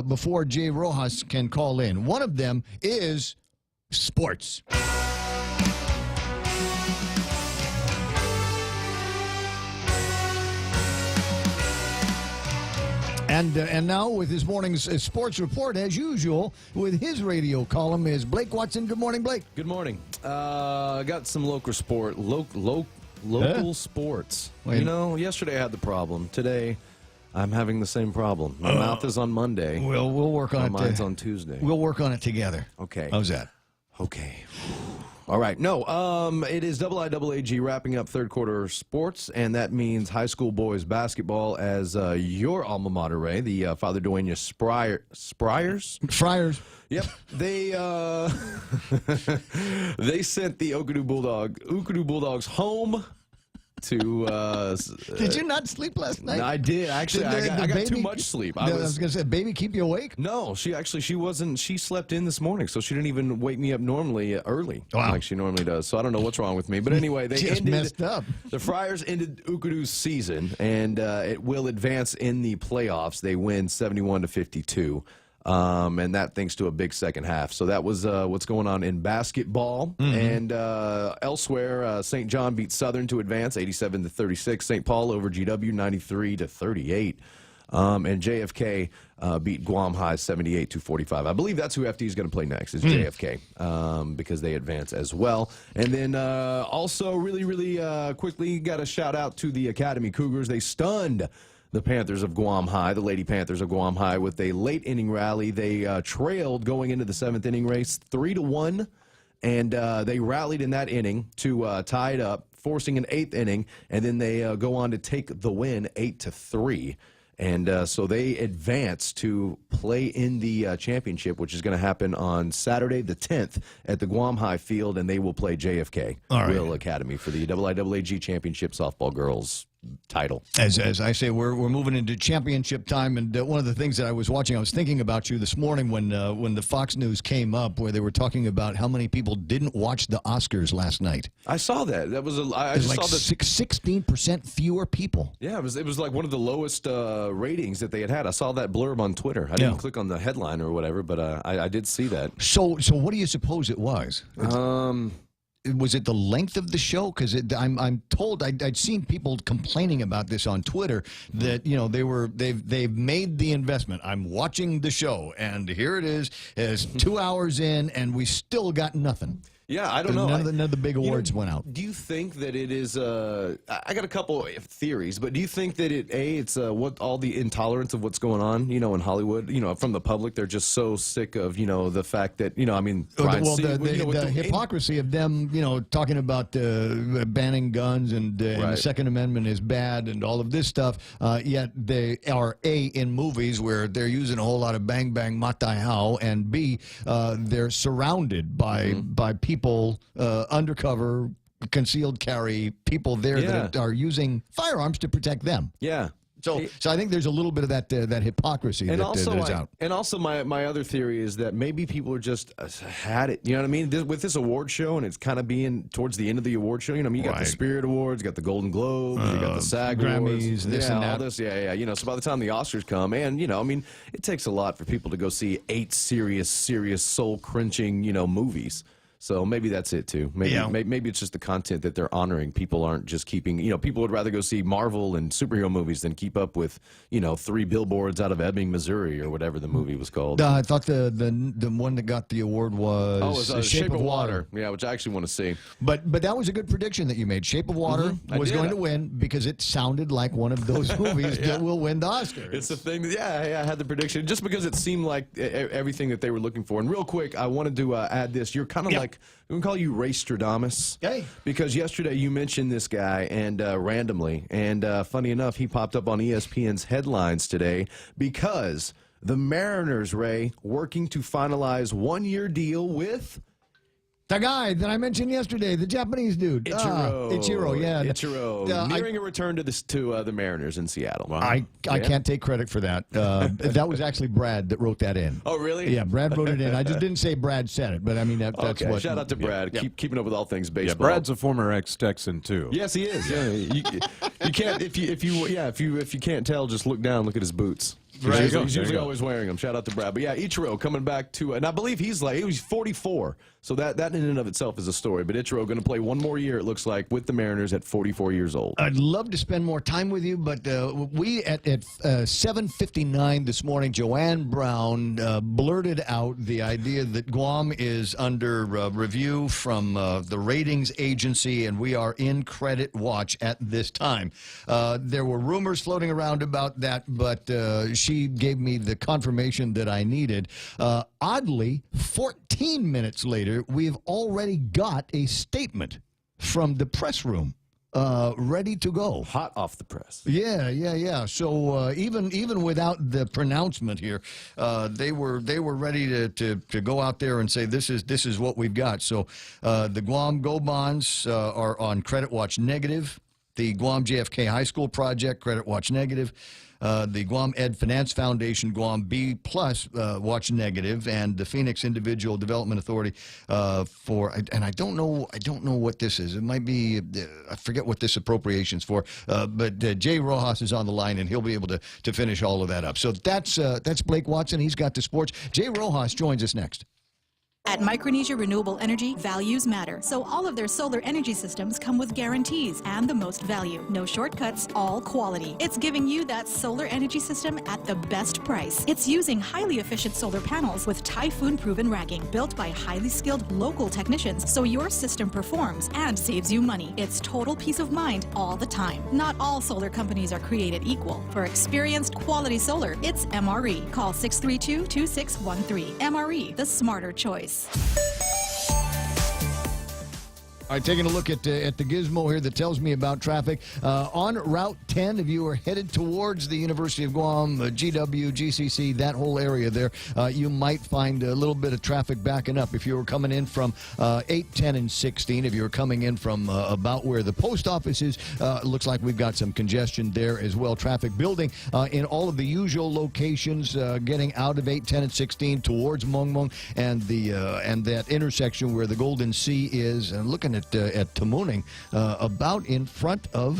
before Jay Rojas can call in. One of them is sports. And now with this morning's sports report, as usual, with his radio column is Blake Watson. Good morning, Blake.
Good morning. I got some local
Local sports.
Wait.
You know, yesterday I had the problem. Today, I'm having the same problem. My mouth is on Monday.
We'll work on it.
Mine's on Tuesday.
We'll work on it together.
Okay.
How's that?
Okay. All right. No, it is IIAG wrapping up third quarter sports, and that means high school boys basketball as your alma mater, Ray, the Father Duenas Friars. Yep. They they sent the Okoudou Bulldogs home to.
Did you not sleep last night?
I did. Actually, I got too much sleep.
I was going to say, baby, keep you awake?
No, she wasn't. She slept in this morning, so she didn't even wake me up normally early like she normally does. So I don't know what's wrong with me. But anyway, they
just messed up.
The Friars ended Okoudou's season, and it will advance in the playoffs. They win 71-52. And that thanks to a big second half. So that was what's going on in basketball. And elsewhere, St. John beat Southern to advance 87-36. St. Paul over GW 93-38. And JFK beat Guam High 78-45. I believe that's who FD is going to play next, is JFK, because they advance as well. And then also really quickly, got a shout out to the Academy Cougars. They stunned the Panthers of Guam High, the Lady Panthers of Guam High, with a late inning rally. They trailed going into the seventh inning race 3-1, and they rallied in that inning to tie it up, forcing an eighth inning, and then they go on to take the win 8-3. And so they advance to play in the championship, which is going to happen on Saturday the 10th at the Guam High Field, and they will play JFK Will Academy for the IIAG Championship Softball Girls title.
As I say, we're moving into championship time, and one of the things that I was watching, I was thinking about you this morning when the Fox News came up, where they were talking about how many people didn't watch the Oscars last night.
I saw that. That was I
just
like
saw 16% fewer people.
Yeah, it was like one of the lowest ratings that they had. I saw that blurb on Twitter. I didn't click on the headline or whatever, but I did see that.
So what do you suppose it was? Was it the length of the show? Because I'm told I'd seen people complaining about this on Twitter, that they've made the investment. I'm watching the show, and here it is, it's 2 hours in, and we still got nothing.
Yeah, I don't know.
None of the big awards went out.
Do you think that it is? I got a couple of theories, but do you think that it's what all the intolerance of what's going on, in Hollywood, from the public? They're just so sick of, the fact that,
the hypocrisy of them, talking about banning guns and the Second Amendment is bad and all of this stuff. Yet they are in movies where they're using a whole lot of bang bang matayao, and B, they're surrounded by people. Undercover, concealed carry, people there that are using firearms to protect them.
Yeah.
So I think there's a little bit of that hypocrisy that is out.
And also my other theory is that maybe people are just had it. You know what I mean? With this award show, and it's kind of being towards the end of the award show. You got the Spirit Awards, you got the Golden Globes, you got the SAG
Grammys,
Awards,
this and that.
all this. Yeah. So by the time the Oscars come, and it takes a lot for people to go see 8 serious, soul-crunching, movies. So maybe that's it too. Maybe it's just the content that they're honoring. People aren't just keeping. People would rather go see Marvel and superhero movies than keep up with 3 Billboards out of Ebbing, Missouri, or whatever the movie was called.
I thought the one that got the award was
Shape of Water. Yeah, which I actually want to see.
But that was a good prediction that you made. Shape of Water was going to win because it sounded like one of those movies that will win the Oscar.
It's the thing. I had the prediction just because it seemed like everything that they were looking for. And real quick, I wanted to add this. You're kind of like. We can call you Ray Stradamus.
Hey.
Because yesterday you mentioned this guy and randomly. And funny enough, he popped up on ESPN's headlines today because the Mariners, Ray, working to finalize 1-year deal with...
the guy that I mentioned yesterday, the Japanese dude. Ichiro, yeah.
Ichiro. Nearing a return to the Mariners in Seattle. Wow.
I can't take credit for that. That was actually Brad that wrote that in.
Oh, really?
Yeah, Brad wrote it in. I just didn't say Brad said it, but I mean, that's what.
Shout out to Brad.
Yeah.
Keeping up with all things baseball.
Yeah, Brad's a former ex-Texan, too.
Yes, he is. Yeah, you can't, if you can't tell, just look down, look at his boots.
Right.
He's usually always wearing them. Shout out to Brad. But yeah, Ichiro coming back to, and I believe he was 44. So that in and of itself is a story. But Ichiro going to play one more year, it looks like, with the Mariners at 44 years old.
I'd love to spend more time with you, but we at 7:59 this morning, Joanne Brown blurted out the idea that Guam is under review from the ratings agency, and we are in credit watch at this time. There were rumors floating around about that, but she gave me the confirmation that I needed. Oddly, 14 minutes later, we've already got a statement from the press room. Ready to go.
Hot off the press.
Yeah. So even without the pronouncement here, they were ready to go out there and say this is what we've got. So the Guam Go bonds are on credit watch negative. The Guam JFK High School project, credit watch negative. The Guam Ed Finance Foundation, Guam B+, watch negative, and the Phoenix Individual Development Authority and I don't know what this is. It might be, I forget what this appropriation's for, but Jay Rojas is on the line, and he'll be able to finish all of that up. So that's Blake Watson. He's got the sports. Jay Rojas joins us next.
At Micronesia Renewable Energy, values matter. So all of their solar energy systems come with guarantees and the most value. No shortcuts, all quality. It's giving you that solar energy system at the best price. It's using highly efficient solar panels with typhoon-proven racking, built by highly skilled local technicians, so your system performs and saves you money. It's total peace of mind all the time. Not all solar companies are created equal. For experienced quality solar, it's MRE. Call 632-2613. MRE, the smarter choice.
All right, taking a look at the gizmo here that tells me about traffic. On Route 10, if you are headed towards the University of Guam, GW, GCC, that whole area there, you might find a little bit of traffic backing up. If you were coming in from 8, 10, and 16, if you were coming in from about where the post office is, it looks like we've got some congestion there as well. Traffic building in all of the usual locations, getting out of 8, 10, and 16 towards Mongmong and that intersection where the Golden Sea is, and looking at Tamuning, about in front of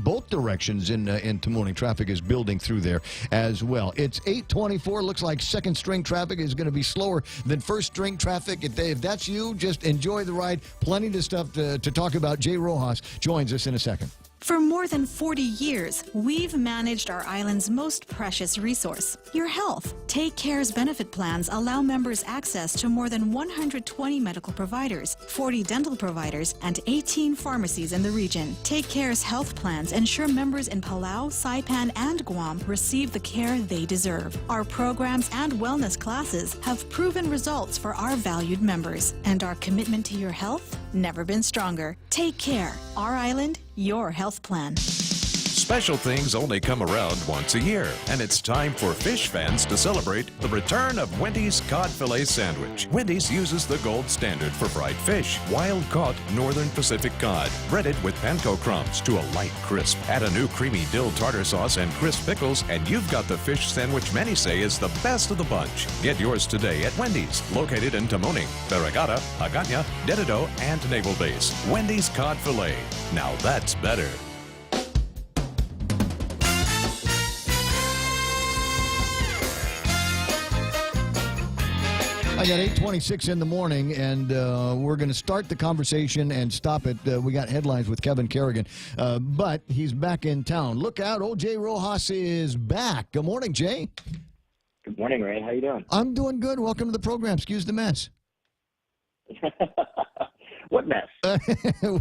both directions in Tamuning. Traffic is building through there as well. It's 8:24. Looks like second string traffic is going to be slower than first string traffic. If that's you, just enjoy the ride. Plenty of stuff to talk about. Jay Rojas joins us in a second.
For more than 40 years, we've managed our island's most precious resource, your health. Take Care's benefit plans allow members access to more than 120 medical providers, 40 dental providers, and 18 pharmacies in the region. Take Care's health plans ensure members in Palau, Saipan, and Guam receive the care they deserve. Our programs and wellness classes have proven results for our valued members, and our commitment to your health never been stronger. Take Care, our island, your health plan.
Special things only come around once a year, and it's time for fish fans to celebrate the return of Wendy's Cod Filet Sandwich. Wendy's uses the gold standard for fried fish, wild-caught Northern Pacific cod, breaded with panko crumbs to a light crisp. Add a new creamy dill tartar sauce and crisp pickles, and you've got the fish sandwich many say is the best of the bunch. Get yours today at Wendy's, located in Tamuning, Veragata, Agana, Dededo, and Naval Base. Wendy's Cod Filet. Now that's better.
I got 8:26 in the morning, and we're going to start the conversation and stop it. We got headlines with Kevin Kerrigan, but he's back in town. Look out, old Jay Rojas is back. Good morning, Jay.
Good morning, Ray. How you doing?
I'm doing good. Welcome to the program. Excuse the mess.
What mess?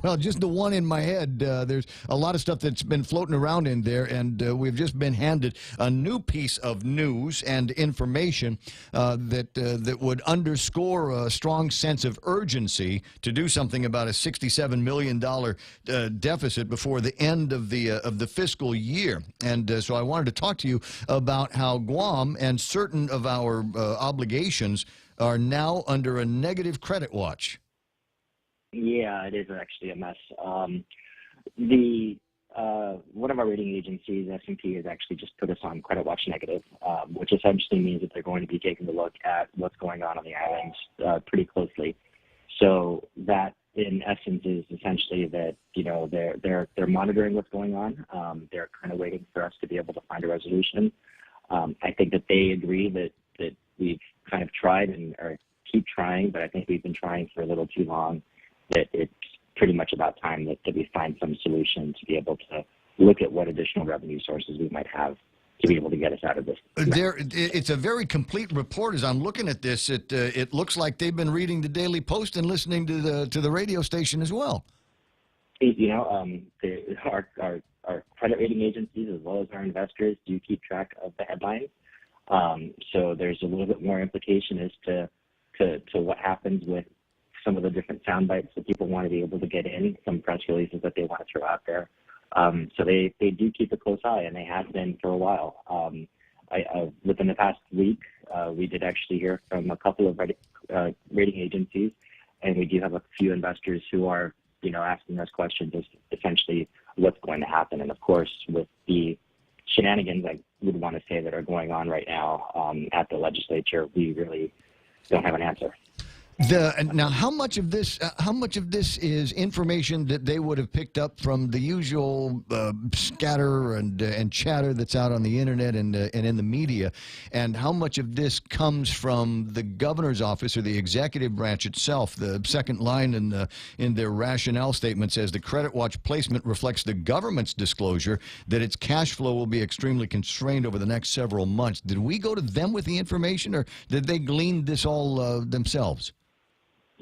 Well, just the one in my head. There's a lot of stuff that's been floating around in there, and we've just been handed a new piece of news and information that would underscore a strong sense of urgency to do something about a $67 million deficit before the end of the fiscal year. And so I wanted to talk to you about how Guam and certain of our obligations are now under a negative credit watch.
Yeah, it is actually a mess. One of our rating agencies, S&P, has actually just put us on credit watch negative, which essentially means that they're going to be taking a look at what's going on the islands pretty closely. So that, in essence, is essentially that they're monitoring what's going on. They're kind of waiting for us to be able to find a resolution. I think that they agree that we've kind of tried and are keep trying, but I think we've been trying for a little too long. That it's pretty much about time that we find some solution to be able to look at what additional revenue sources we might have to be able to get us out of this.
It's a very complete report. As I'm looking at this, it looks like they've been reading the Daily Post and listening to the radio station as well.
You know, our credit rating agencies as well as our investors do keep track of the headlines. So there's a little bit more implication as to what happens with some of the different sound bites that people want to be able to get in, some press releases that they want to throw out there. So they do keep a close eye, and they have been for a while. Within the past week, we did actually hear from a couple of rating agencies, and we do have a few investors who are, you know, asking us questions as essentially what's going to happen. And of course, with the shenanigans I would want to say that are going on right now at the legislature, we really don't have an answer.
Now, how much of this is information that they would have picked up from the usual scatter and chatter that's out on the internet and in the media, and how much of this comes from the governor's office or the executive branch itself? The second line in their rationale statement says the Credit Watch placement reflects the government's disclosure that its cash flow will be extremely constrained over the next several months. Did we go to them with the information, or did they glean this all themselves?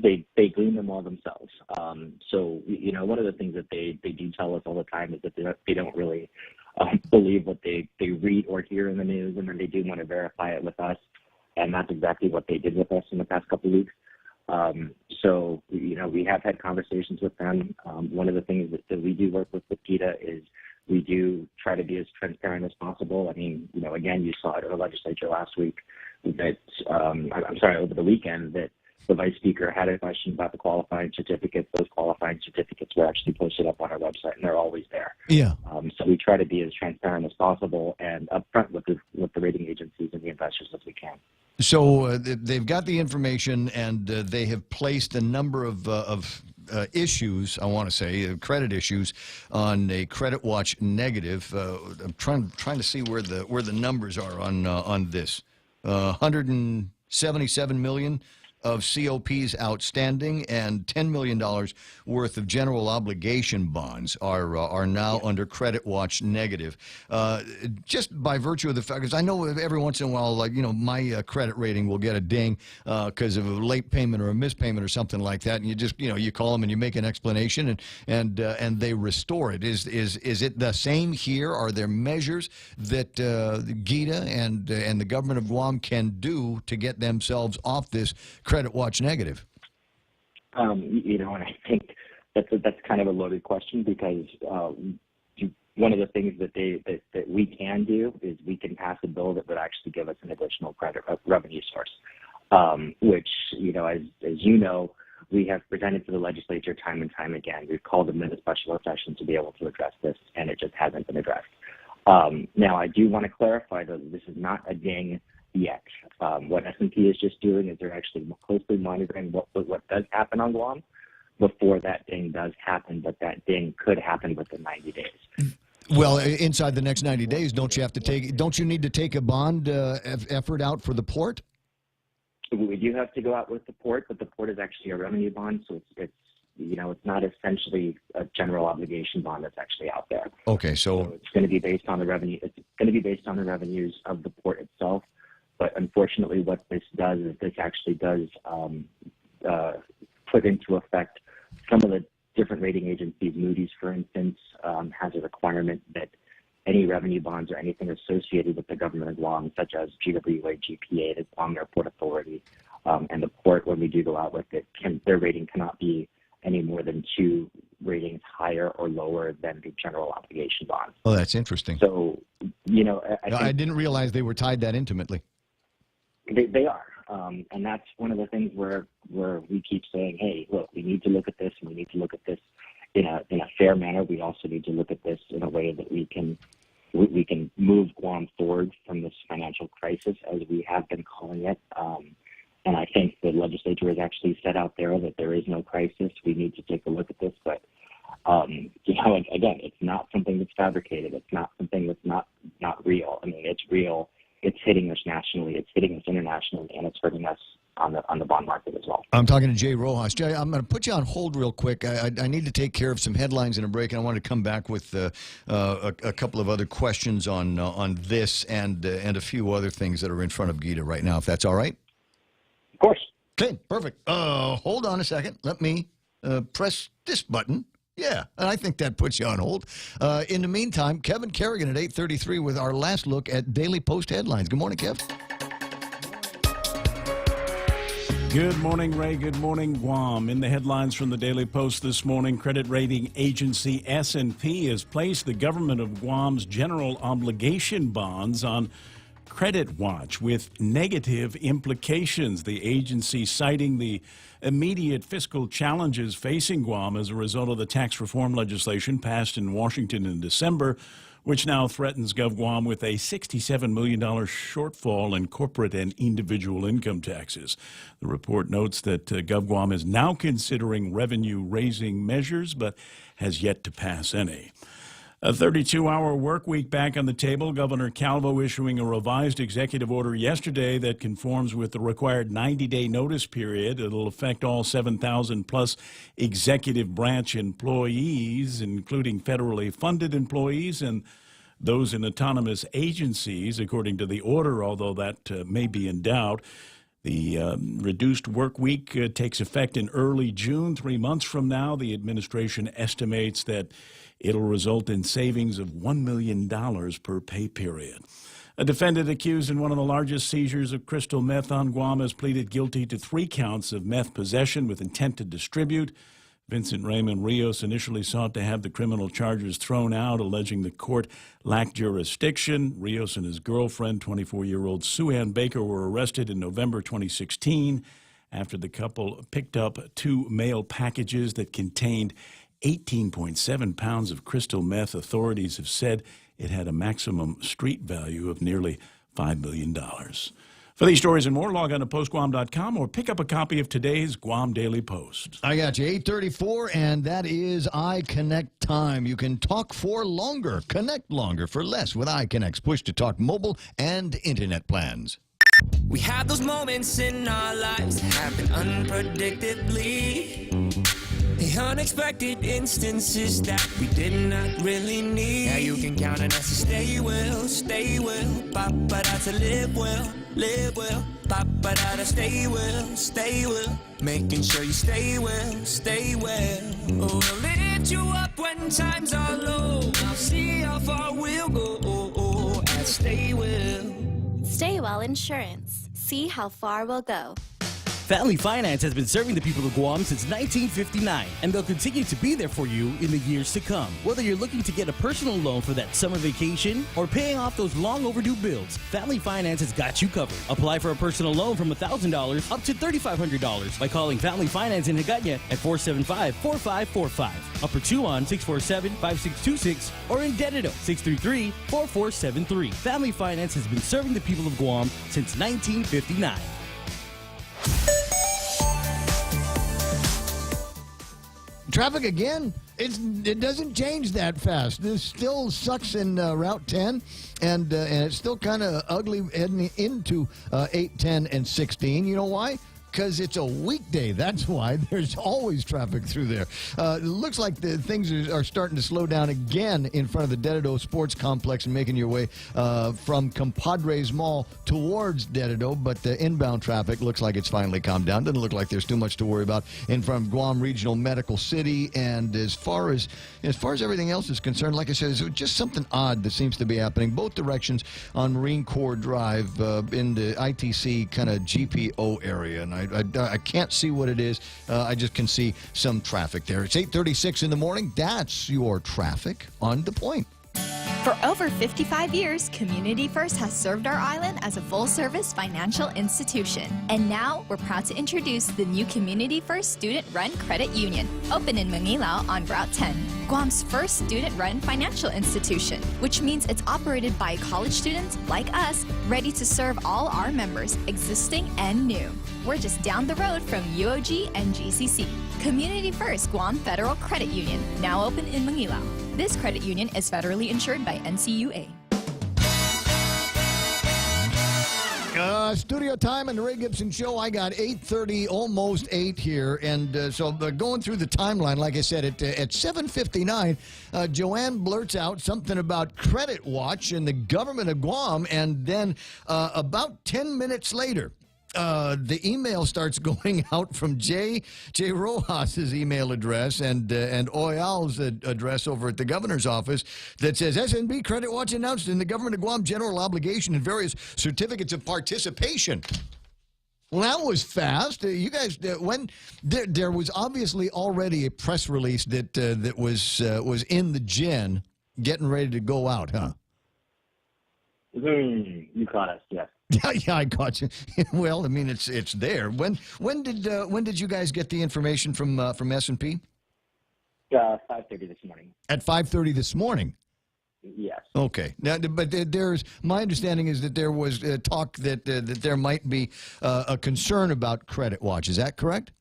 They glean them all themselves. So, you know, one of the things that they do tell us all the time is that they don't really believe what they read or hear in the news, and then they do want to verify it with us. And that's exactly what they did with us in the past couple of weeks. So, you know, we have had conversations with them. One of the things that we do work with GITA is we do try to be as transparent as possible. I mean, you know, again, you saw it at the legislature last week that, over the weekend, that the vice speaker had a question about the qualifying certificates. Those qualifying certificates were actually posted up on our website, and they're always there.
Yeah.
So we try to be as transparent as possible and upfront with the rating agencies and the investors as we can.
So they've got the information, and they have placed a number of issues, I want to say, credit issues, on a Credit Watch negative. I'm trying to see where the numbers are on this. 177 million of COPs outstanding, and $10 million worth of general obligation bonds are now under Credit Watch negative. Just by virtue of the fact, because I know every once in a while, like, you know, my credit rating will get a ding because of a late payment or a missed payment or something like that, and you just, you know, you call them and you make an explanation, and they restore it. Is it the same here? Are there measures that GITA and the government of Guam can do to get themselves off this Credit Watch negative?
You know, and I think that's kind of a loaded question, because one of the things that we can do is we can pass a bill that would actually give us an additional credit revenue source, which, you know, as you know, we have presented to the legislature time and time again. We've called them in a special session to be able to address this, and it just hasn't been addressed. Now, I do want to clarify, though, that this is not a ding yet. What S&P is just doing is they're actually closely monitoring what does happen on Guam before that ding does happen, but that ding could happen within 90 days.
Well, inside the next 90 days, don't you need to take a bond effort out for the port?
We do have to go out with the port, but the port is actually a revenue bond, so it's you know, it's not essentially a general obligation bond that's actually out there.
Okay, so
it's going to be based on the revenue. It's going to be based on the revenues of the port itself. But unfortunately, what this does is this actually does put into effect some of the different rating agencies. Moody's, for instance, has a requirement that any revenue bonds or anything associated with the government of Guam, such as GWA, GPA, the Guam Airport Authority, and the port, when we do go out with it, their rating cannot be any more than 2 ratings higher or lower than the general obligation bond.
Oh, that's interesting.
So, you know,
I didn't realize they were tied that intimately.
They are, and that's one of the things where we keep saying, hey, look, we need to look at this, and we need to look at this in a fair manner. We also need to look at this in a way that we can move Guam forward from this financial crisis, as we have been calling it. And I think the legislature has actually set out there that there is no crisis. We need to take a look at this, but you know, again, it's not something that's fabricated. It's not something that's not real. I mean, it's real. It's hitting us nationally, it's hitting us internationally, and it's hurting us on the bond market as well.
I'm talking to Jay Rojas. Jay, I'm going to put you on hold real quick. I need to take care of some headlines in a break, and I want to come back with a couple of other questions on this and a few other things that are in front of Gita right now, if that's all right.
Of course.
Okay, perfect. Hold on a second. Let me press this button. Yeah, and I think that puts you on hold. In the meantime, Kevin Kerrigan at 8:33 with our last look at Daily Post headlines. Good morning, Kev.
Good morning, Ray. Good morning, Guam. In the headlines from the Daily Post this morning, credit rating agency S&P has placed the government of Guam's general obligation bonds on credit watch with negative implications. The agency citing the immediate fiscal challenges facing Guam as a result of the tax reform legislation passed in Washington in December, which now threatens GovGuam with a $67 million shortfall in corporate and individual income taxes. The report notes that GovGuam is now considering revenue-raising measures, but has yet to pass any. A 32-hour work week back on the table. Governor Calvo issuing a revised executive order yesterday that conforms with the required 90-day notice period. It'll affect all 7,000-plus executive branch employees, including federally funded employees and those in autonomous agencies, according to the order, although that may be in doubt. The reduced work week takes effect in early June, 3 months from now. The administration estimates that it'll result in savings of $1 million per pay period. A defendant accused in one of the largest seizures of crystal meth on Guam has pleaded guilty to 3 counts of meth possession with intent to distribute. Vincent Raymond Rios initially sought to have the criminal charges thrown out, alleging the court lacked jurisdiction. Rios and his girlfriend, 24-year-old Sue Ann Baker, were arrested in November 2016 after the couple picked up 2 mail packages that contained 18.7 pounds of crystal meth. Authorities have said it had a maximum street value of nearly $5 million. For these stories and more, log on to postguam.com or pick up a copy of today's Guam Daily Post.
I got you, 8:34, and that is iConnect time. You can talk for longer, connect longer for less with iConnect's push-to-talk mobile and internet plans.
We have those moments in our lives that happen unpredictably. The unexpected instances that we did not really need. Now you can count on us to stay well, pa-pa-da to live well, pa-pa-da to stay well, making sure you stay well. Oh, we'll lift you up when times are low. I'll see how far we'll go, and stay well.
Stay Well Insurance. See how far we'll go.
Family Finance has been serving the people of Guam since 1959, and they'll continue to be there for you in the years to come. Whether you're looking to get a personal loan for that summer vacation or paying off those long overdue bills, Family Finance has got you covered. Apply for a personal loan from $1,000 up to $3,500 by calling Family Finance in Hagåtña at 475-4545, Upper Tuon 647-5626, or in Dededo 633-4473. Family Finance has been serving the people of Guam since 1959.
Traffic again? It doesn't change that fast. This still sucks in Route 10, and it's still kind of ugly heading into 8, 10, and 16. You know why? Because it's a weekday. That's why. There's always traffic through there. It looks like things are starting to slow down again in front of the Dededo Sports Complex and making your way from Compadres Mall towards Dededo, but the inbound traffic looks like it's finally calmed down. Doesn't look like there's too much to worry about in front of Guam Regional Medical City. And as far as everything else is concerned, like I said, there's just something odd that seems to be happening both directions on Marine Corps Drive in the ITC kind of GPO area. And I can't see what it is. I just can see some traffic there. It's 8:36 in the morning. That's your traffic on the point.
For over 55 years, Community First has served our island as a full-service financial institution. And now, we're proud to introduce the new Community First Student-Run Credit Union, open in Manilao on Route 10. Guam's first student-run financial institution, which means it's operated by college students like us, ready to serve all our members, existing and new. We're just down the road from UOG and GCC. Community First Guam Federal Credit Union, now open in Manilao. This credit union is federally insured by NCUA.
Studio time on the Ray Gibson Show. I got 8:30, almost 8 here. And so going through the timeline, like I said, at 7:59, Joanne blurts out something about Credit Watch and the government of Guam. And then about 10 minutes later, the email starts going out from Jay Rojas's email address and Oyal's address over at the governor's office that says SNB Credit Watch announced in the government of Guam general obligation and various certificates of participation. Well, that was fast. You guys, when there was obviously already a press release that was in the gin, getting ready to go out, huh?
You caught us, yes.
Yeah, I caught you. Well, I mean, it's there. When did you guys get the information from S&P?
5:30 this morning.
At 5:30 this morning.
Yes.
Okay. Now, but there's my understanding is that there was talk that there might be a concern about Credit Watch. Is that correct?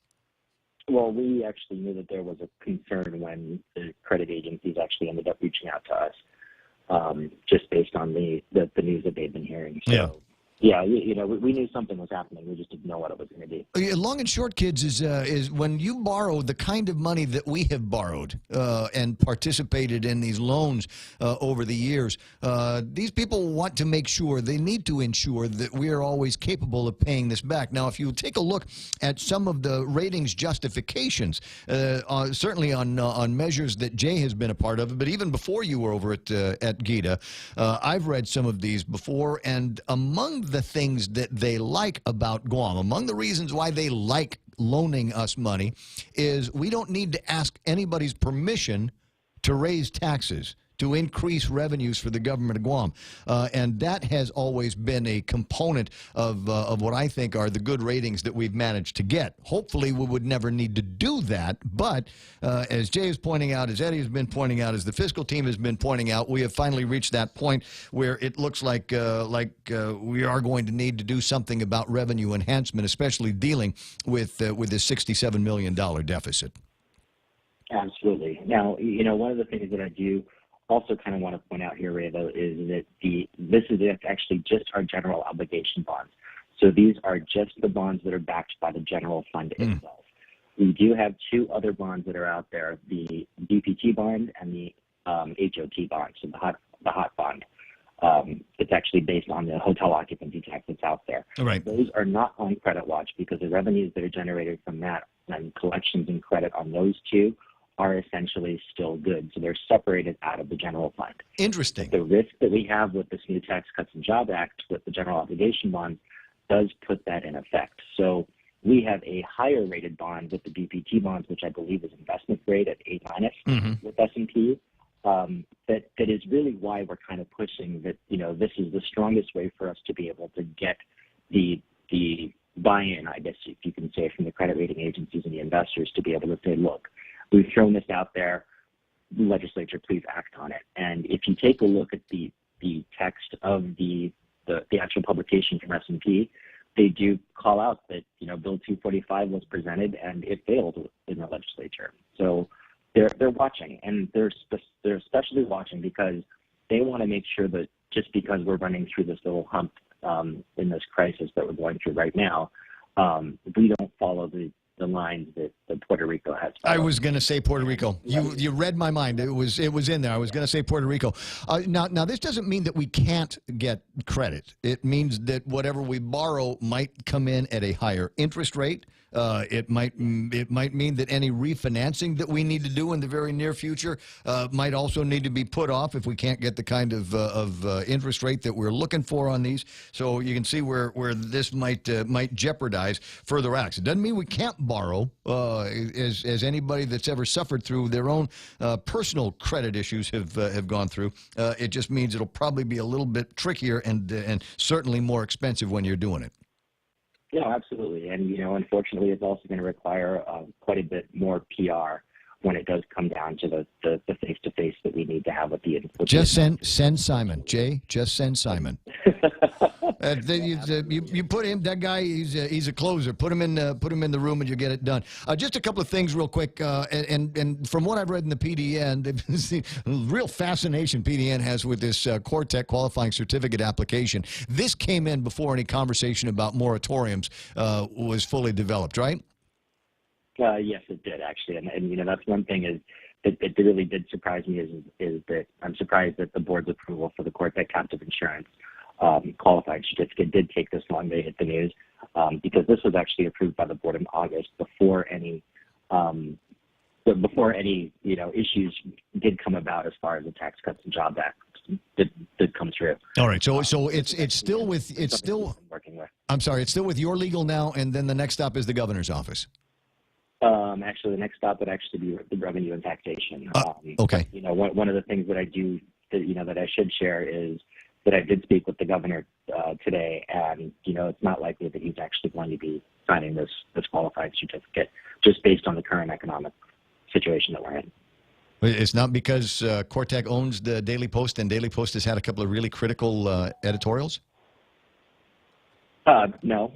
Well, we actually knew that there was a concern when the credit agencies actually ended up reaching out to us, just based on the news that they've been hearing. So,
yeah.
Yeah, we knew something was happening. We just didn't know what it was going to be.
Long and short, kids, is when you borrow the kind of money that we have borrowed and participated in these loans over the years, these people want to make sure, they need to ensure that we are always capable of paying this back. Now, if you take a look at some of the ratings justifications, certainly on measures that Jay has been a part of, but even before you were over at Gita, I've read some of these before, and among the things that they like about Guam, among the reasons why they like loaning us money, is we don't need to ask anybody's permission to raise taxes, to increase revenues for the government of Guam. And that has always been a component of what I think are the good ratings that we've managed to get. Hopefully, we would never need to do that. But as Jay is pointing out, as Eddie has been pointing out, as the fiscal team has been pointing out, we have finally reached that point where it looks like we are going to need to do something about revenue enhancement, especially dealing with this $67 million deficit.
Absolutely. Now, one of the things that I do also kind of want to point out here, Ray, though, is that this is actually just our general obligation bonds. So these are just the bonds that are backed by the general fund itself. We do have two other bonds that are out there, the DPT bond and the HOT bond, so the hot bond. It's actually based on the hotel occupancy tax that's out there.
Right.
Those are not on Credit Watch because the revenues that are generated from that and collections and credit on those two are essentially still good. So they're separated out of the general fund.
Interesting.
The risk that we have with this new Tax Cuts and Job Act with the general obligation bond does put that in effect. So we have a higher rated bond with the BPT bonds, which I believe is investment grade at A- with S&P. That is really why we're kind of pushing that, this is the strongest way for us to be able to get the buy-in, I guess if you can say, from the credit rating agencies and the investors to be able to say, look, we've thrown this out there, legislature, please act on it. And if you take a look at the text of the actual publication from S&P, they do call out that, Bill 245 was presented and it failed in the legislature. So they're watching, and they're especially watching because they want to make sure that just because we're running through this little hump in this crisis that we're going through right now, we don't follow the lines that Puerto Rico has followed.
I was going to say Puerto Rico. You read my mind. It was in there. I was going to say Puerto Rico. Now this doesn't mean that we can't get credit. It means that whatever we borrow might come in at a higher interest rate. It might mean that any refinancing that we need to do in the very near future might also need to be put off if we can't get the kind of interest rate that we're looking for on these. So you can see where this might jeopardize further acts. It doesn't mean we can't borrow, as anybody that's ever suffered through their own personal credit issues have gone through. It just means it'll probably be a little bit trickier and certainly more expensive when you're doing it.
Yeah, absolutely. And, unfortunately, it's also going to require quite a bit more PR when it does come down to the face-to-face that we need to have with the
Just send Simon. Jay, just send Simon. You put him. That guy. He's a closer. Put him in the room, and you get it done. Just a couple of things, real quick. And from what I've read in the PDN, the real fascination PDN has with this Cortec qualifying certificate application. This came in before any conversation about moratoriums was fully developed, right?
Yes, it did actually, and that's one thing is that really did surprise me is that I'm surprised that the board's approval for the Cortec captive insurance qualifying certificate did take this long to hit the news, because this was actually approved by the board in August before any issues did come about as far as the Tax Cuts and Jobs Act did come through.
All right, so it's still
working with.
I'm sorry, it's still with your legal now, and then the next stop is the governor's office.
Actually, the next stop would actually be the revenue and taxation.
Okay.
One of the things that I do that I should share is that I did speak with the governor today, and it's not likely that he's actually going to be signing this qualified certificate just based on the current economic situation that we're in.
It's not because Cortec owns the Daily Post, and Daily Post has had a couple of really critical editorials?
No.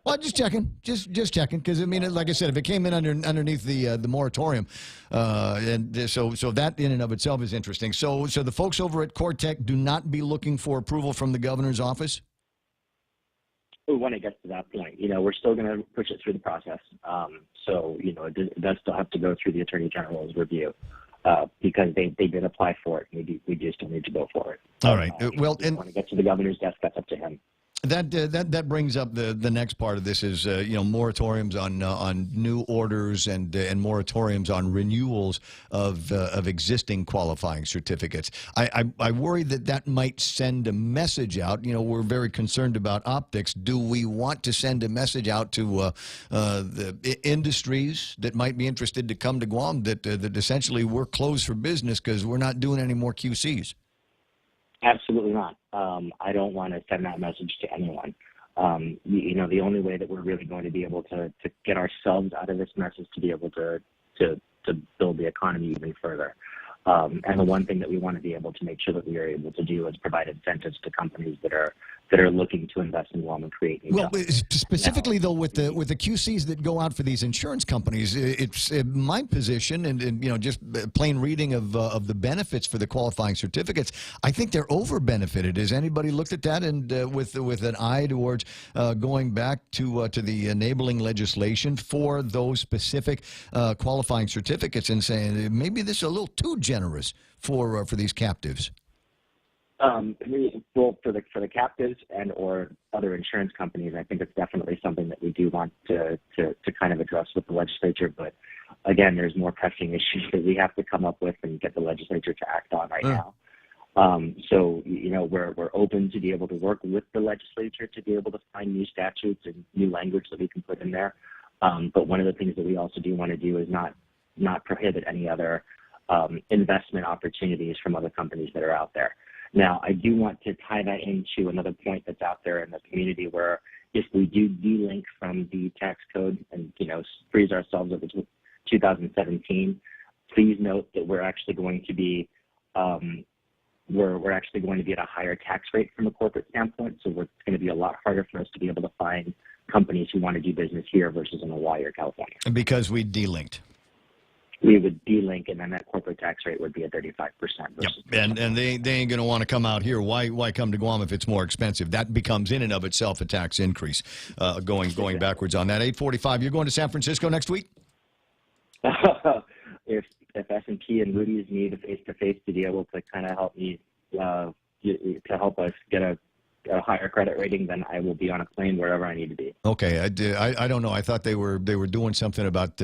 Well, just checking, just checking, because I mean, like I said, if it came in underneath the moratorium, and so that in and of itself is interesting. So the folks over at Cortec do not be looking for approval from the governor's office.
When it gets to that point, we're still going to push it through the process. It does still have to go through the Attorney General's review. Because they did apply for it, we do still need to go for it.
All right. Well,
and when it gets to the governor's desk, that's up to him.
That brings up the next part of this is moratoriums on new orders and moratoriums on renewals of existing qualifying certificates. I worry that might send a message out. We're very concerned about optics. Do we want to send a message out to the industries that might be interested to come to Guam that essentially we're closed for business because we're not doing any more QCs?
Absolutely not. I don't want to send that message to anyone. The only way that we're really going to be able to get ourselves out of this mess is to be able to build the economy even further. And the one thing that we want to be able to make sure that we are able to do is provide incentives to companies that are looking to invest in Guam and create new jobs.
Specifically, though, with the QCs that go out for these insurance companies, it's my position, and just plain reading of the benefits for the qualifying certificates, I think they're over benefited. Has anybody looked at that and with an eye towards going back to the enabling legislation for those specific qualifying certificates and saying maybe this is a little too generous for these captives?
Well, for the captives and or other insurance companies, I think it's definitely something that we do want to kind of address with the legislature. But again, there's more pressing issues that we have to come up with and get the legislature to act on right now. We're open to be able to work with the legislature to be able to find new statutes and new language that we can put in there. But one of the things that we also do want to do is not prohibit any other investment opportunities from other companies that are out there. Now, I do want to tie that into another point that's out there in the community where if we do delink from the tax code and, freeze ourselves over to 2017, please note that we're actually going to be we're actually going to be at a higher tax rate from a corporate standpoint. So it's going to be a lot harder for us to be able to find companies who want to do business here versus in Hawaii or California.
Because we delinked.
We would delink, and then that corporate tax rate would be at 35%.
Yep. And they ain't going to want to come out here. Why come to Guam if it's more expensive? That becomes in and of itself a tax increase. Going backwards on that. 845. You're going to San Francisco next week?
If S&P and Moody's need a face-to-face to be able to kind of help me to help us get a higher credit rating, then I will be on a plane wherever I need to be.
Okay, I don't know. I thought they were doing something about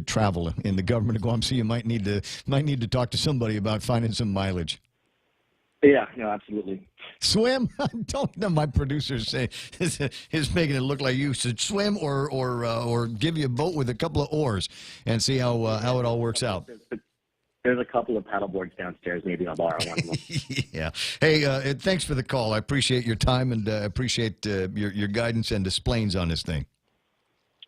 travel in the government of Guam. So you might need to talk to somebody about finding some mileage.
Yeah, no, absolutely.
Swim? Don't know. My producers say is making it look like you should swim or give you a boat with a couple of oars and see how it all works out.
There's a couple of paddle boards downstairs. Maybe I'll borrow one of them.
Yeah. Hey, thanks for the call. I appreciate your time and appreciate your guidance and displays on this thing.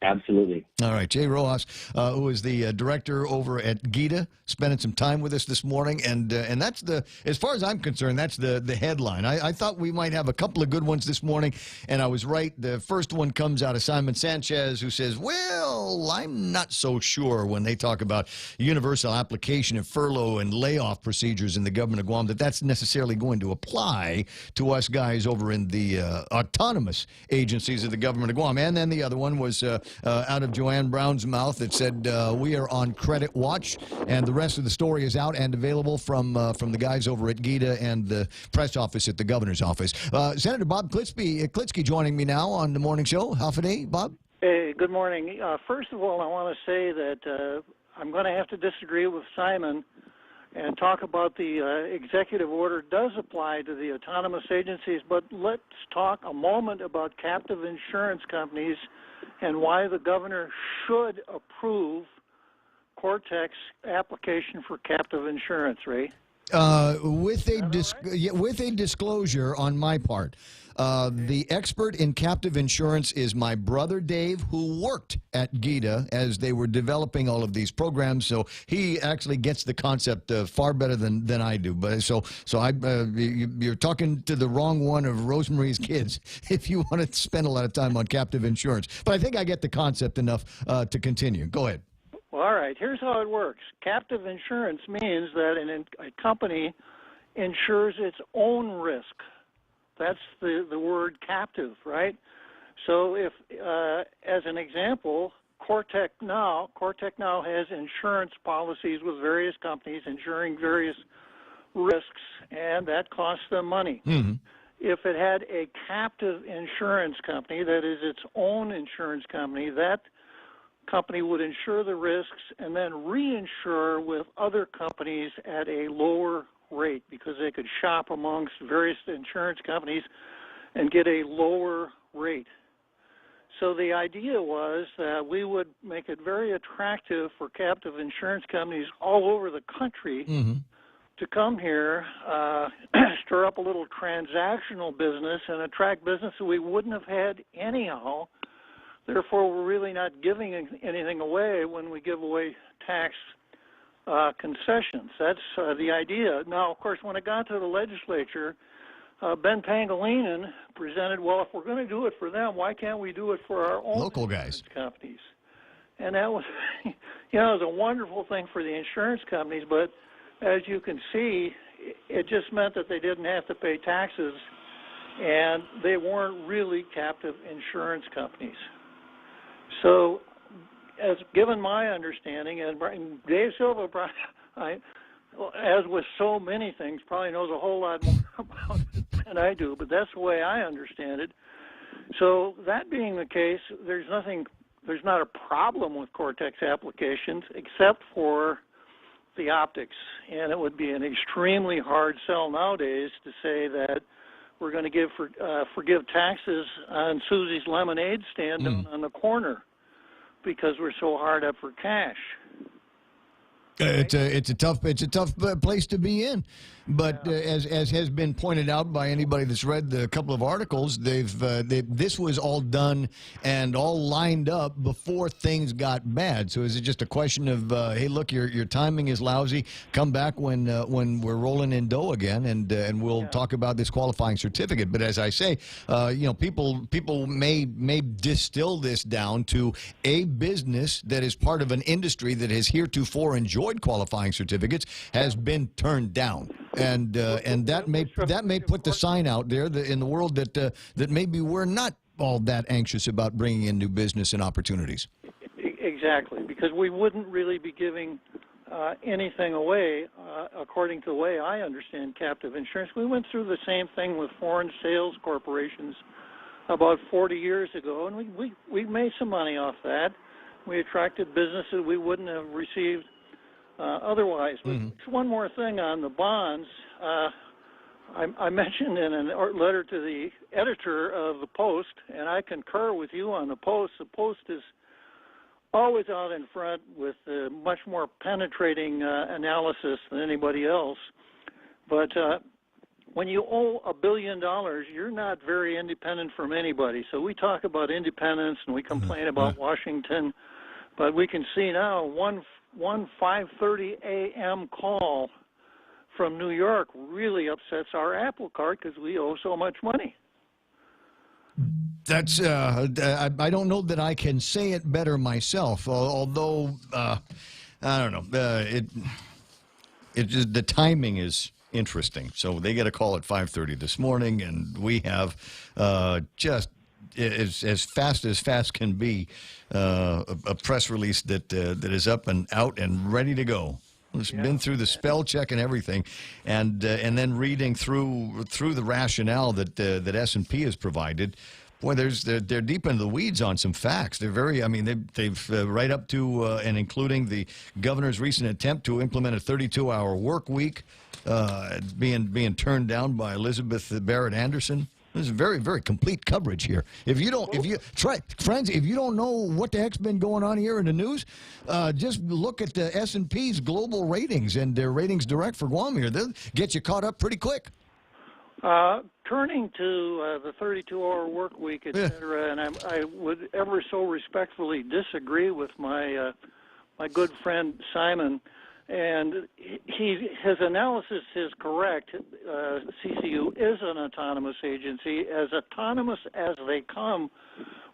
Absolutely.
All right, Jay Rojas, who is the director over at GITA, spending some time with us this morning, and that's as far as I'm concerned, that's the headline. I thought we might have a couple of good ones this morning, and I was right. The first one comes out of Simon Sanchez, who says, "Well, I'm not so sure when they talk about universal application of furlough and layoff procedures in the government of Guam that's necessarily going to apply to us guys over in the autonomous agencies of the government of Guam." And then the other one was out of Joanne Brown's mouth that said, "We are on credit watch," and the rest of the story is out and available from the guys over at GITA and the press office at the governor's office. Senator Bob Klitsky joining me now on the morning show. Half a day, Bob?
Hey, good morning. First of all, I want to say that I'm going to have to disagree with Simon and talk about the executive order does apply to the autonomous agencies, but let's talk a moment about captive insurance companies and why the governor should approve Cortex application for captive insurance, Ray.
With a disclosure on my part, the expert in captive insurance is my brother Dave, who worked at GITA as they were developing all of these programs. So he actually gets the concept far better than I do. But you're talking to the wrong one of Rosemary's Kids if you want to spend a lot of time on captive insurance. But I think I get the concept enough to continue. Go ahead.
Well, all right, here's how it works. Captive insurance means that a company insures its own risk. That's the word captive, right? So if, as an example, Cortec now has insurance policies with various companies insuring various risks, and that costs them money.
Mm-hmm.
If it had a captive insurance company, that is its own insurance company, that company would insure the risks and then reinsure with other companies at a lower rate because they could shop amongst various insurance companies and get a lower rate. So the idea was that we would make it very attractive for captive insurance companies all over the country to come here, stir up a little transactional business and attract business that we wouldn't have had anyhow. Therefore, we're really not giving anything away when we give away tax concessions. That's the idea. Now, of course, when it got to the legislature, Ben Pangilinan presented, well, if we're going to do it for them, why can't we do it for our own
local guys
companies? And that was, it was a wonderful thing for the insurance companies, but as you can see, it just meant that they didn't have to pay taxes, and they weren't really captive insurance companies. So, as given my understanding, and Dave Silva, as with so many things, probably knows a whole lot more about it than I do, but that's the way I understand it. So, that being the case, there's not a problem with Cortex applications except for the optics, and it would be an extremely hard sell nowadays to say that we're going to forgive taxes on Susie's lemonade stand on the corner because we're so hard up for cash.
It's a tough place to be in, but as has been pointed out by anybody that's read the couple of articles, this was all done and all lined up before things got bad. So is it just a question of hey, look, your timing is lousy. Come back when we're rolling in dough again, and we'll talk about this qualifying certificate. But as I say, people may distill this down to a business that is part of an industry that has heretofore enjoyed qualifying certificates has been turned down, and that may put the sign out there in the world that maybe we're not all that anxious about bringing in new business and opportunities.
Exactly, because we wouldn't really be giving anything away according to the way I understand captive insurance. We went through the same thing with foreign sales corporations about 40 years ago, and we made some money off that. We attracted businesses we wouldn't have received otherwise. But one more thing on the bonds. I mentioned in a letter to the editor of the Post, and I concur with you on the Post. The Post is always out in front with much more penetrating analysis than anybody else. But when you owe $1 billion, you're not very independent from anybody. So we talk about independence and we complain about Washington, but we can see now one 5:30 a.m. call from New York really upsets our apple cart because we owe so much money.
That's I don't know that I can say it better myself. Although I don't know, it just, the timing is interesting. So they get a call at 5:30 this morning, and we have just as fast can be a press release that is up and out and ready to go. It's been through the spell check and everything, and then reading through the rationale that S&P has provided. Boy, they're deep into the weeds on some facts. They're very, I mean, they've right up to and including the governor's recent attempt to implement a 32-hour work week, being turned down by Elizabeth Barrett Anderson. This is very, very complete coverage here. If you don't know what the heck's been going on here in the news, just look at the S&P's global ratings and their ratings direct for Guam here. They'll get you caught up pretty quick.
Turning to the 32-hour work week, et cetera, and I would ever so respectfully disagree with my my good friend Simon, and his analysis is correct. CCU is an autonomous agency, as autonomous as they come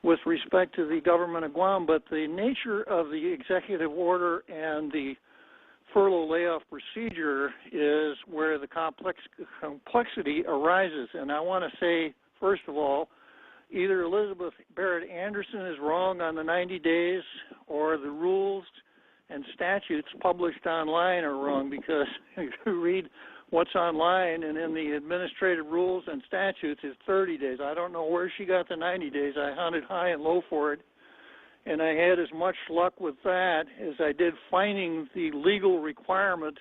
with respect to the government of Guam, but the nature of the executive order and the furlough layoff procedure is where the complexity arises. And I want to say, first of all, either Elizabeth Barrett Anderson is wrong on the 90 days or the rules and statutes published online are wrong, because if you read what's online and in the administrative rules and statutes is 30 days. I don't know where she got the 90 days. I hunted high and low for it, and I had as much luck with that as I did finding the legal requirement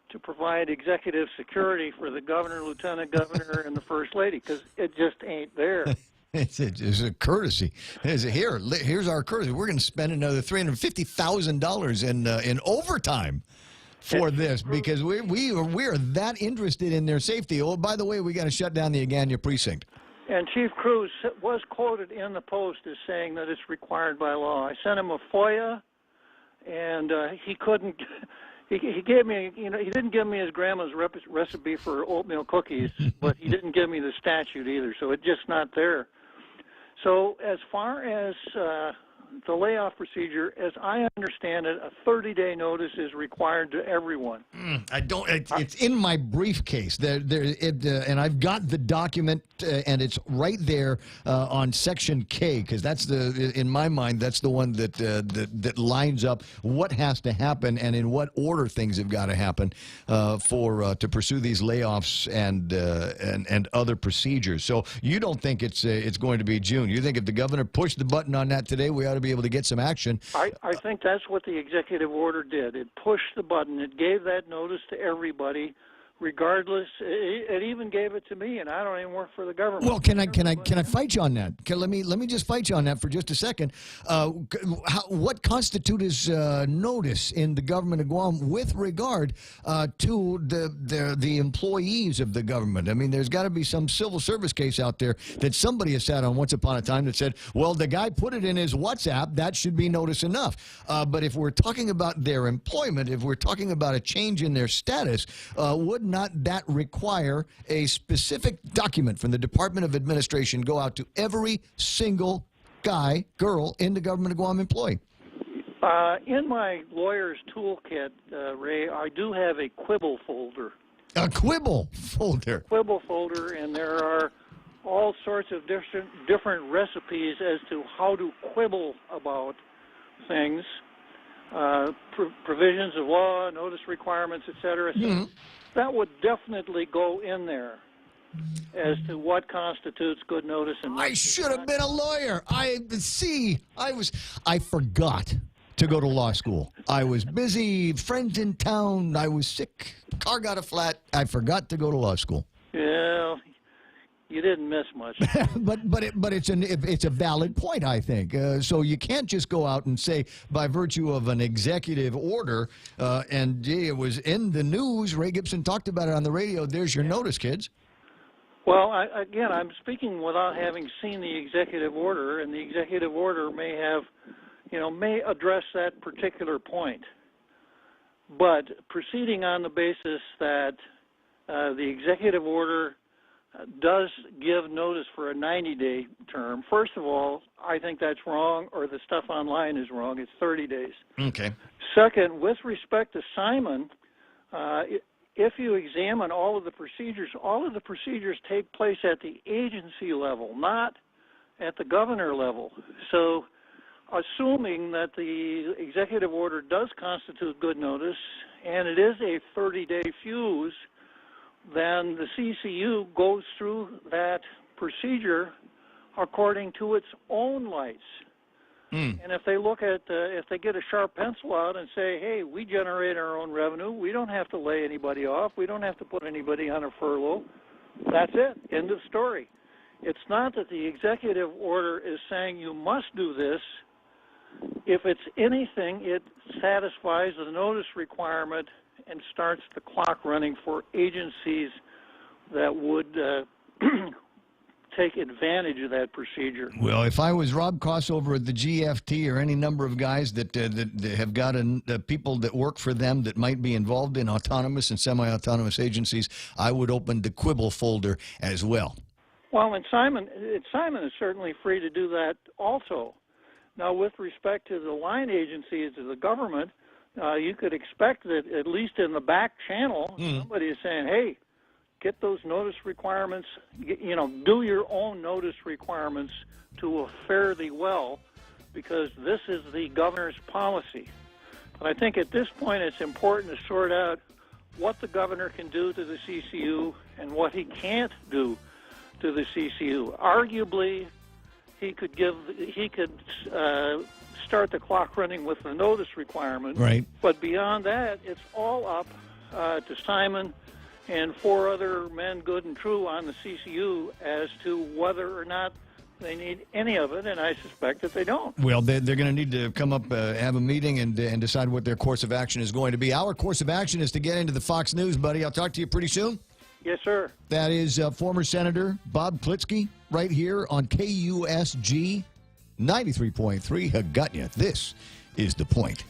to provide executive security for the governor, lieutenant governor, and the first lady, because it just ain't there.
It's a courtesy. Here's our courtesy. We're going to spend another $350,000 in overtime for this, because we are that interested in their safety. Oh, by the way, we got to shut down the Agana precinct.
And Chief Cruz was quoted in the Post as saying that it's required by law. I sent him a FOIA, and he couldn't. He gave me, he didn't give me his grandma's recipe for oatmeal cookies, but he didn't give me the statute either. So it's just not there. So as far as the layoff procedure, as I understand it, a 30-day notice is required to everyone.
It's in my briefcase. And I've got the document, and it's right there on Section K, because that's in my mind, that's the one that lines up what has to happen and in what order things have got to happen to pursue these layoffs and other procedures. So you don't think it's going to be June? You think if the governor pushed the button on that today, we ought to be able to get some action?
I think that's what the executive order did. It pushed the button. It gave that notice to everybody, regardless. It even gave it to me, and I don't even work for the government.
Well, can I fight you on that? Let me just fight you on that for just a second. What constitutes notice in the government of Guam with regard to the employees of the government? I mean, there's got to be some civil service case out there that somebody has sat on once upon a time that said, well, the guy put it in his WhatsApp, that should be notice enough. But if we're talking about their employment, if we're talking about a change in their status, would not that require a specific document from the Department of Administration go out to every single guy, girl in the government of Guam employee?
In my lawyer's toolkit, Ray, I do have a quibble folder.
A quibble folder?
Quibble folder, and there are all sorts of different recipes as to how to quibble about things, provisions of law, notice requirements, etc. So that would definitely go in there as to what constitutes good notice. And
I should have been a lawyer. I forgot to go to law school. I was busy, friends in town, I was sick, car got a flat. I forgot to go to law school.
Yeah, you didn't miss much.
but it's a valid point, I think. So you can't just go out and say, by virtue of an executive order, and gee, it was in the news, Ray Gibson talked about it on the radio, there's your notice, kids.
Well, I'm speaking without having seen the executive order, and the executive order may have, may address that particular point. But proceeding on the basis that the executive order does give notice for a 90-day term, first of all, I think that's wrong, or the stuff online is wrong. It's 30 days.
Okay.
Second, with respect to Simon, if you examine all of the procedures take place at the agency level, not at the governor level. So assuming that the executive order does constitute good notice, and it is a 30-day fuse, then the CCU goes through that procedure according to its own lights. And if they look at, if they get a sharp pencil out and say, hey, we generate our own revenue, we don't have to lay anybody off, we don't have to put anybody on a furlough, that's it, end of story. It's not that the executive order is saying you must do this. If it's anything, it satisfies the notice requirement and starts the clock running for agencies that would take advantage of that procedure.
Well, if I was Rob Koss over at the GFT or any number of guys that have got people that work for them that might be involved in autonomous and semi-autonomous agencies, I would open the quibble folder as well.
Well, and Simon is certainly free to do that also. Now, with respect to the line agencies of the government, you could expect that at least in the back channel, somebody is saying, hey, get those notice requirements, do your own notice requirements to fare thee well, because this is the governor's policy. But I think at this point it's important to sort out what the governor can do to the CCU and what he can't do to the CCU. Arguably, he could start the clock running with the notice requirement.
Right.
But beyond that, it's all up to Simon and 4 other men, good and true, on the CCU as to whether or not they need any of it, and I suspect that they don't.
Well, they're going to need to come up, have a meeting, and decide what their course of action is going to be. Our course of action is to get into the Fox News, buddy. I'll talk to you pretty soon.
Yes, sir.
That is former Senator Bob Klitsky right here on KUSG 93.3 Hagutnya. This is The Point.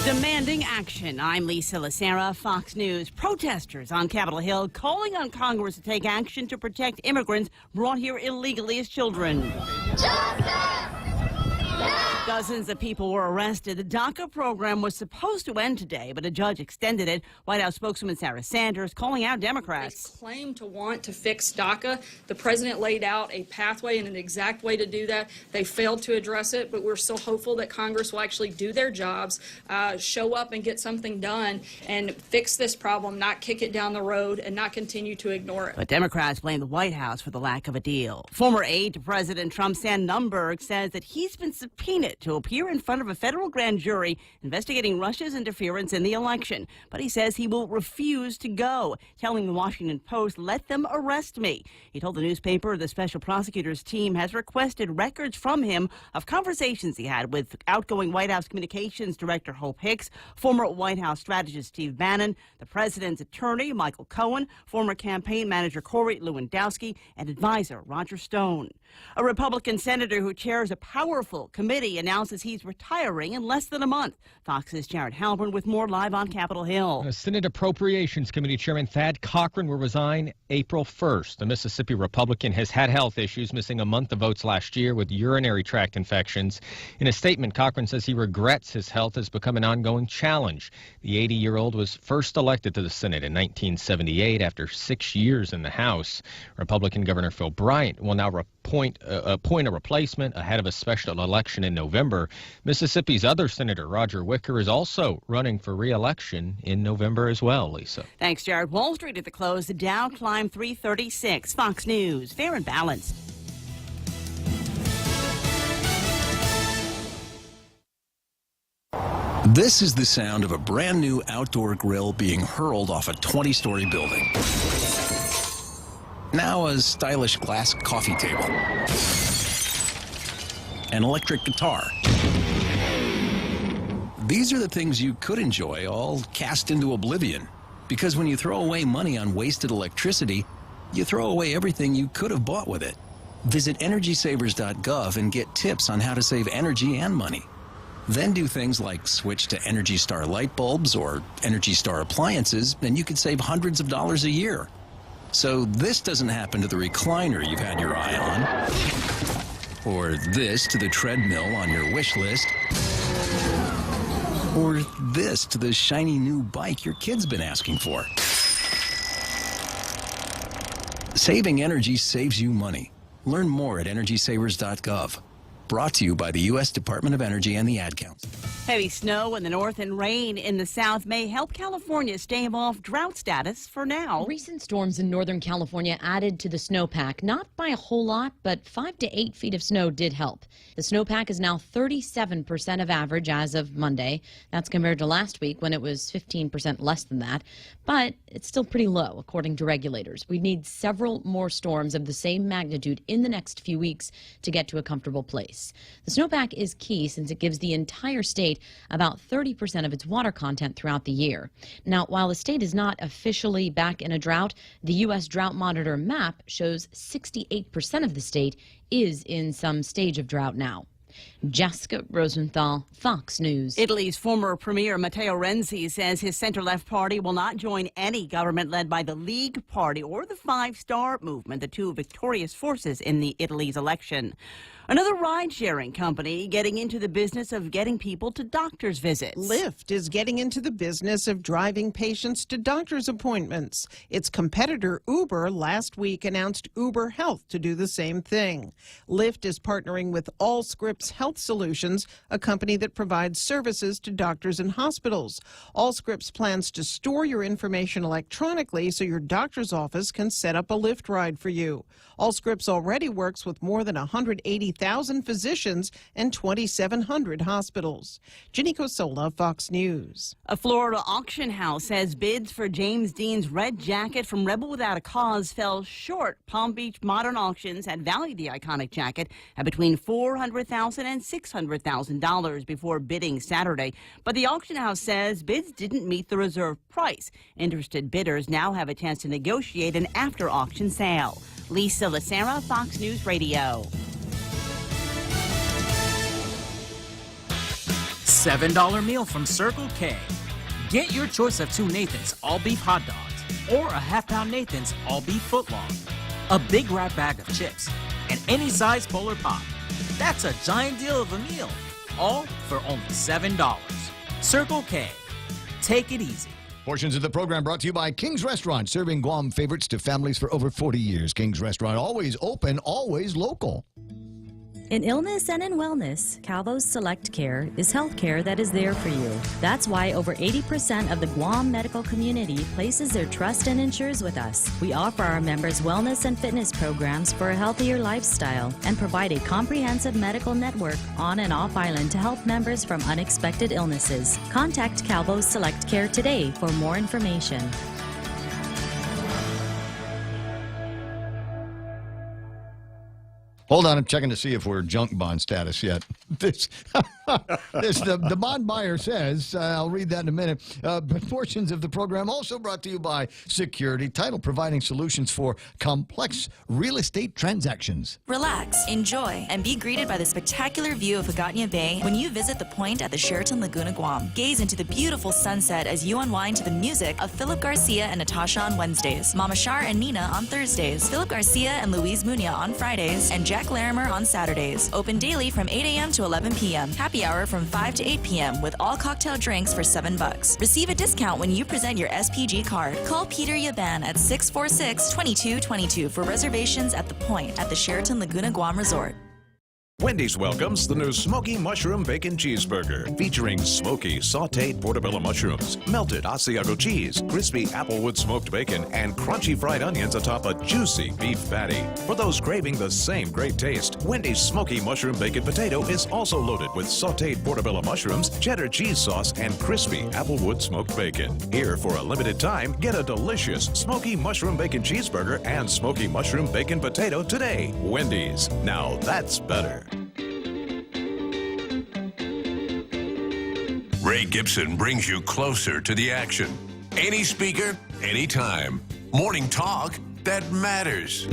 Demanding action. I'm Lisa Lacera, Fox News. Protesters on Capitol Hill calling on Congress to take action to protect immigrants brought here illegally as children. Dozens of people were arrested. The DACA program was supposed to end today, but a judge extended it. White House spokeswoman Sarah Sanders calling out Democrats.
They claim to want to fix DACA. The president laid out a pathway and an exact way to do that. They failed to address it, but we're still hopeful that Congress will actually do their jobs, show up and get something done and fix this problem, not kick it down the road and not continue to ignore it.
But Democrats blame the White House for the lack of a deal. Former aide to President Trump, Sam Nunberg, says that he's been subpoenaed to appear in front of a federal grand jury investigating Russia's interference in the election. But he says he will refuse to go, telling the Washington Post, let them arrest me. He told the newspaper the special prosecutor's team has requested records from him of conversations he had with outgoing White House Communications Director Hope Hicks, former White House strategist Steve Bannon, the president's attorney Michael Cohen, former campaign manager Corey Lewandowski, and advisor Roger Stone. A Republican senator who chairs a powerful committee announces he's retiring in less than a month. Fox's Jared Halpern with more live on Capitol Hill.
Senate Appropriations Committee Chairman Thad Cochran will resign April 1st. The Mississippi Republican has had health issues, missing a month of votes last year with urinary tract infections. In a statement, Cochran says he regrets his health has become an ongoing challenge. The 80-year-old was first elected to the Senate in 1978 after 6 years in the House. Republican Governor Phil Bryant will now appoint a replacement ahead of a special election in November. Mississippi's other Senator, Roger Wicker, is also running for re-election in November as well, Lisa.
Thanks, Jared. Wall Street at the close. The Dow climbed 336. Fox News, fair and balanced.
This is the sound of a brand new outdoor grill being hurled off a 20-story building. Now a stylish glass coffee table. An electric guitar. These are the things you could enjoy, all cast into oblivion. Because when you throw away money on wasted electricity, you throw away everything you could have bought with it. Visit EnergySavers.gov and get tips on how to save energy and money. Then do things like switch to Energy Star light bulbs or Energy Star appliances, and you could save hundreds of dollars a year. So this doesn't happen to the recliner you've had your eye on, or this to the treadmill on your wish list, or this to the shiny new bike your kid's been asking for. Saving energy saves you money. Learn more at EnergySavers.gov. Brought to you by the U.S. Department of Energy and the Ad Council.
Heavy snow in the north and rain in the south may help California stave off drought status for now.
Recent storms in Northern California added to the snowpack, not by a whole lot, but 5 to 8 feet of snow did help. The snowpack is now 37% of average as of Monday. That's compared to last week when it was 15% less than that. But it's still pretty low, according to regulators. We need several more storms of the same magnitude in the next few weeks to get to a comfortable place. The snowpack is key since it gives the entire state about 30% of its water content throughout the year. Now, while the state is not officially back in a drought, the U.S. Drought Monitor map shows 68% of the state is in some stage of drought now. Jessica Rosenthal, Fox News.
Italy's former premier Matteo Renzi says his center-left party will not join any government led by the League Party or the Five Star Movement, the two victorious forces in Italy's election. Another ride-sharing company getting into the business of getting people to doctor's visits.
Lyft is getting into the business of driving patients to doctor's appointments. Its competitor Uber last week announced Uber Health to do the same thing. Lyft is partnering with Allscripts Health Solutions, a company that provides services to doctors and hospitals. Allscripts plans to store your information electronically so your doctor's office can set up a Lyft ride for you. Allscripts already works with more than 180,000 physicians and 2,700 hospitals. Ginny Cosola, Fox News.
A Florida auction house says bids for James Dean's red jacket from Rebel Without a Cause fell short. Palm Beach Modern Auctions had valued the iconic jacket at between $400,000 and $600,000 before bidding Saturday. But the auction house says bids didn't meet the reserve price. Interested bidders now have a chance to negotiate an after-auction sale. Lisa Lacera, Fox News Radio.
$7 meal from Circle K. Get your choice of 2 Nathan's all-beef hot dogs or a half-pound Nathan's all-beef footlong, a big wrap bag of chips, and any size Polar Pop. That's a giant deal of a meal, all for only $7. Circle K. Take it easy.
Portions of the program brought to you by King's Restaurant, serving Guam favorites to families for over 40 years. King's Restaurant, always open, always local.
In illness and in wellness, Calvo's Select Care is health care that is there for you. That's why over 80% of the Guam medical community places their trust and insures with us. We offer our members wellness and fitness programs for a healthier lifestyle and provide a comprehensive medical network on and off island to help members from unexpected illnesses. Contact Calvo's Select Care today for more information.
Hold on, I'm checking to see if we're junk bond status yet. The bond buyer says, I'll read that in a minute, but portions of the program also brought to you by Security Title, providing solutions for complex real estate transactions.
Relax, enjoy, and be greeted by the spectacular view of Hagåtña Bay when you visit the point at the Sheraton Laguna Guam. Gaze into the beautiful sunset as you unwind to the music of Philip Garcia and Natasha on Wednesdays, Mama Shar and Nina on Thursdays, Philip Garcia and Louise Muña on Fridays, and Jack Larimer on Saturdays. Open daily from 8 a.m. to 11 p.m. Happy hour from 5 to 8 p.m. with all cocktail drinks for $7. Receive a discount when you present your SPG card. Call Peter Yaban at 646-2222 for reservations at the point at the Sheraton Laguna Guam Resort.
Wendy's welcomes the new Smoky Mushroom Bacon Cheeseburger, featuring smoky, sauteed portobello mushrooms, melted Asiago cheese, crispy applewood smoked bacon, and crunchy fried onions atop a juicy beef patty. For those craving the same great taste, Wendy's Smoky Mushroom Bacon Potato is also loaded with sauteed portobello mushrooms, cheddar cheese sauce, and crispy applewood smoked bacon. Here, for a limited time, get a delicious Smoky Mushroom Bacon Cheeseburger and Smoky Mushroom Bacon Potato today. Wendy's. Now that's better.
Ray Gibson brings you closer to the action.
Any speaker, anytime. Morning talk that matters.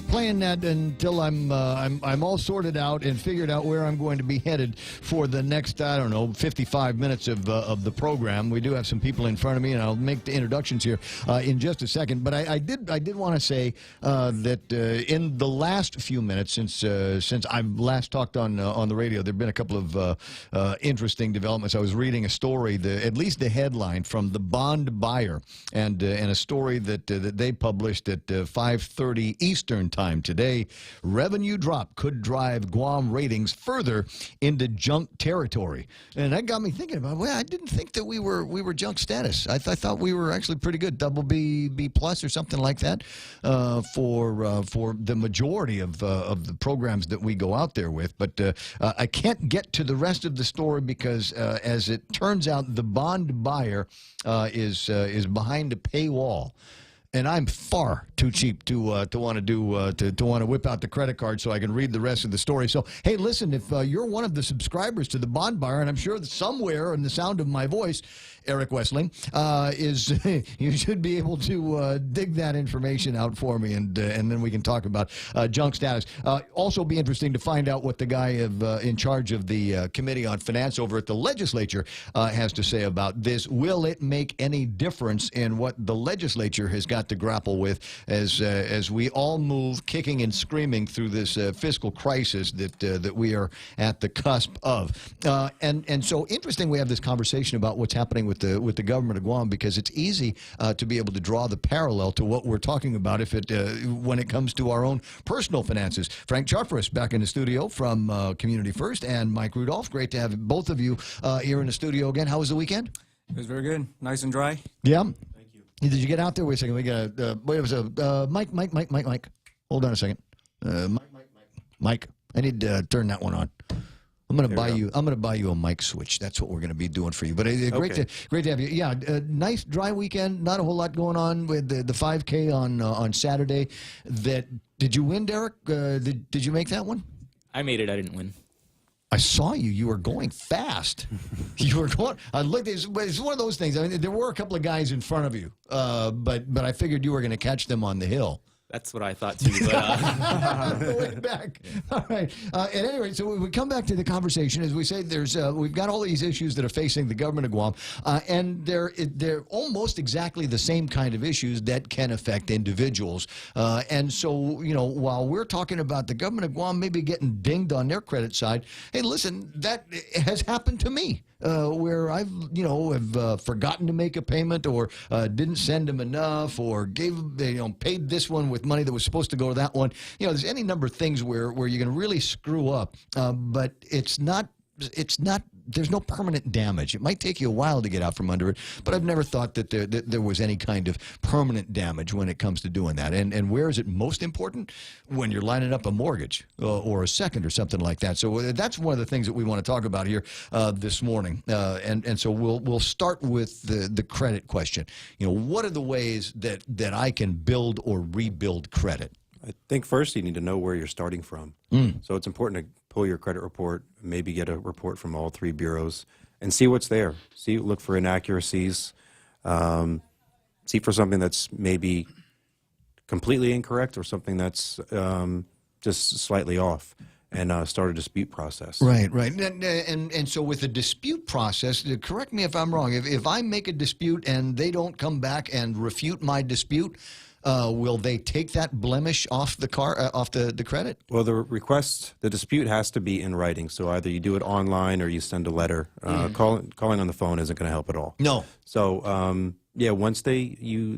Playing that until I'm all sorted out and figured out where I'm going to be headed for the next, I don't know, 55 minutes of the program. We do have some people in front of me, and I'll make the introductions here in just a second. But I did want to say that in the last few minutes since I've last talked on the radio, there've been a couple of interesting developments. I was reading a story, at least the headline from the Bond Buyer, and a story that they published at 5:30 Eastern Time today. Revenue drop could drive Guam ratings further into junk territory, and that got me thinking about. Well, I didn't think that we were junk status. I thought we were actually pretty good, double B plus or something like that, for the majority of the programs that we go out there with. But I can't get to the rest of the story because, as it turns out, the Bond Buyer is behind a paywall. And I'm far too cheap to want to whip out the credit card so I can read the rest of the story. So, hey, listen, if you're one of the subscribers to the Bond Buyer, and I'm sure that somewhere in the sound of my voice, Eric Westling, you should be able to dig that information out for me, and then we can talk about junk status. Also, be interesting to find out what the guy in charge of the Committee on Finance over at the legislature has to say about this. Will it make any difference in what the legislature has got to grapple with as we all move kicking and screaming through this fiscal crisis that we are at the cusp of? And so interesting we have this conversation about what's happening with the government of Guam, because it's easy to be able to draw the parallel to what we're talking about when it comes to our own personal finances. Frank Charfris back in the studio from Community First, and Mike Rudolph. Great to have both of you here in the studio again. How was the weekend?
It was very good. Nice and dry.
Yeah. Thank you. Did you get out there? Wait a second. We got wait, it was a Mike. Hold on a second. Mike. I need to turn that one on. I'm going to buy you a mic switch. That's what we're going to be doing for you. But great to have you. Yeah, nice dry weekend. Not a whole lot going on with the 5K on Saturday. Did you win, Derek? Did you make that one?
I made it. I didn't win.
I saw you. You were going fast. You were going. Look, it's one of those things. I mean, there were a couple of guys in front of you, but I figured you were going to catch them on the hill.
That's what I thought too. But,
way back. All right. At any rate, so we come back to the conversation. As we say, we've got all these issues that are facing the government of Guam, and they're almost exactly the same kind of issues that can affect individuals. And so, while we're talking about the government of Guam maybe getting dinged on their credit side, hey, listen, that has happened to me. Where I've, have forgotten to make a payment, or didn't send them enough, or paid this one with money that was supposed to go to that one. There's any number of things where you can really screw up, but it's not. There's no permanent damage. It might take you a while to get out from under it, but I've never thought that there was any kind of permanent damage when it comes to doing that. And where is it most important? When you're lining up a mortgage or a second or something like that. So that's one of the things that we want to talk about here this morning. And so we'll start with the credit question. What are the ways that I can build or rebuild credit?
I think first you need to know where you're starting from. So it's important to pull your credit report, maybe get a report from all three bureaus, and see what's there. Look for inaccuracies. See for something that's maybe completely incorrect or something that's just slightly off, and start a dispute process.
Right. And so with the dispute process, correct me if I'm wrong, if I make a dispute and they don't come back and refute my dispute, will they take that blemish off the credit?
Well, the dispute has to be in writing. So either you do it online or you send a letter. Calling on the phone isn't going to help at all.
No.
So once you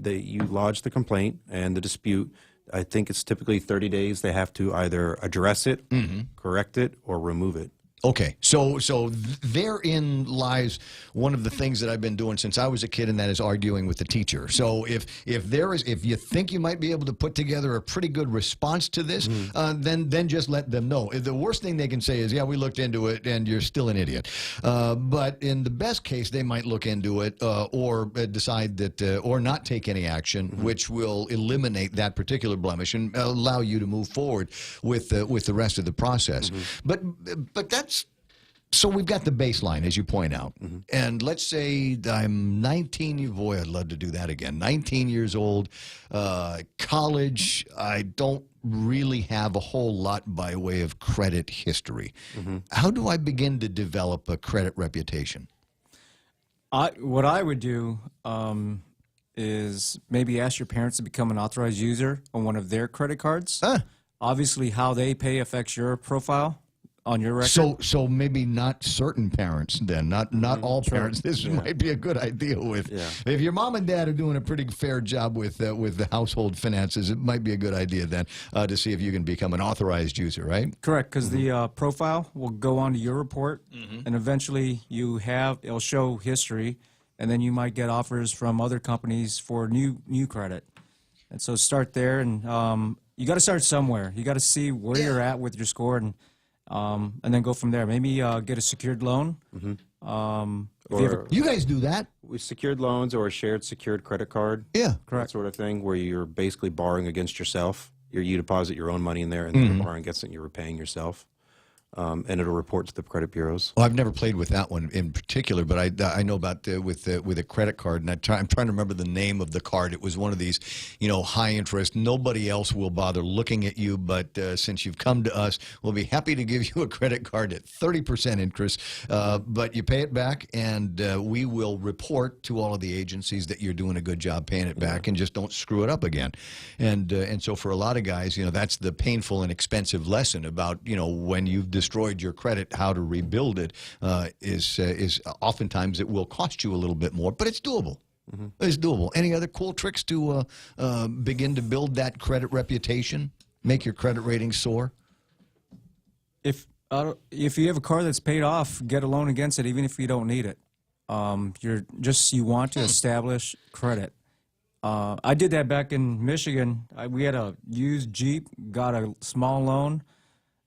lodge the complaint and the dispute, I think it's typically 30 days. They have to either address it, correct it, or remove it.
Okay, so therein lies one of the things that I've been doing since I was a kid, and that is arguing with the teacher. So if you think you might be able to put together a pretty good response to this, then just let them know. The worst thing they can say is, yeah, we looked into it, and you're still an idiot. But in the best case, they might look into it or decide that or not take any action, which will eliminate that particular blemish and allow you to move forward with the rest of the process. But that's so we've got the baseline, as you point out. And let's say I'm 19. Boy, I'd love to do that again. 19 years old, college. I don't really have a whole lot by way of credit history. How do I begin to develop a credit reputation?
What I would do is maybe ask your parents to become an authorized user on one of their credit cards. Obviously, how they pay affects your profile on your record.
So maybe not certain parents then, not all parents. This might be a good idea with. If your mom and dad are doing a pretty fair job with the household finances, it might be a good idea then to see if you can become an authorized user, right?
Correct, because the profile will go onto your report, and eventually it'll show history, and then you might get offers from other companies for new credit. And so start there, and you got to start somewhere. You got to see where you're at with your score, and then go from there. Maybe get a secured loan.
You guys do that?
With secured loans or a shared secured credit card.
Yeah.
Correct. That sort of thing, where you're basically borrowing against yourself. You deposit your own money in there, and then you're borrowing against it, and you're repaying yourself. And it'll report to the credit bureaus.
Well, I've never played with that one in particular, but I know about with a credit card, and I'm trying to remember the name of the card. It was one of these, high interest. Nobody else will bother looking at you, but since you've come to us, we'll be happy to give you a credit card at 30% interest. But you pay it back, and we will report to all of the agencies that you're doing a good job paying it back, and just don't screw it up again. And so for a lot of guys, that's the painful and expensive lesson about when you've destroyed your credit, how to rebuild it is oftentimes it will cost you a little bit more, but it's doable. It's doable. Any other cool tricks to begin to build that credit reputation, make your credit rating soar?
If you have a car that's paid off, get a loan against it, even if you don't need it. You want to establish credit. I did that back in Michigan. We had a used Jeep, got a small loan.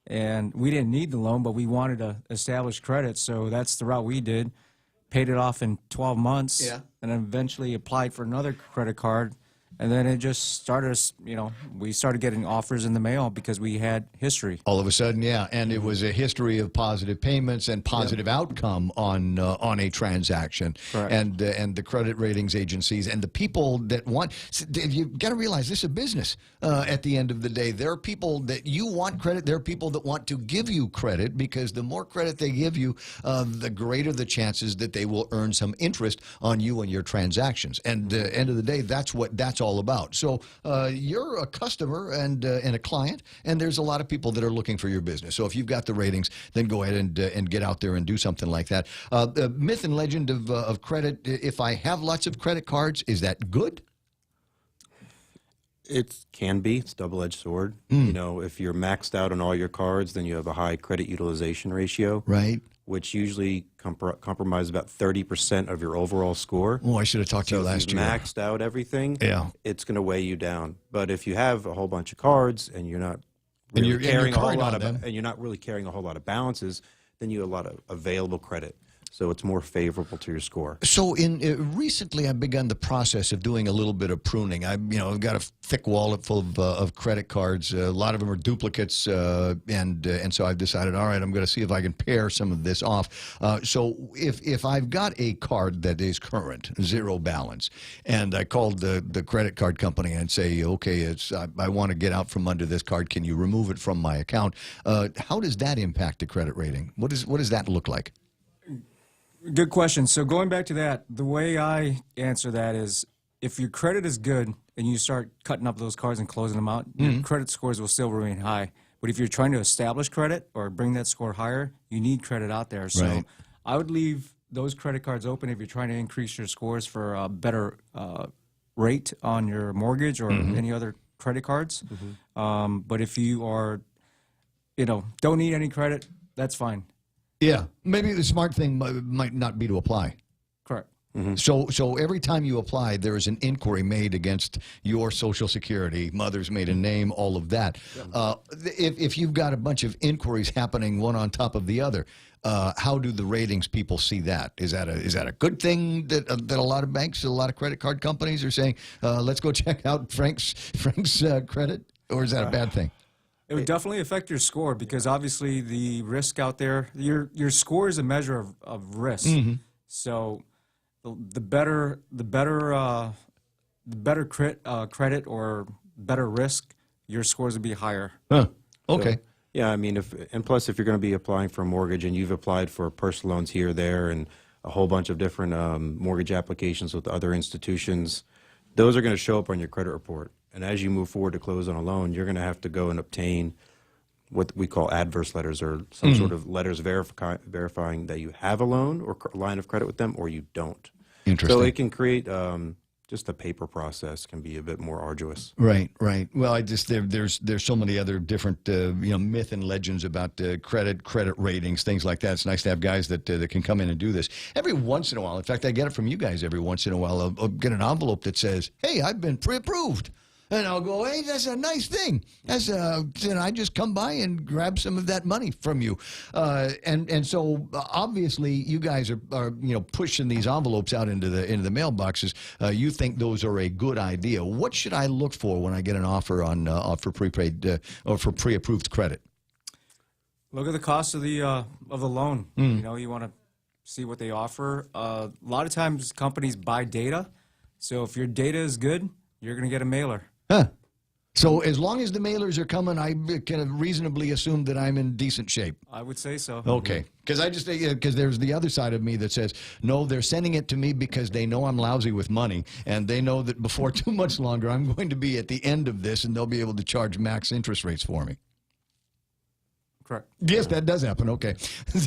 And we didn't need the loan, but we wanted to establish credit, so that's the route we did. Paid it off in 12 months, and then eventually applied for another credit card. And then it just started, we started getting offers in the mail because we had history.
All of a sudden, yeah, and it was a history of positive payments and positive outcome on a transaction. And the credit ratings agencies and the people that want, you've got to realize this is a business at the end of the day. There are people that you want credit. There are people that want to give you credit, because the more credit they give you, the greater the chances that they will earn some interest on you and your transactions. And at the end of the day, that's all about. So you're a customer and a client, and there's a lot of people that are looking for your business. So if you've got the ratings, then go ahead and get out there and do something like that. The myth and legend of credit, if I have lots of credit cards, is that good?
It can be. It's a double-edged sword. If you're maxed out on all your cards, then you have a high credit utilization ratio.
Right.
Which usually compromises about 30% of your overall score.
Oh, I should have talked to you last year.
If you've maxed out everything, it's going to weigh you down. But if you have a whole bunch of cards and you're not really carrying a whole lot of, and you're not really carrying a whole lot of balances, then you have a lot of available credit. So it's more favorable to your score.
So recently I've begun the process of doing a little bit of pruning. I've got a thick wallet full of credit cards. A lot of them are duplicates, and so I've decided, all right, I'm going to see if I can pare some of this off. So if I've got a card that is current, zero balance, and I called the credit card company and say, okay, I want to get out from under this card. Can you remove it from my account? How does that impact the credit rating? What does that look like?
Good question. So going back to that, the way I answer that is, if your credit is good and you start cutting up those cards and closing them out, your credit scores will still remain high. But if you're trying to establish credit or bring that score higher, you need credit out there. So I would leave those credit cards open if you're trying to increase your scores for a better rate on your mortgage or any other credit cards. But if you are, don't need any credit, that's fine.
Yeah, maybe the smart thing might not be to apply.
Correct.
So every time you apply, there is an inquiry made against your Social Security, mother's maiden name, all of that. If you've got a bunch of inquiries happening one on top of the other, how do the ratings people see that? Is that a good thing that a lot of banks, a lot of credit card companies are saying, let's go check out Frank's credit, or is that a bad thing?
It would definitely affect your score because obviously the risk out there, your score is a measure of risk. So the better credit or better risk, your scores would be higher.
Huh. Okay.
So, yeah, I mean, plus if you're going to be applying for a mortgage and you've applied for personal loans here, there, and a whole bunch of different mortgage applications with other institutions, those are going to show up on your credit report. And as you move forward to close on a loan, you're going to have to go and obtain what we call adverse letters or some sort of letters verifying that you have a loan or line of credit with them or you don't.
Interesting.
So it can create just the paper process can be a bit more arduous.
Right. Well, there's so many other different myth and legends about credit ratings, things like that. It's nice to have guys that can come in and do this every once in a while. In fact, I get it from you guys every once in a while. I'll get an envelope that says, "Hey, I've been pre-approved." And I'll go, hey, that's a nice thing. And I just come by and grab some of that money from you. And so obviously you guys are pushing these envelopes out into the mailboxes. You think those are a good idea. What should I look for when I get an offer for prepaid or for pre-approved credit?
Look at the cost of the loan. You want to see what they offer. A lot of times companies buy data. So if your data is good, you're going to get a mailer.
Huh. So as long as the mailers are coming, I can reasonably assume that I'm in decent shape.
I would say so.
Okay. Because there's the other side of me that says, no, they're sending it to me because they know I'm lousy with money, and they know that before too much longer, I'm going to be at the end of this, and they'll be able to charge max interest rates for me.
Correct.
Yes, that does happen. Okay,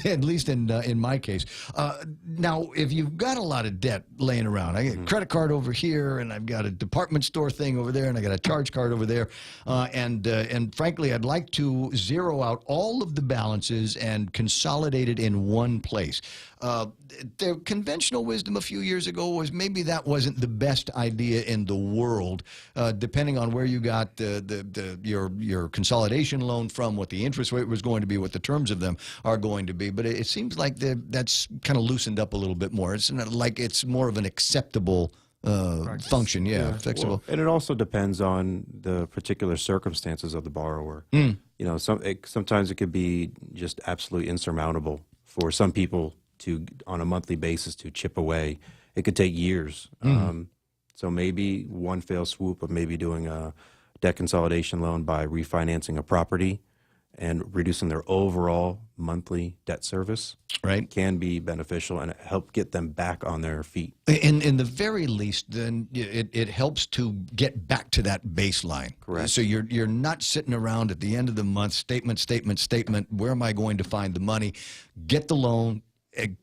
at least in my case. Now, if you've got a lot of debt laying around, I get a credit card over here, and I've got a department store thing over there, and I got a charge card over there, and frankly, I'd like to zero out all of the balances and consolidate it in one place. The conventional wisdom a few years ago was maybe that wasn't the best idea in the world, depending on where you got your consolidation loan from, what the interest rate was going to be, what the terms of them are going to be. But it seems like that's kind of loosened up a little bit more. It's not like it's more of an acceptable function. Yeah, flexible.
Well, and it also depends on the particular circumstances of the borrower. Sometimes it could be just absolutely insurmountable for some people to, on a monthly basis, to chip away. It could take years. So maybe one fell swoop of maybe doing a debt consolidation loan by refinancing a property and reducing their overall monthly debt service can be beneficial and help get them back on their feet.
In the very least, then it helps to get back to that baseline.
Correct.
So you're not sitting around at the end of the month, statement. Where am I going to find the money? Get the loan,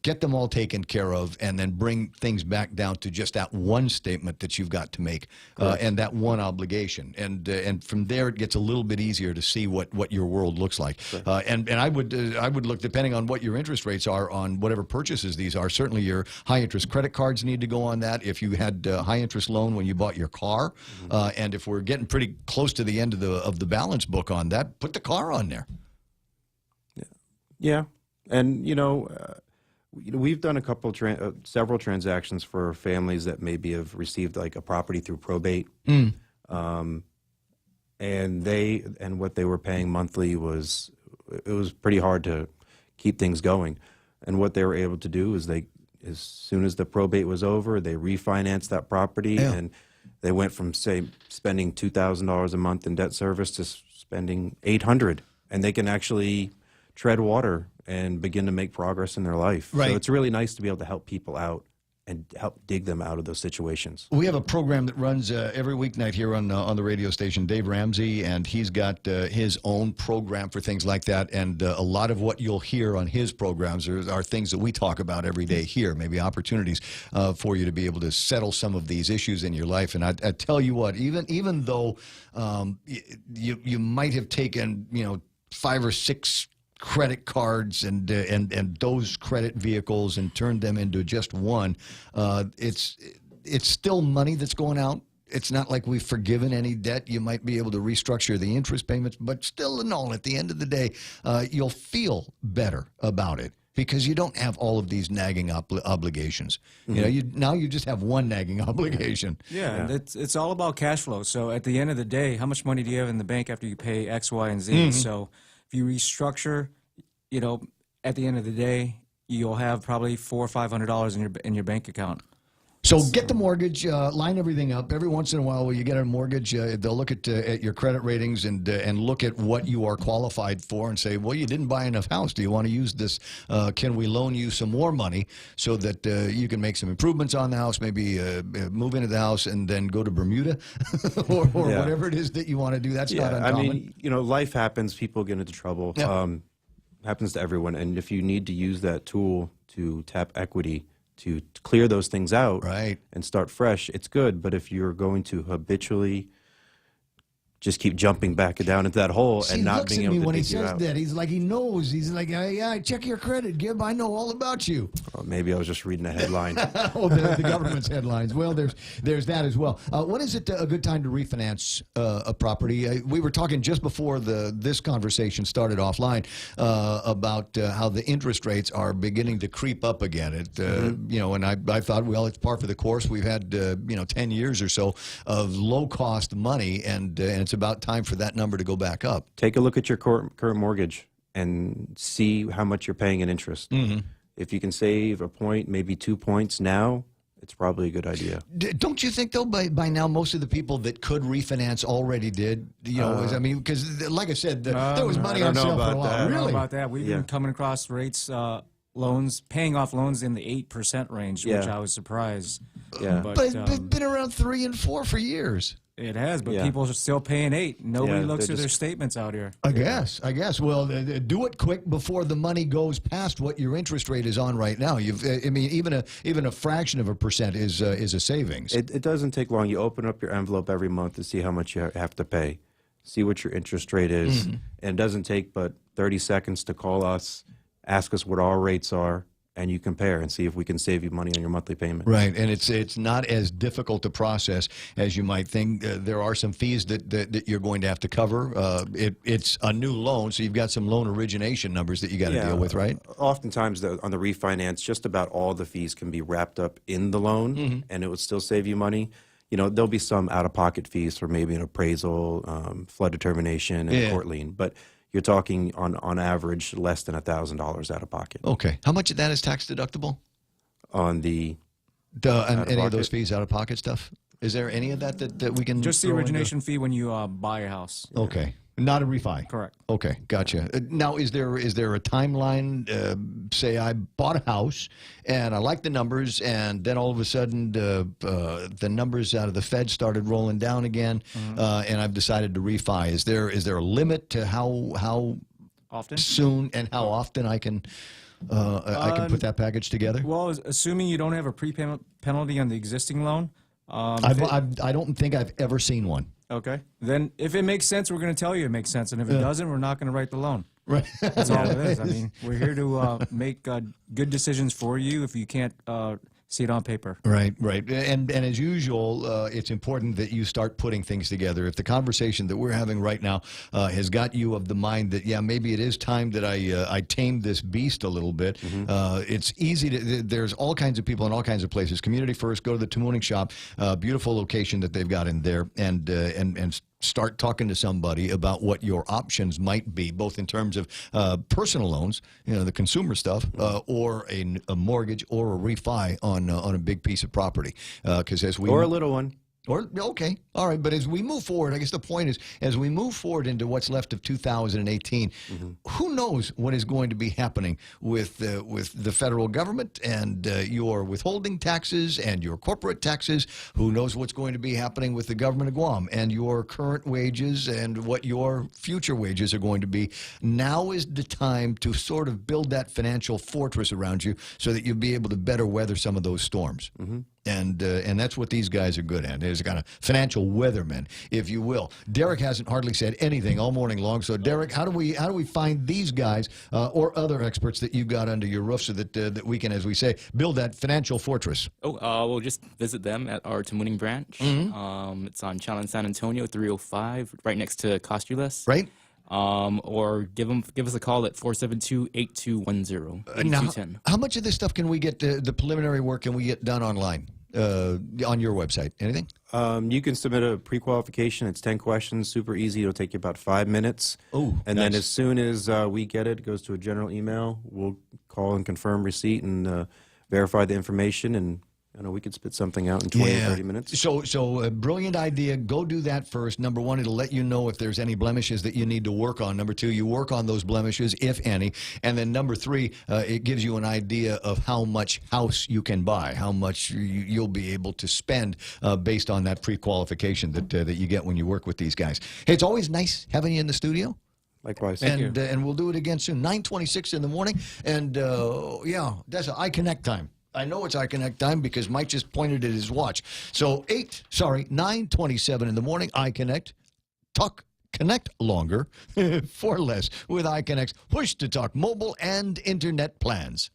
get them all taken care of, and then bring things back down to just that one statement that you've got to make and that one obligation. And from there, it gets a little bit easier to see what your world looks like. And I would look, depending on what your interest rates are on whatever purchases these are. Certainly, your high interest credit cards need to go on that. If you had a high interest loan when you bought your car, and if we're getting pretty close to the end of the balance book on that, put the car on there.
Yeah, and we've done a couple, several transactions for families that maybe have received like a property through probate, and what they were paying monthly was pretty hard to keep things going. And what they were able to do is as soon as the probate was over, they refinanced that property, and they went from say spending $2,000 a month in debt service to spending $800, and they can actually tread water and begin to make progress in their life.
Right.
So it's really nice to be able to help people out and help dig them out of those situations.
We have a program that runs every weeknight here on the radio station, Dave Ramsey, and he's got his own program for things like that. And a lot of what you'll hear on his programs are things that we talk about every day here, maybe opportunities for you to be able to settle some of these issues in your life. And I tell you what, even though you might have taken 5 or 6 credit cards and those credit vehicles and turned them into just one, it's still money that's going out. It's not like we've forgiven any debt. You might be able to restructure the interest payments, but still in all, at the end of the day, you'll feel better about it because you don't have all of these nagging obligations.
Mm-hmm.
Now you just have one nagging obligation.
Yeah, and it's all about cash flow. So at the end of the day, how much money do you have in the bank after you pay X, Y, and Z? So if you restructure, at the end of the day, you'll have probably $400 or $500 in your bank account.
So get the mortgage, line everything up. Every once in a while, when you get a mortgage, they'll look at your credit ratings and look at what you are qualified for and say, well, you didn't buy enough house. Do you want to use this? Can we loan you some more money so that you can make some improvements on the house, maybe move into the house and then go to Bermuda or whatever it is that you want to do? That's not uncommon.
I mean, life happens. People get into trouble.
Yeah.
Happens to everyone. And if you need to use that tool to tap equity, to clear those things out and start fresh, it's good. But if you're going to habitually just keep jumping back down into that hole and not being able to
when he
dig you
says
out.
that, he's like, he knows. He's like, yeah, check your credit, Gib. I know all about you.
Well, maybe I was just reading a headline.
The government's headlines. Well, there's that as well. When is it a good time to refinance a property? We were talking just before this conversation started offline about how the interest rates are beginning to creep up again. And I thought, well, it's par for the course. We've had 10 years or so of low cost money, and it's about time for that number to go back up.
Take a look at your current mortgage and see how much you're paying in interest. If you can save a point, maybe 2 points now, it's probably a good idea.
Don't you think, though, by now most of the people that could refinance already did? Because like I said, there was money on sale for a while.
I don't know
Really?
about that. We've been coming across rates, paying off loans in the 8% range, which I was surprised.
Yeah.
But it's been around 3 and 4 for years.
It has, but people are still paying 8. Nobody looks at their statements out here.
I guess. Well, do it quick before the money goes past what your interest rate is on right now. Even a fraction of a percent is a savings.
It doesn't take long. You open up your envelope every month to see how much you have to pay, see what your interest rate is, and it doesn't take but 30 seconds to call us, ask us what our rates are, and you compare and see if we can save you money on your monthly payment.
Right, and it's not as difficult to process as you might think. There are some fees that you're going to have to cover. It's a new loan, so you've got some loan origination numbers that you got to deal with, right?
Oftentimes, on the refinance, just about all the fees can be wrapped up in the loan, and it would still save you money. There'll be some out-of-pocket fees for maybe an appraisal, flood determination, and a court lien, but you're talking on average less than $1,000 out of pocket.
Okay. How much of that is tax deductible?
On any
of those fees, out of pocket stuff? Is there any of that we can
just the origination fee when you buy a house?
Okay. Not a refi.
Correct.
Okay, gotcha. Now, is there a timeline? Say I bought a house and I like the numbers, and then all of a sudden the numbers out of the Fed started rolling down again, and I've decided to refi. Is there a limit to how
often,
soon, and how often I can put that package together?
Well, assuming you don't have a prepayment penalty on the existing loan.
I don't think I've ever seen one.
Okay. Then if it makes sense, we're going to tell you it makes sense. And if it doesn't, we're not going to write the loan.
Right.
That's all it is. I mean, we're here to make good decisions for you if you can't see it on paper.
Right. And as usual, it's important that you start putting things together. If the conversation that we're having right now has got you of the mind that, maybe it is time that I tame this beast a little bit, it's easy to, there's all kinds of people in all kinds of places. Community First, go to the Tamooning Shop, beautiful location that they've got in there, and start talking to somebody about what your options might be, both in terms of personal loans, the consumer stuff, or a mortgage or a refi on a big piece of property. Because
or a little one.
Okay, all right, but as we move forward, I guess the point is, as we move forward into what's left of 2018, who knows what is going to be happening with the federal government and your withholding taxes and your corporate taxes? Who knows what's going to be happening with the government of Guam and your current wages and what your future wages are going to be? Now is the time to sort of build that financial fortress around you so that you'll be able to better weather some of those storms. And that's what these guys are good at. They're kind of financial weathermen, if you will. Derek hasn't hardly said anything all morning long. So, Derek, how do we find these guys or other experts that you got under your roof so that we can, as we say, build that financial fortress?
We'll just visit them at our Tamuning branch. It's on Challen, San Antonio, 305, right next to Costules.
Right.
Or give us a call at 472-8210.
Now, how much of this stuff can we get, the preliminary work, can we get done online on your website? Anything?
You can submit a pre-qualification. It's 10 questions, super easy. It'll take you about 5 minutes.
Oh,
and then as soon as we get it, it goes to a general email. We'll call and confirm receipt and verify the information, and we could spit something out in 20 or 30 minutes.
So brilliant idea. Go do that first. Number one, it'll let you know if there's any blemishes that you need to work on. Number two, you work on those blemishes, if any. And then number three, it gives you an idea of how much house you can buy, how much you'll be able to spend based on that pre-qualification that you get when you work with these guys. Hey, it's always nice having you in the studio.
Likewise. Thank you.
And we'll do it again soon. 9:26 in the morning. And, that's an iConnect time. I know it's iConnect time because Mike just pointed at his watch. So 9:27 in the morning, iConnect. Connect longer for less with iConnect's push to talk mobile and internet plans.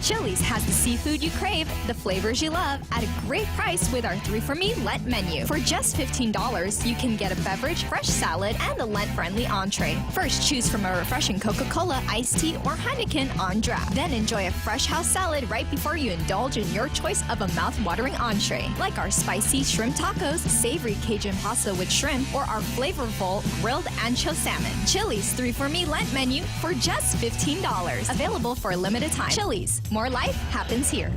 Chili's has the seafood you crave, the flavors you love, at a great price with our 3 for Me Lent menu. For just $15, you can get a beverage, fresh salad, and a Lent-friendly entree. First, choose from a refreshing Coca-Cola, iced tea, or Heineken on draft. Then enjoy a fresh house salad right before you indulge in your choice of a mouth-watering entree, like our spicy shrimp tacos, savory Cajun pasta with shrimp, or our flavorful grilled ancho salmon. Chili's 3 for Me Lent menu for just $15. Available for a limited time. Chili's. More life happens here.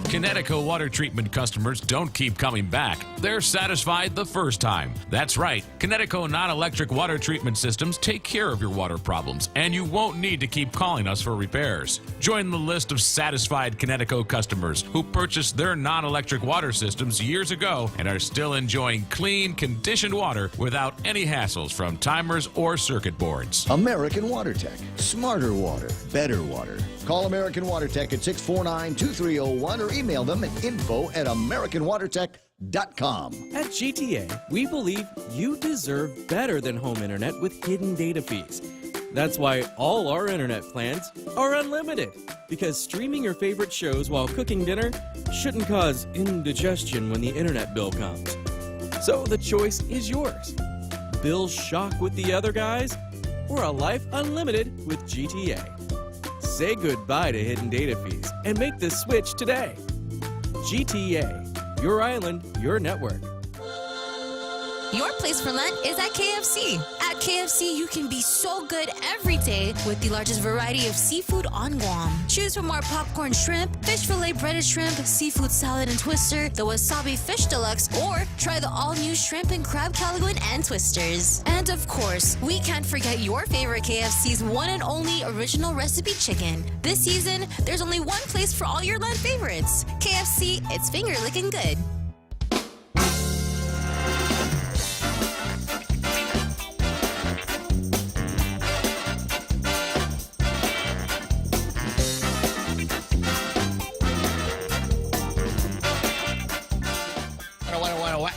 Connecticut water treatment customers don't keep coming back. They're satisfied the first time. That's right. Connecticut non-electric water treatment systems take care of your water problems, and you won't need to keep calling us for repairs. Join the list of satisfied Connecticut customers who purchased their non-electric water systems years ago and are still enjoying clean, conditioned water without any hassles from timers or circuit boards.
American Water Tech. Smarter water. Better water. Call American Water Tech at 649-2301 or email them at info@americanwatertech.com.
At GTA, we believe you deserve better than home internet with hidden data fees. That's why all our internet plans are unlimited, because streaming your favorite shows while cooking dinner shouldn't cause indigestion when the internet bill comes. So the choice is yours. Bill shock with the other guys, or a life unlimited with GTA. Say goodbye to hidden data fees and make the switch today. GTA, your island, your network.
Your place for Lent is at KFC. At KFC, you can be so good every day with the largest variety of seafood on Guam. Choose from our popcorn shrimp, fish fillet breaded shrimp, seafood salad and twister, the wasabi fish deluxe, or try the all-new shrimp and crab calagoon and twisters. And of course, we can't forget your favorite KFC's one and only original recipe chicken. This season, there's only one place for all your Lent favorites. KFC, it's finger licking good.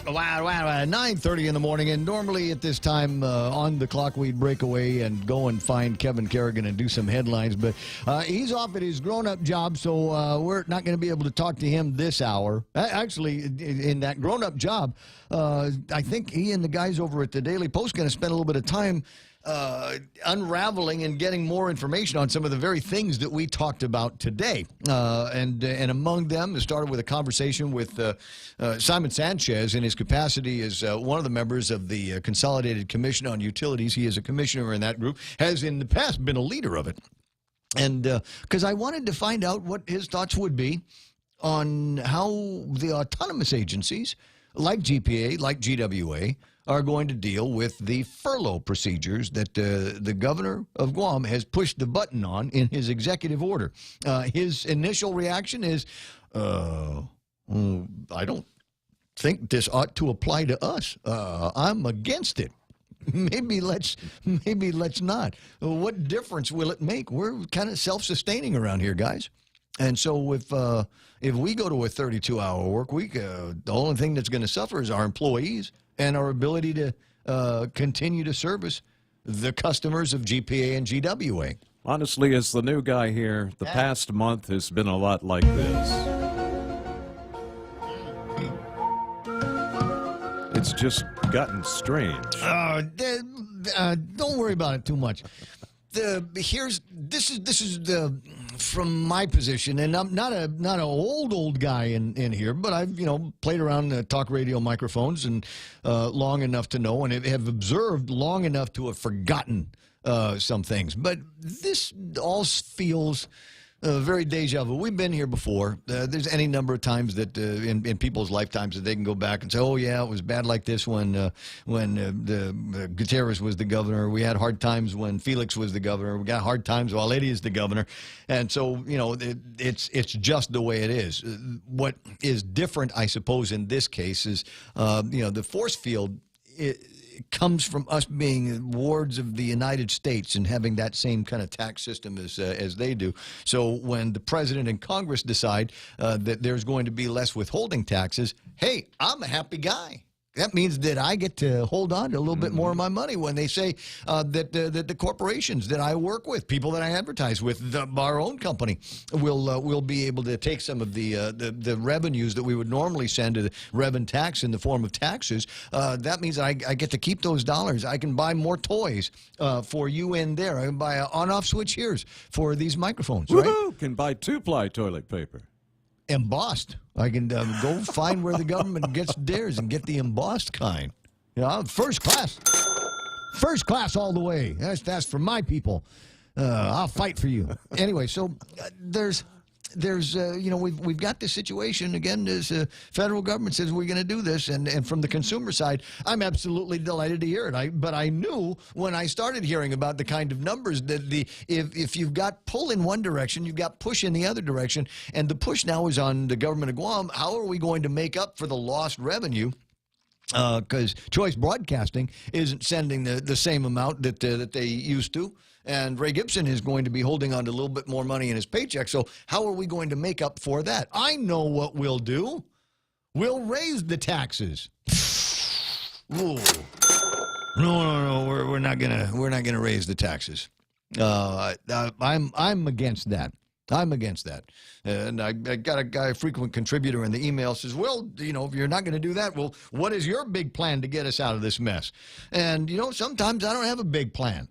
Wow, 9:30 in the morning, and normally at this time on the clock we'd break away and go and find Kevin Kerrigan and do some headlines, but he's off at his grown-up job, so we're not going to be able to talk to him this hour. Actually, in that grown-up job, I think he and the guys over at the Daily Post going to spend a little bit of time unraveling and getting more information on some of the very things that we talked about today. And among them, it started with a conversation with Simon Sanchez in his capacity as one of the members of the Consolidated Commission on Utilities. He is a commissioner in that group, has in the past been a leader of it. And because I wanted to find out what his thoughts would be on how the autonomous agencies like GPA, like GWA, are going to deal with the furlough procedures that the governor of Guam has pushed the button on in his executive order. His initial reaction is, I don't think this ought to apply to us. I'm against it. Maybe let's not. What difference will it make? We're kind of self-sustaining around here, guys. And so if we go to a 32-hour work week, the only thing that's going to suffer is our employees and our ability to continue to service the customers of GPA and GWA.
Honestly, as the new guy here, the past month has been a lot like this. It's just gotten strange.
Don't worry about it too much. This is the from my position, and I'm not an old guy in here, but I've played around talk radio microphones and long enough to know, and have observed long enough to have forgotten some things. But this all feels very deja vu. We've been here before. There's any number of times that in people's lifetimes that they can go back and say, "Oh yeah, it was bad like this when Gutierrez was the governor. We had hard times when Felix was the governor. We got hard times while Eddie is the governor." And so it's just the way it is. What is different, I suppose, in this case is the force field. It comes from us being wards of the United States and having that same kind of tax system as they do. So when the president and Congress decide that there's going to be less withholding taxes, hey, I'm a happy guy. That means that I get to hold on to a little bit more of my money when they say that the corporations that I work with, people that I advertise with, our own company, will be able to take some of the revenues that we would normally send to the rev and tax in the form of taxes. That means I get to keep those dollars. I can buy more toys for you in there. I can buy on-off switch here's for these microphones.
Woohoo!
Right?
Can buy 2-ply toilet paper.
Embossed. I can go find where the government gets theirs and get the embossed kind. First class all the way. That's for my people. I'll fight for you. Anyway, so there's we've got this situation again. This federal government says we're going to do this, and from the consumer side, I'm absolutely delighted to hear it. But I knew when I started hearing about the kind of numbers that if you've got pull in one direction, you've got push in the other direction, and the push now is on the government of Guam. How are we going to make up for the lost revenue? Because Choice Broadcasting isn't sending the same amount that they used to. And Ray Gibson is going to be holding on to a little bit more money in his paycheck. So how are we going to make up for that? I know what we'll do. We'll raise the taxes. Ooh. No. We're not gonna raise the taxes. I'm against that. I'm against that. And I got a guy, a frequent contributor in the email, says, well, if you're not going to do that, well, what is your big plan to get us out of this mess? And, sometimes I don't have a big plan.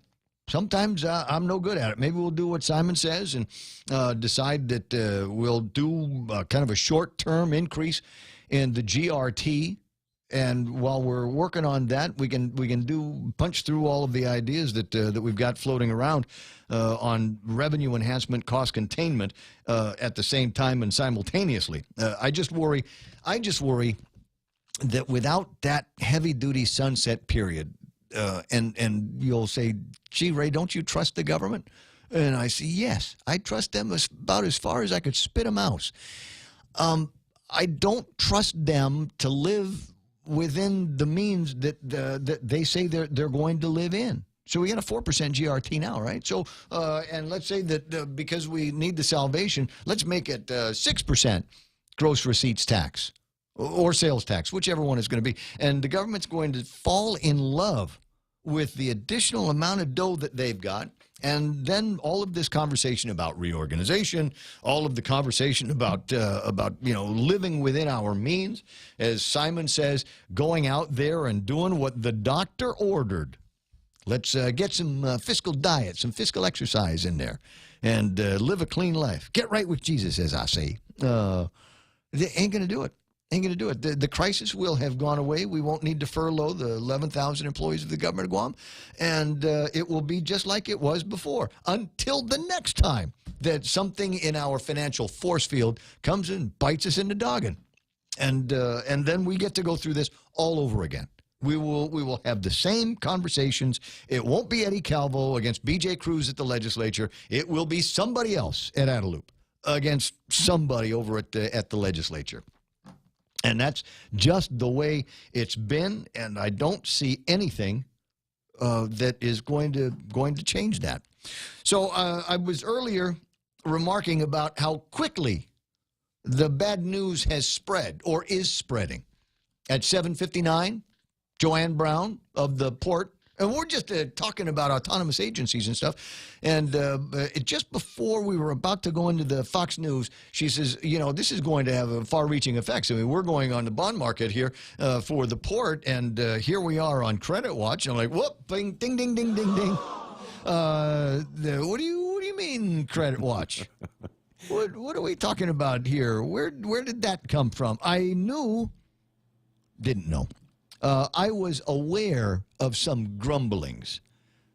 Sometimes I'm no good at it. Maybe we'll do what Simon says and decide that we'll do kind of a short-term increase in the GRT. And while we're working on that, we can punch through all of the ideas that we've got floating around on revenue enhancement, cost containment at the same time and simultaneously. I just worry that without that heavy-duty sunset period, and you'll say, gee, Ray, don't you trust the government? And I say, yes, I trust them about as far as I could spit a mouse. I don't trust them to live within the means that they say they're going to live in. So we got a 4% GRT now, right? So, and let's say that because we need the salvation, let's make it 6% gross receipts tax or sales tax, whichever one is going to be. And the government's going to fall in love with the additional amount of dough that they've got. And then all of this conversation about reorganization, all of the conversation about living within our means, as Simon says, going out there and doing what the doctor ordered. Let's get some fiscal diet, some fiscal exercise in there, and live a clean life. Get right with Jesus, as I say. They ain't going to do it. Ain't going to do it. The crisis will have gone away. We won't need to furlough the 11,000 employees of the government of Guam. And it will be just like it was before until the next time that something in our financial force field comes and bites us in the noggin. And then we get to go through this all over again. We will have the same conversations. It won't be Eddie Calvo against B.J. Cruz at the legislature. It will be somebody else at Adelup against somebody over at the legislature. And that's just the way it's been, and I don't see anything that is going to change that. So I was earlier remarking about how quickly the bad news has spread or is spreading. At 7:59, Joanne Brown of the port, and we're just talking about autonomous agencies and stuff, and just before we were about to go into the Fox News, she says, you know, this is going to have far-reaching effects. I mean, we're going on the bond market here for the port, and here we are on Credit Watch. I'm like, whoop, ding, ding, ding, ding, ding, ding. What do you mean, Credit Watch? What are we talking about here? Where did that come from? Didn't know. I was aware of some grumblings,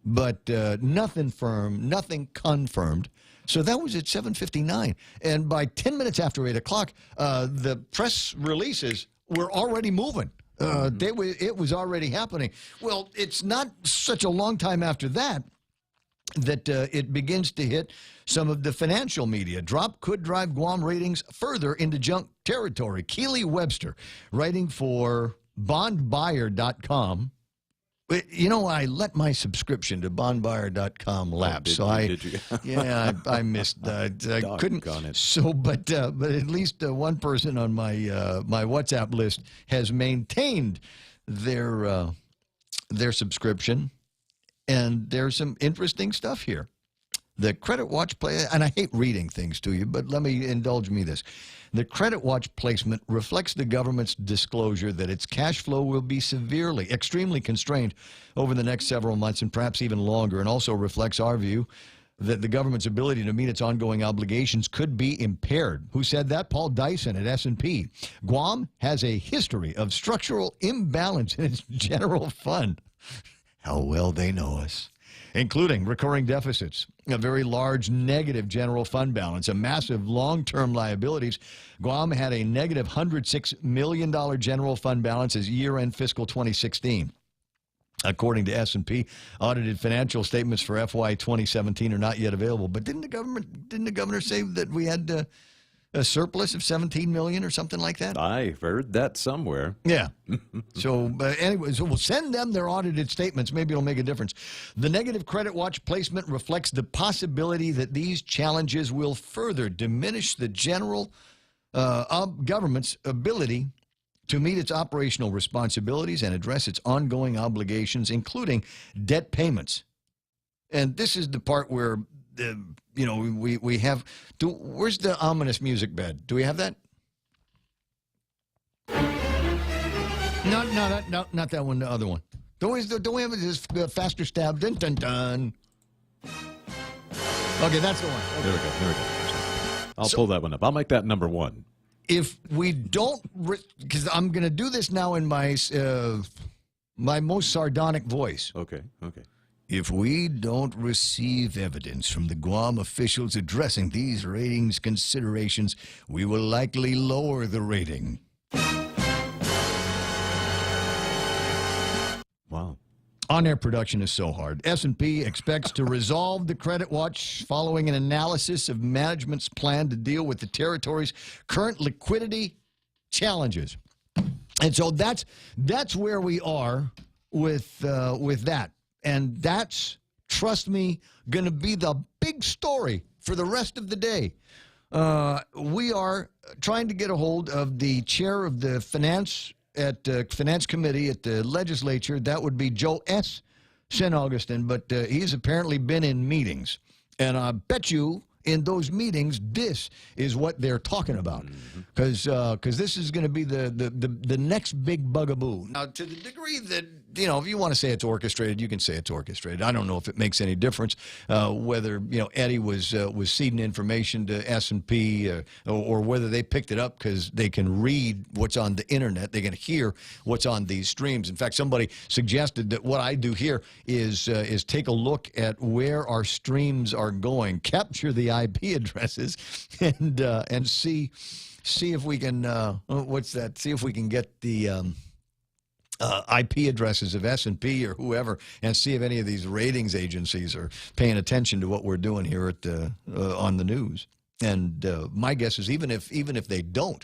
but nothing firm, nothing confirmed. So that was at 7:59. And by 10 minutes after 8 o'clock, the press releases were already moving. It was already happening. Well, it's not such a long time after that it begins to hit some of the financial media. Drop could drive Guam ratings further into junk territory. Keely Webster, writing for bondbuyer.com. You know, I let my subscription to bondbuyer.com lapse.
Did you?
Yeah, I missed. I couldn't. So, but at least one person on my my WhatsApp list has maintained their subscription. And there's some interesting stuff here. The Credit Watch and I hate reading things to you, but indulge me this. The Credit Watch placement reflects the government's disclosure that its cash flow will be extremely constrained over the next several months and perhaps even longer, and also reflects our view that the government's ability to meet its ongoing obligations could be impaired. Who said that? Paul Dyson at S&P. Guam has a history of structural imbalance in its general fund. How well they know us. Including recurring deficits, a very large negative general fund balance, a massive long-term liabilities. Guam had a negative $106 million general fund balance as year-end fiscal 2016. According to S&P, audited financial statements for FY 2017 are not yet available. But didn't the governor say that we had a surplus of $17 million or something like that?
I heard that somewhere.
Yeah. So, anyway, we'll send them their audited statements. Maybe it'll make a difference. The negative Credit Watch placement reflects the possibility that these challenges will further diminish the general government's ability to meet its operational responsibilities and address its ongoing obligations, including debt payments. And this is the part where we have. Where's the ominous music bed? Do we have that? Not that one. The other one. Don't we have this faster stab? Dun dun dun. Okay, that's the one. Okay.
There we go. I'll pull that one up. I'll make that number one.
If we don't, because I'm going to do this now in my my most sardonic voice.
Okay.
If we don't receive evidence from the Guam officials addressing these ratings considerations, we will likely lower the rating.
Wow.
On-air production is so hard. S&P expects to resolve the Credit Watch following an analysis of management's plan to deal with the territory's current liquidity challenges. And so that's where we are with that. And that's, trust me, going to be the big story for the rest of the day. We are trying to get a hold of the chair of the Finance Committee at the legislature. That would be Joe S. St. Augustine, but he's apparently been in meetings. And I bet you in those meetings, this is what they're talking about. Because this is going to be the next big bugaboo. Now, to the degree that, if you want to say it's orchestrated, you can say it's orchestrated. I don't know if it makes any difference whether, Eddie was seeding information to S&P or whether they picked it up because they can read what's on the internet. They can hear what's on these streams. In fact, somebody suggested that what I do here is take a look at where our streams are going, capture the IP addresses, and see if we can see if we can get the IP addresses of S&P or whoever, and see if any of these ratings agencies are paying attention to what we're doing here at on the news. And my guess is even if they don't,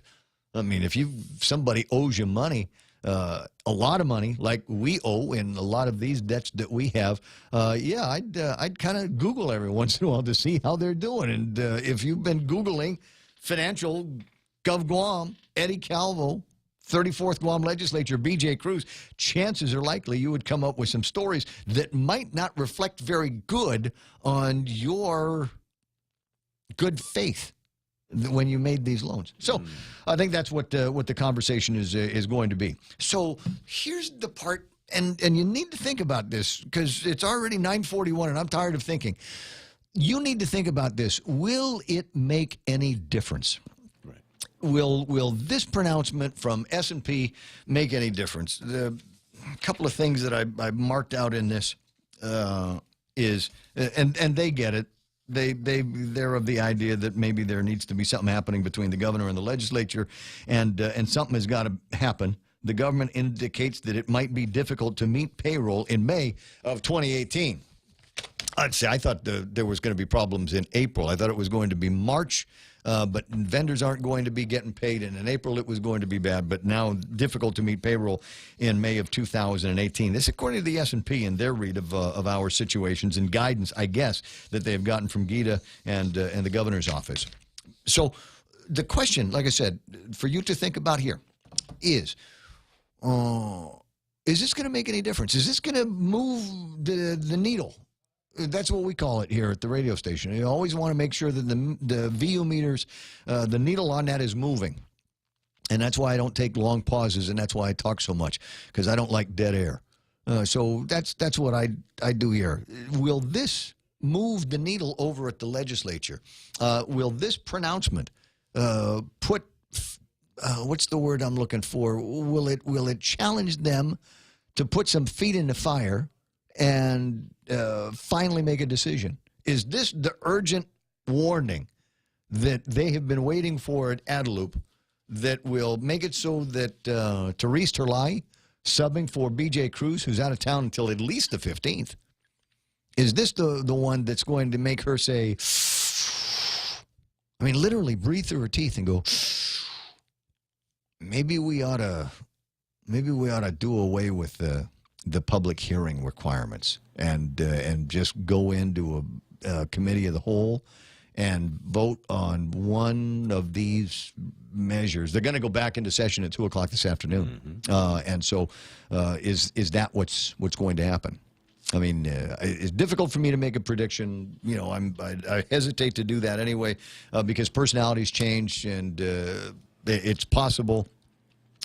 I mean, if somebody owes you money, a lot of money like we owe in a lot of these debts that we have, I'd kind of Google every once in a while to see how they're doing. And if you've been Googling financial Gov Guam, Eddie Calvo, 34th Guam Legislature, BJ Cruz, chances are likely you would come up with some stories that might not reflect very good on your good faith when you made these loans. So I think that's what the conversation is going to be. So here's the part, and you need to think about this because it's already 9:41 and I'm tired of thinking. You need to think about this. Will it make any difference? Will this pronouncement from S&P make any difference? The couple of things that I marked out in this is, and they get it. They're of the idea that maybe there needs to be something happening between the governor and the legislature, and something has got to happen. The government indicates that it might be difficult to meet payroll in May of 2018. I'd say I thought there was going to be problems in April. I thought it was going to be March. But vendors aren't going to be getting paid, and in April it was going to be bad, but now difficult to meet payroll in May of 2018. This according to the S&P and their read of our situations and guidance, I guess, that they've gotten from GITA and the governor's office. So the question, like I said, for you to think about here is this going to make any difference? Is this going to move the needle? That's what we call it here at the radio station. You always want to make sure that the VU meters, the needle on that is moving. And that's why I don't take long pauses, and that's why I talk so much, because I don't like dead air. So that's what I do here. Will this move the needle over at the legislature? Will this pronouncement put, what's the word I'm looking for? Will it challenge them to put some feet in the fire and finally make a decision? Is this the urgent warning that they have been waiting for at Adelup that will make it so that Therese Terlai, subbing for BJ Cruz, who's out of town until at least the 15th, is this the one that's going to make her say, I mean, literally breathe through her teeth and go, maybe we ought to do away with the public hearing requirements and just go into a committee of the whole and vote on one of these measures. They're going to go back into session at 2 o'clock this afternoon. And so is that what's going to happen? I mean, it's difficult for me to make a prediction. You know, I hesitate to do that anyway because personalities change, and it's possible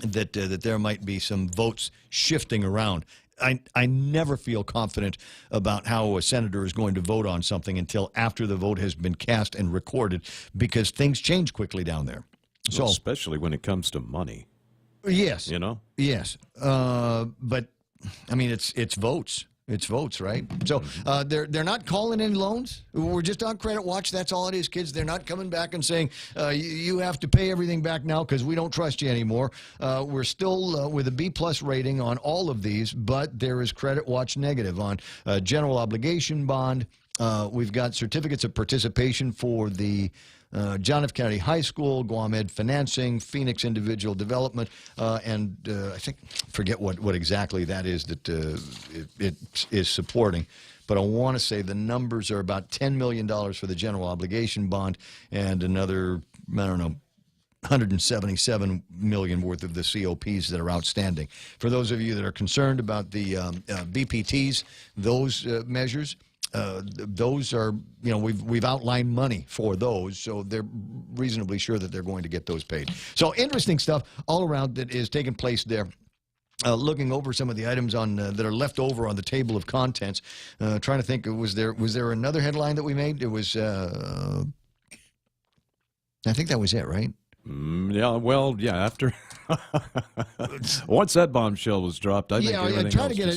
that there might be some votes shifting around. I never feel confident about how a senator is going to vote on something until after the vote has been cast and recorded, because things change quickly down there. So,
well, especially when it comes to money.
Yes.
You know?
Yes. But, I mean, it's votes. It's votes, right? So they're not calling in loans. We're just on credit watch. That's all it is, kids. They're not coming back and saying, you have to pay everything back now because we don't trust you anymore. We're still with a B+ rating on all of these, but there is credit watch negative on general obligation bond. We've got certificates of participation for the John F. Kennedy High School, Guam Ed Financing, Phoenix Individual Development, and I forget what exactly that is that it is supporting. But I want to say the numbers are about $10 million for the general obligation bond and another, I don't know, $177 million worth of the COPs that are outstanding. For those of you that are concerned about the BPTs, those measures, those are, you know, we've outlined money for those, so they're reasonably sure that they're going to get those paid. So interesting stuff all around that is taking place there. Looking over some of the items on that are left over on the table of contents, trying to think, was there another headline that we made? It was, I think that was it, right?
Yeah, well, yeah, after once that bombshell was dropped, I think everything
I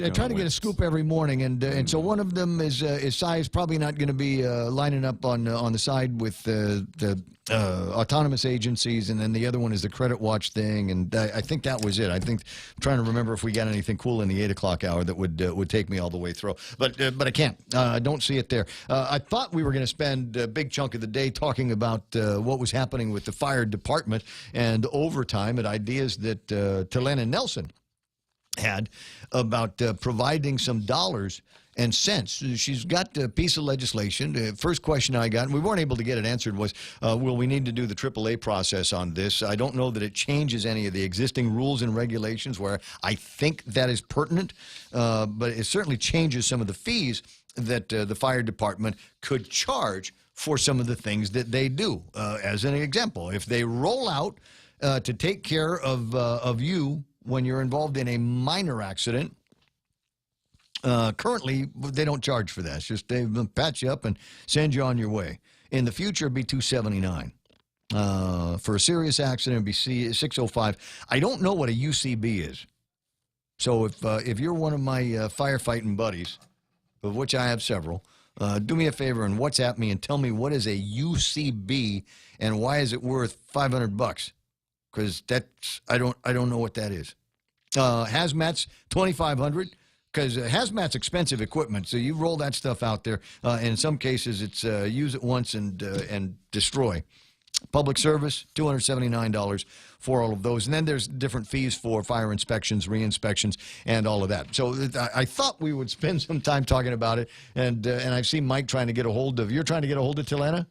try to get a scoop every morning, and so one of them is Cy is probably not going to be lining up on the side with the autonomous agencies, and then the other one is the credit watch thing, and I think that was it. I'm trying to remember if we got anything cool in the 8 o'clock hour that would take me all the way through, but I can't. I don't see it there. I thought we were going to spend a big chunk of the day talking about what was happening with the fire department and overtime, and ideas that Talena Nelson had about providing some dollars and cents. She's got a piece of legislation. The first question I got, and we weren't able to get it answered, was, will we need to do the AAA process on this? I don't know that it changes any of the existing rules and regulations where I think that is pertinent, but it certainly changes some of the fees that the fire department could charge for some of the things that they do. As an example, if they roll out to take care of you when you're involved in a minor accident, currently, they don't charge for that. It's just they patch you up and send you on your way. In the future, it'd be $279. For a serious accident, it'd be $605. I don't know what a UCB is. So if you're one of my firefighting buddies, of which I have several, do me a favor and WhatsApp me and tell me what is a UCB and why is it worth $500? Because I don't know what that is. Hazmat's $2,500. Because hazmat's expensive equipment, so you roll that stuff out there. In some cases, it's use it once and destroy. Public service, $279 for all of those. And then there's different fees for fire inspections, re-inspections, and all of that. So I thought we would spend some time talking about it. And I've seen Mike trying to get a hold of. You're trying to get a hold of Tilena?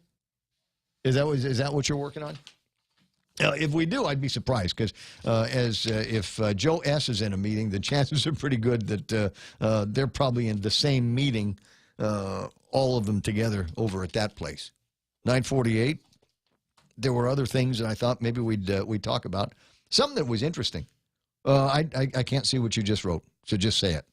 Is that what you're working on? If we do, I'd be surprised because if Joe S. is in a meeting, the chances are pretty good that they're probably in the same meeting, all of them together over at that place. 9:48. There were other things that I thought maybe we'd talk about. Something that was interesting. I can't see what you just wrote, so just say it.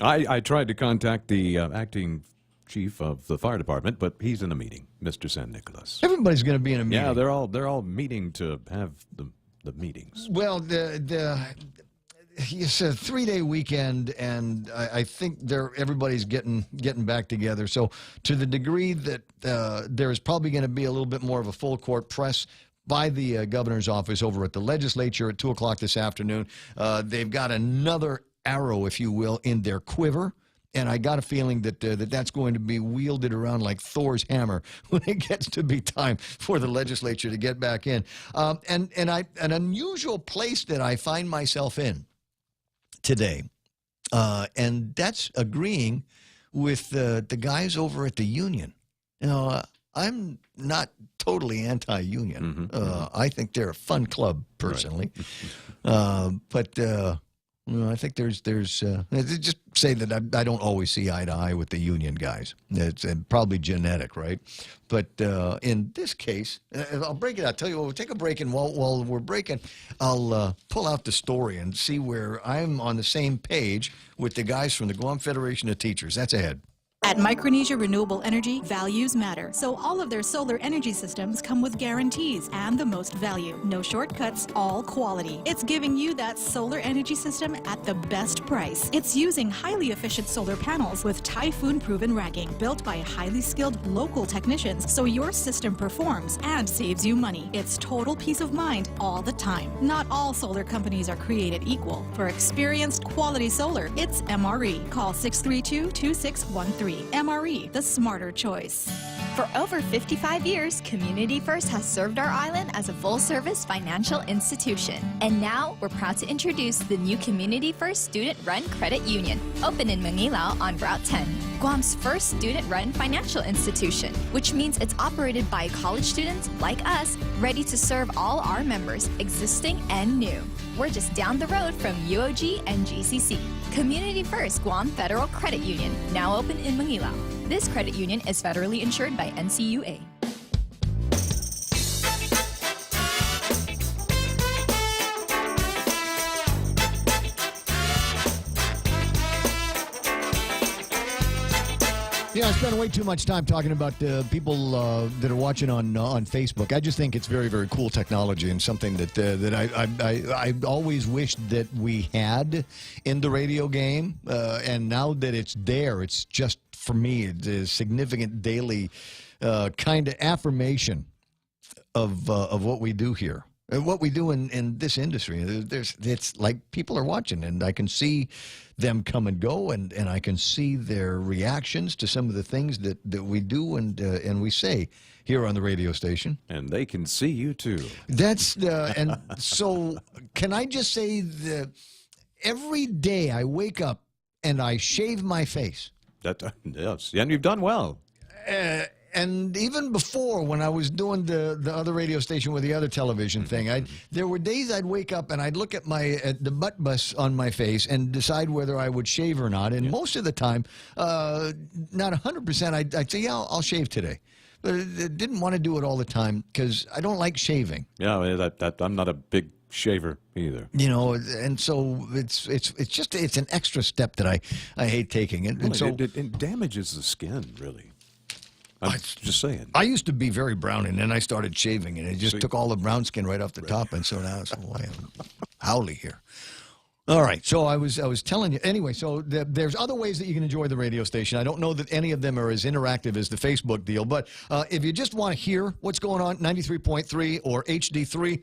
I tried to contact the acting chief of the fire department, but he's in a meeting, Mr. San Nicolas.
Everybody's going to be in a meeting.
Yeah, they're all meeting to have the meetings.
Well, it's a 3-day weekend, and I think everybody's getting back together. So to the degree that there's probably going to be a little bit more of a full court press by the governor's office over at the legislature at 2 o'clock this afternoon. They've got another arrow, if you will, in their quiver. And I got a feeling that that's going to be wielded around like Thor's hammer when it gets to be time for the legislature to get back in. An unusual place that I find myself in today, and that's agreeing with the guys over at the union. You know, I'm not totally anti-union. I think they're a fun club, personally. Right. But I think there's just say that I don't always see eye to eye with the union guys. It's probably genetic, right? But in this case, I'll break it out. Tell you what, we'll take a break, and while we're breaking, I'll pull out the story and see where I'm on the same page with the guys from the Guam Federation of Teachers. That's ahead.
At Micronesia Renewable Energy, values matter. So all of their solar energy systems come with guarantees and the most value. No shortcuts, all quality. It's giving you that solar energy system at the best price. It's using highly efficient solar panels with typhoon-proven racking, built by highly skilled local technicians, so your system performs and saves you money. It's total peace of mind all the time. Not all solar companies are created equal. For experienced quality solar, it's MRE. Call 632-2613. MRE, the smarter choice.
For over 55 years, Community First has served our island as a full-service financial institution. And now, we're proud to introduce the new Community First Student-Run Credit Union, open in Mangilao on Route 10. Guam's first student-run financial institution, which means it's operated by college students like us, ready to serve all our members, existing and new. We're just down the road from UOG and GCC. Community First Guam Federal Credit Union, now open in Mangilao. This credit union is federally insured by NCUA.
Yeah, I spend way too much time talking about people that are watching on Facebook. I just think it's very, very cool technology and something that I always wished that we had in the radio game. And now that it's there, it's just, for me, it's a significant daily kind of affirmation of what we do here. What we do in this industry. It's like people are watching, and I can see them come and go, and I can see their reactions to some of the things that we do and we say here on the radio station.
And they can see you too.
That's and so can I just say that every day I wake up and I shave my face.
Yes, and you've done well.
And even before, when I was doing the other radio station with the other television thing, there were days I'd wake up and I'd look at the butt bus on my face and decide whether I would shave or not. And most of the time, not 100%, I'd say, yeah, I'll shave today. But I didn't want to do it all the time because I don't like shaving.
Yeah, I'm not a big shaver either.
You know, and so it's an extra step that I hate taking. And so
it damages the skin, really. I'm just saying.
I used to be very brown, and then I started shaving, and it just took all the brown skin right off the top, and so now it's howly here. All right, so I was telling you anyway. So there's other ways that you can enjoy the radio station. I don't know that any of them are as interactive as the Facebook deal, but if you just want to hear what's going on, 93.3 or HD3.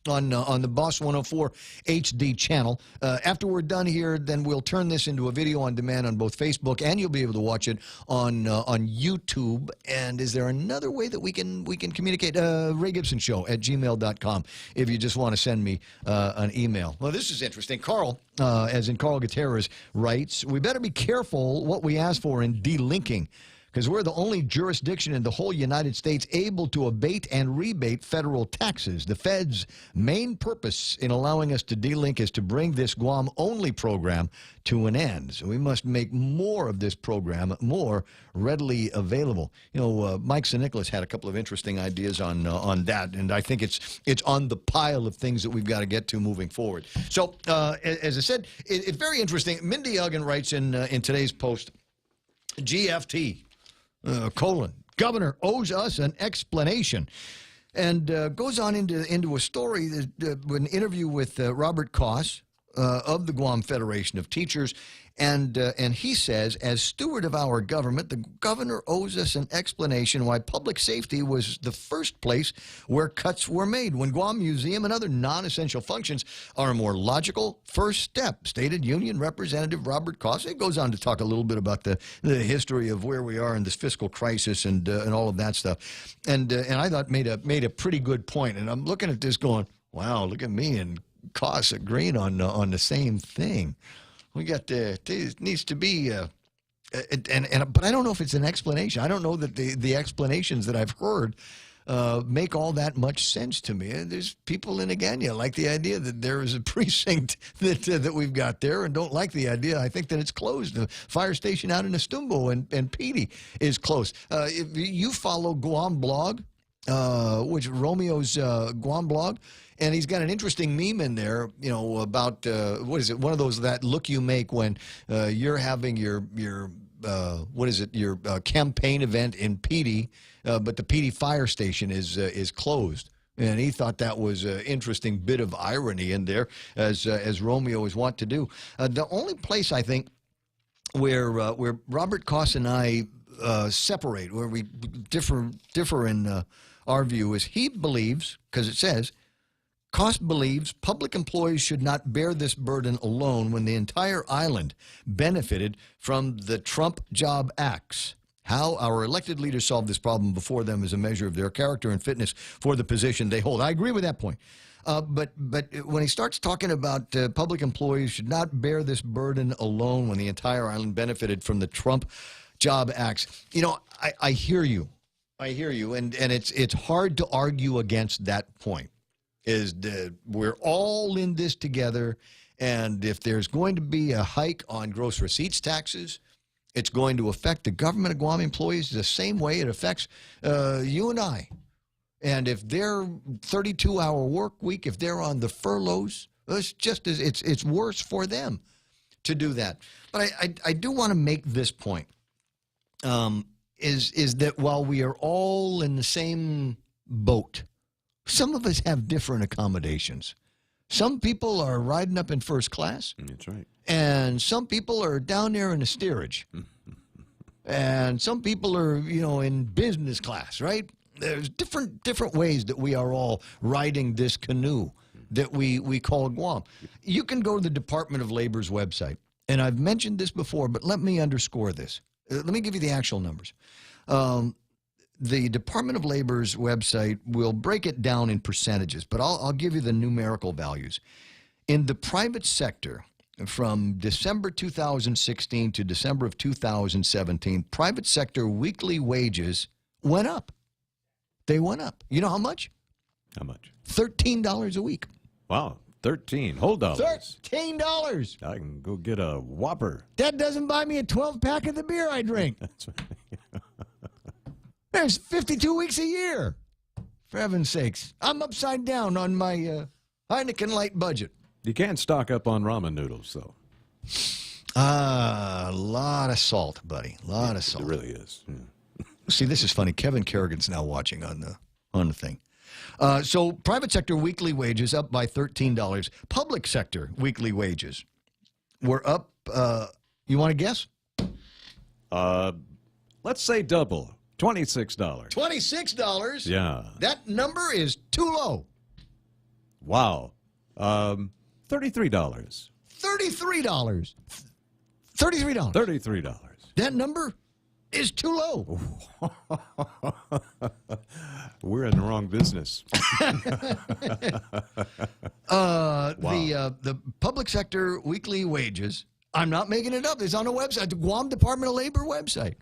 On the Boss 104 HD channel. After we're done here, then we'll turn this into a video on demand on both Facebook, and you'll be able to watch it on YouTube. And is there another way that we can communicate? RayGibsonShow@gmail.com if you just want to send me an email. Well, this is interesting. Carl, as in Carl Gutierrez, writes, we better be careful what we ask for in delinking, because we're the only jurisdiction in the whole United States able to abate and rebate federal taxes. The Fed's main purpose in allowing us to delink is to bring this Guam-only program to an end. So we must make more of this program more readily available. You know, Mike St. Nicholas had a couple of interesting ideas on that, and I think it's on the pile of things that we've got to get to moving forward. So, as I said, it's very interesting. Mindy Uggan writes in today's post, GFT. Governor owes us an explanation, and goes on into a story, an interview with Robert Koss of the Guam Federation of Teachers, and he says, as steward of our government, the governor owes us an explanation why public safety was the first place where cuts were made, when Guam Museum and other non-essential functions are a more logical first step, stated Union Representative Robert Koss. It goes on to talk a little bit about the history of where we are in this fiscal crisis and all of that stuff, and I thought made a pretty good point. And I'm looking at this going, wow, look at me and Koss agreeing on the same thing. We got there needs to be, but I don't know if it's an explanation. I don't know that the explanations that I've heard make all that much sense to me. And there's people in Agana like the idea that there is a precinct that we've got there, and don't like the idea. I think that it's closed. The fire station out in Estumbo and Petey is closed. If you follow Guam Blog, which Romeo's Guam Blog. And he's got an interesting meme in there, you know, about, what is it, one of those, that look you make when you're having your campaign event in Petey, but the Petey fire station is closed. And he thought that was an interesting bit of irony in there, as Romeo is wont to do. The only place, I think, where Robert Koss and I separate, where we differ in our view, is he believes, because it says, Koss believes public employees should not bear this burden alone when the entire island benefited from the Trump Job Acts. How our elected leaders solve this problem before them is a measure of their character and fitness for the position they hold. I agree with that point. But when he starts talking about public employees should not bear this burden alone when the entire island benefited from the Trump Job Acts, you know, I hear you. I hear you, and it's hard to argue against that point. Is that we're all in this together, and if there's going to be a hike on gross receipts taxes, it's going to affect the government of Guam employees the same way it affects you and I. And if they're 32-hour work week, if they're on the furloughs, it's worse for them to do that. But I do want to make this point, is that while we are all in the same boat, some of us have different accommodations. Some people are riding up in first class.
That's right.
And some people are down there in the steerage. And some people are, you know, in business class, right? There's different ways that we are all riding this canoe that we call Guam. You can go to the Department of Labor's website. And I've mentioned this before, but let me underscore this. Let me give you the actual numbers. The Department of Labor's website will break it down in percentages, but I'll give you the numerical values. In the private sector, from December 2016 to December of 2017, private sector weekly wages went up. They went up. You know how much?
How much?
$13 a week.
Wow, 13 whole dollars.
$13.
I can go get a Whopper.
That doesn't buy me a 12-pack of the beer I drink.
That's right.
There's 52 weeks a year. For heaven's sakes. I'm upside down on my Heineken Light budget.
You can't stock up on ramen noodles, though.
A lot of salt, buddy. A lot of salt.
It really is. Yeah.
See, this is funny. Kevin Kerrigan's now watching on the thing. So private sector weekly wages up by $13. Public sector weekly wages were up, you want to guess?
Let's say double. $26.
$26?
Yeah.
That number is too low.
Wow. $33.
$33. $33.
$33.
That number is too low.
We're in the wrong business.
Wow. The public sector weekly wages, I'm not making it up, it's on a website, the Guam Department of Labor website,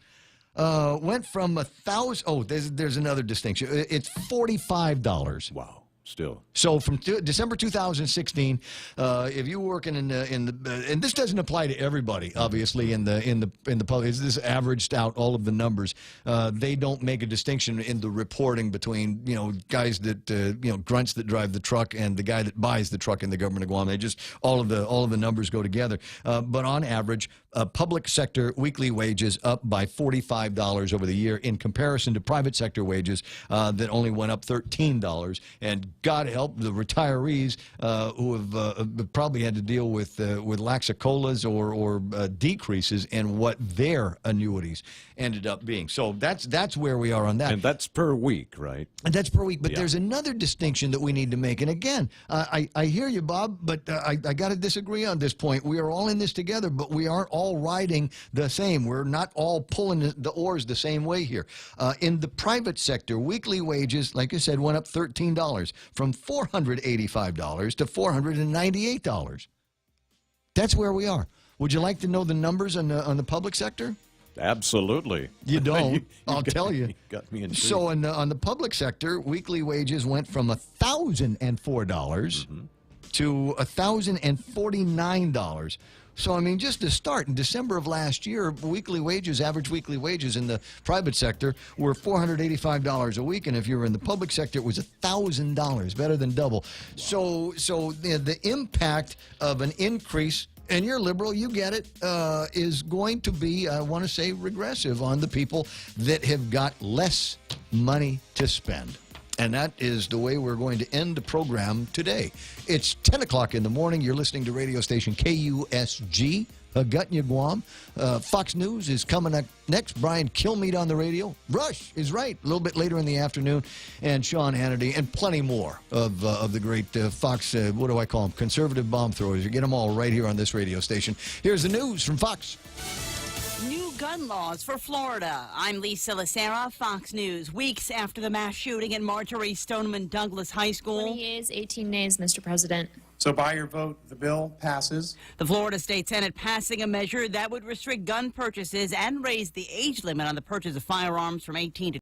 went from 1,000, oh, there's another distinction, it's $45.
Wow. Still.
So from December 2016, if you're working in the and this doesn't apply to everybody, obviously in the public. This averaged out all of the numbers. They don't make a distinction in the reporting between guys that grunts that drive the truck and the guy that buys the truck in the government of Guam. They just all of the numbers go together. But on average, public sector weekly wages up by $45 over the year in comparison to private sector wages that only went up $13. And God help the retirees who have probably had to deal with laxacolas or decreases in what their annuities ended up being. So that's where we are on that.
And that's per week, right?
And that's per week. But
Yeah.
there's another distinction that we need to make. And again, I hear you, Bob, but I got to disagree on this point. We are all in this together, but we aren't all riding the same. We're not all pulling the oars the same way here. In the private sector, weekly wages, like I said, went up $13 from $485 to $498. That's where we are. Would you like to know the numbers on the public sector?
Absolutely.
You don't. I'll tell you.
Got me intrigued.
So on the public sector, weekly wages went from $1,004 to $1,049. So, I mean, just to start, in December of last year, average weekly wages in the private sector were $485 a week, and if you were in the public sector, it was $1,000, better than double. So the impact of an increase, and you're liberal, you get it, is going to be, I want to say, regressive on the people that have got less money to spend. And that is the way we're going to end the program today. It's 10 o'clock in the morning. You're listening to radio station KUSG, Gutnya, Guam. Fox News is coming up next. Brian Kilmeade on the radio. Rush is right, a little bit later in the afternoon. And Sean Hannity, and plenty more of the great Fox, what do I call them, conservative bomb throwers. You get them all right here on this radio station. Here's the news from Fox.
New gun laws for Florida. I'm Lisa Lacera, Fox News. Weeks after the mass shooting at Marjorie Stoneman Douglas High School.
20 years, 18 nays, Mr. President.
So by your vote, the bill passes.
The Florida State Senate passing a measure that would restrict gun purchases and raise the age limit on the purchase of firearms from 18 to